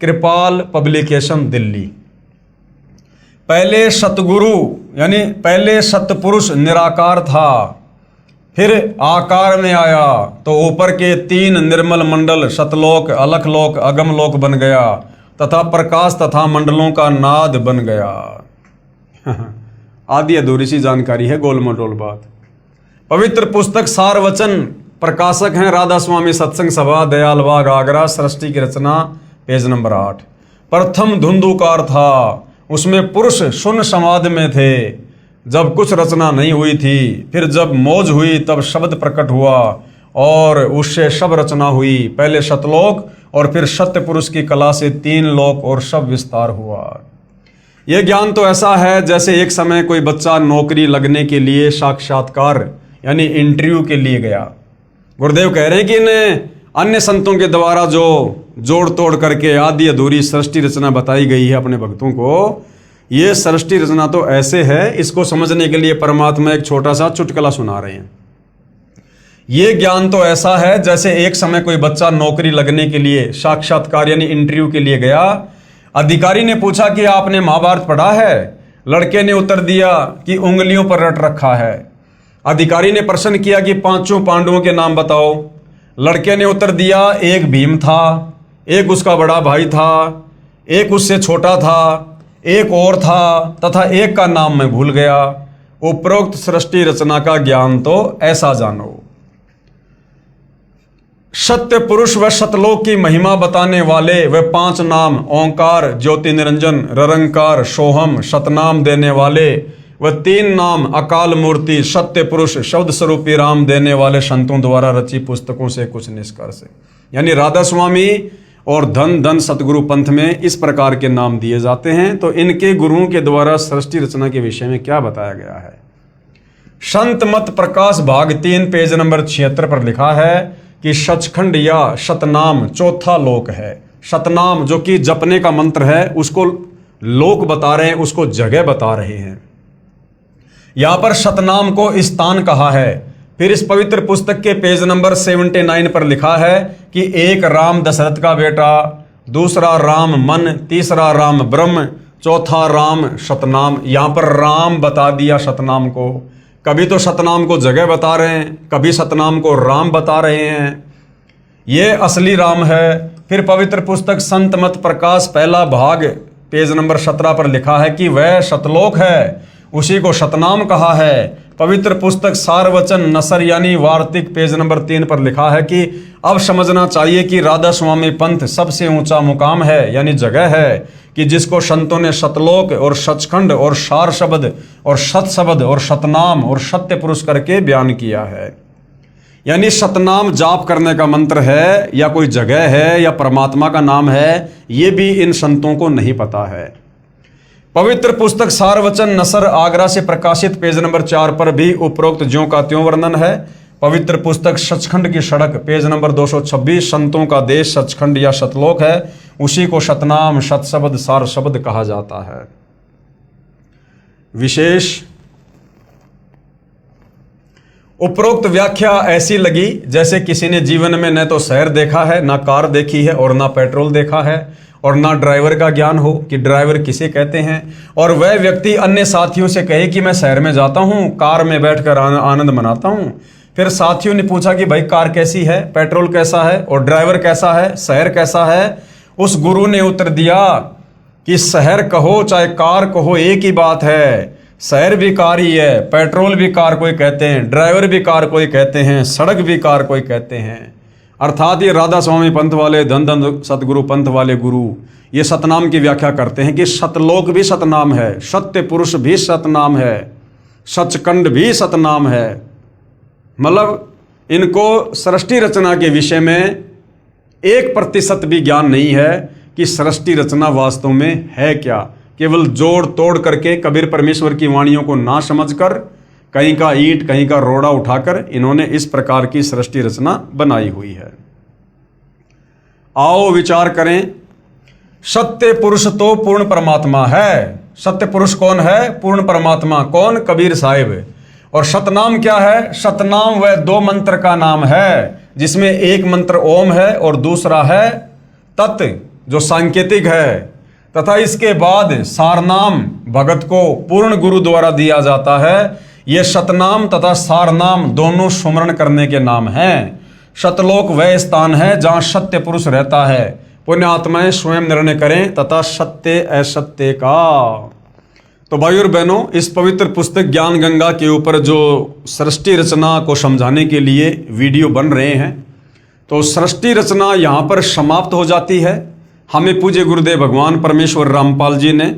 [SPEAKER 1] कृपाल पब्लिकेशन, दिल्ली। पहले सतगुरु यानी पहले सतपुरुष निराकार था, फिर आकार में आया तो ऊपर के 3 निर्मल मंडल सतलोक, अलखलोक, अगमलोक बन गया तथा प्रकाश तथा मंडलों का नाद बन गया। आदि अधूरी सी जानकारी है, गोल मटोल बात। पवित्र पुस्तक सार वचन, प्रकाशक हैं राधा स्वामी सत्संग सभा, दयालबाग, आगरा। सृष्टि की रचना, पेज नंबर 8। प्रथम धुंधुकार था, उसमें पुरुष शून्य समाधि में थे जब कुछ रचना नहीं हुई थी। फिर जब मौज हुई तब शब्द प्रकट हुआ और उससे सब रचना हुई। पहले सतलोक और फिर सत्य पुरुष की कला से 3 लोक और सब विस्तार हुआ। यह ज्ञान तो ऐसा है जैसे एक समय कोई बच्चा नौकरी लगने के लिए साक्षात्कार यानी इंटरव्यू के लिए गया। गुरुदेव कह रहे हैं कि इन अन्य संतों के द्वारा जो जोड़ तोड़ करके आदि अधूरी सृष्टि रचना बताई गई है अपने भक्तों को, ये सृष्टि रचना तो ऐसे है, इसको समझने के लिए परमात्मा एक छोटा सा चुटकुला सुना रहे हैं। ये ज्ञान तो ऐसा है जैसे एक समय कोई बच्चा नौकरी लगने के लिए साक्षात्कार यानी इंटरव्यू के लिए गया। अधिकारी ने पूछा कि आपने महाभारत पढ़ा है? लड़के ने उत्तर दिया कि उंगलियों पर रट रखा है। अधिकारी ने प्रश्न किया कि 5 पांडवों के नाम बताओ। लड़के ने उत्तर दिया, एक भीम था, एक उसका बड़ा भाई था, एक उससे छोटा था, एक और था तथा एक का नाम मैं भूल गया। उपरोक्त सृष्टि रचना का ज्ञान तो ऐसा जानो। सत्य पुरुष व सतलोक की महिमा बताने वाले व 5 नाम ओंकार, ज्योति निरंजन, ररंकार, सोहम, सतनाम देने वाले व 3 नाम अकाल मूर्ति, सत्य पुरुष, शब्द स्वरूपी राम देने वाले संतों द्वारा रची पुस्तकों से कुछ निष्कर्ष। यानी राधा स्वामी और धन धन सतगुरु पंथ में इस प्रकार के नाम दिए जाते हैं। तो इनके गुरुओं के द्वारा सृष्टि रचना के विषय में क्या बताया गया है? संत मत प्रकाश भाग 3 पेज नंबर 76 पर लिखा है कि सचखंड या सतनाम चौथा लोक है। सतनाम जो कि जपने का मंत्र है, उसको लोक बता रहे हैं, उसको जगह बता रहे हैं। यहां पर सतनाम को स्थान कहा है। फिर इस पवित्र पुस्तक के पेज नंबर 79 पर लिखा है कि एक राम दशरथ का बेटा, दूसरा राम मन, तीसरा राम ब्रह्म, चौथा राम सतनाम। यहाँ पर राम बता दिया सतनाम को। कभी तो सतनाम को जगह बता रहे हैं, कभी सतनाम को राम बता रहे हैं। ये असली राम है। फिर पवित्र पुस्तक संत मत प्रकाश पहला भाग पेज नंबर 17 पर लिखा है कि वह सतलोक है, उसी को सतनाम कहा है। पवित्र पुस्तक सार वचन नसर यानी वार्तिक पेज नंबर 3 पर लिखा है कि अब समझना चाहिए कि राधा स्वामी पंथ सबसे ऊंचा मुकाम है यानी जगह है कि जिसको संतों ने सतलोक और सचखंड और सार शब्द और सत शब्द और सतनाम और सत्य पुरुष करके बयान किया है। यानी सतनाम जाप करने का मंत्र है या कोई जगह है या परमात्मा का नाम है, ये भी इन संतों को नहीं पता है। पवित्र पुस्तक सार वचन नसर आगरा से प्रकाशित पेज नंबर 4 पर भी उपरोक्त ज्यों का त्यों वर्णन है। पवित्र पुस्तक सचखंड की सड़क पेज नंबर 226 संतों का देश सचखंड या सतलोक है, उसी को सतनाम सतशब्द सार शब्द कहा जाता है। विशेष उपरोक्त व्याख्या ऐसी लगी जैसे किसी ने जीवन में न तो शहर देखा है, ना कार देखी है और ना पेट्रोल देखा है और ना ड्राइवर का ज्ञान हो कि ड्राइवर किसे कहते हैं, और वह व्यक्ति अन्य साथियों से कहे कि मैं शहर में जाता हूँ, कार में बैठकर आनंद मनाता हूँ। फिर साथियों ने पूछा कि भाई कार कैसी है, पेट्रोल कैसा है और ड्राइवर कैसा है, शहर कैसा है? उस गुरु ने उत्तर दिया कि शहर कहो चाहे कार कहो एक ही बात है। शहर भी कार ही है, पेट्रोल भी कार कोई कहते हैं, ड्राइवर भी कार कोई कहते हैं, सड़क भी कार कोई कहते हैं। अर्थात ये राधा स्वामी पंथ वाले धन धन सतगुरु पंथ वाले गुरु ये सतनाम की व्याख्या करते हैं कि सतलोक भी सतनाम है, सत्य पुरुष भी सतनाम है, सचखंड भी सतनाम है। मतलब इनको सृष्टि रचना के विषय में 1% भी ज्ञान नहीं है कि सृष्टि रचना वास्तव में है क्या। केवल जोड़ तोड़ करके कबीर परमेश्वर की वाणियों को ना समझकर कहीं का ईंट कहीं का रोड़ा उठाकर इन्होंने इस प्रकार की सृष्टि रचना बनाई हुई है। आओ विचार करें। सत्य पुरुष तो पूर्ण परमात्मा है। सत्य पुरुष कौन है? पूर्ण परमात्मा। कौन? कबीर साहिब। और सतनाम क्या है? सतनाम वह दो मंत्र का नाम है, जिसमें एक मंत्र ओम है और दूसरा है तत्, जो सांकेतिक है। तथा इसके बाद सारनाम भगत को पूर्ण गुरु द्वारा दिया जाता है। ये सतनाम तथा सारनाम दोनों सुमरण करने के नाम हैं। सतलोक वह स्थान है जहां सत्य पुरुष रहता है। पुण्य आत्माएं स्वयं निर्णय करें तथा सत्य असत्य का। तो भाई और बहनों, इस पवित्र पुस्तक ज्ञान गंगा के ऊपर जो सृष्टि रचना को समझाने के लिए वीडियो बन रहे हैं, तो सृष्टि रचना यहाँ पर समाप्त हो जाती है। हमें पूज्य गुरुदेव भगवान परमेश्वर रामपाल जी ने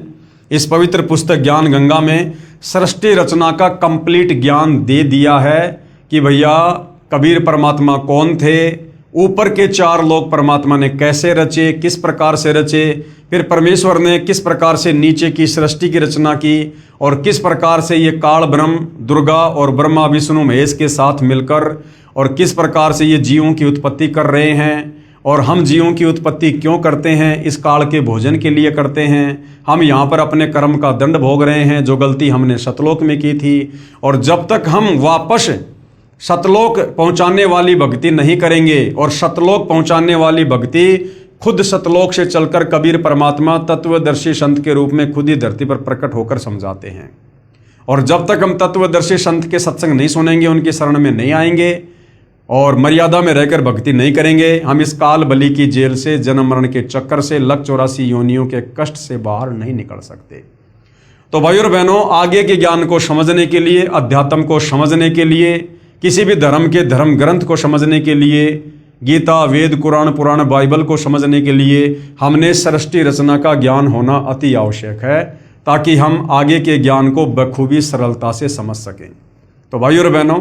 [SPEAKER 1] इस पवित्र पुस्तक ज्ञान गंगा में सृष्टि रचना का कंप्लीट ज्ञान दे दिया है कि भैया कबीर परमात्मा कौन थे, ऊपर के चार लोक परमात्मा ने कैसे रचे, किस प्रकार से रचे, फिर परमेश्वर ने किस प्रकार से नीचे की सृष्टि की रचना की, और किस प्रकार से ये काल ब्रह्म, दुर्गा और ब्रह्मा विष्णु महेश के साथ मिलकर, और किस प्रकार से ये जीवों की उत्पत्ति कर रहे हैं। और हम जीवों की उत्पत्ति क्यों करते हैं? इस काल के भोजन के लिए करते हैं। हम यहाँ पर अपने कर्म का दंड भोग रहे हैं, जो गलती हमने सतलोक में की थी। और जब तक हम वापस सतलोक पहुंचाने वाली भक्ति नहीं करेंगे, और सतलोक पहुंचाने वाली भक्ति खुद सतलोक से चलकर कबीर परमात्मा तत्वदर्शी संत के रूप में खुद ही धरती पर प्रकट होकर समझाते हैं। और जब तक हम तत्वदर्शी संत के सत्संग नहीं सुनेंगे, उनकी शरण में नहीं आएंगे और मर्यादा में रहकर भक्ति नहीं करेंगे, हम इस काल बलि की जेल से, जन्म मरण के चक्कर से, लक 84 योनियों के कष्ट से बाहर नहीं निकल सकते। तो भाई और बहनों, आगे के ज्ञान को समझने के लिए, अध्यात्म को समझने के लिए, किसी भी धर्म के धर्म ग्रंथ को समझने के लिए, गीता, वेद, कुरान, पुराण, बाइबल को समझने के लिए हमने सृष्टि रचना का ज्ञान होना अति आवश्यक है, ताकि हम आगे के ज्ञान को बखूबी सरलता से समझ सकें। तो भाई और बहनों,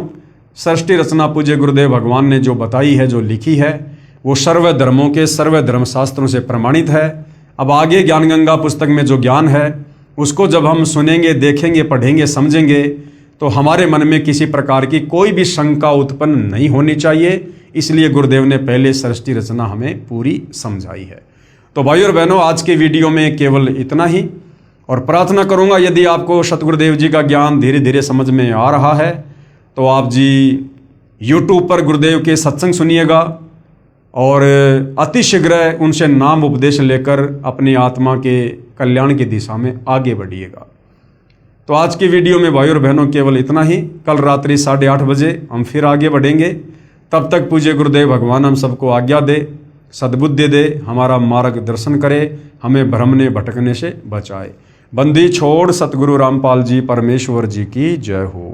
[SPEAKER 1] सृष्टि रचना पूज्य गुरुदेव भगवान ने जो बताई है, जो लिखी है, वो सर्व धर्मों के सर्व धर्मशास्त्रों से प्रमाणित है। अब आगे ज्ञान गंगा पुस्तक में जो ज्ञान है, उसको जब हम सुनेंगे, देखेंगे, पढ़ेंगे, समझेंगे, तो हमारे मन में किसी प्रकार की कोई भी शंका उत्पन्न नहीं होनी चाहिए। इसलिए गुरुदेव ने पहले सृष्टि रचना हमें पूरी समझाई है। तो भाई और बहनों, आज के वीडियो में केवल इतना ही, और प्रार्थना करूंगा यदि आपको सतगुरुदेव जी का ज्ञान धीरे धीरे समझ में आ रहा है, तो आप जी YouTube पर गुरुदेव के सत्संग सुनिएगा और अतिशीघ्र उनसे नाम उपदेश लेकर अपनी आत्मा के कल्याण की दिशा में आगे बढ़िएगा। तो आज की वीडियो में भाई और बहनों केवल इतना ही। कल रात्रि 8:30 बजे हम फिर आगे बढ़ेंगे। तब तक पूज्य गुरुदेव भगवान हम सबको आज्ञा दे, सद्बुद्धि दे, हमारा मार्गदर्शन करे, हमें भ्रमने भटकने से बचाए। बंदी छोड़ सतगुरु रामपाल जी परमेश्वर जी की जय हो।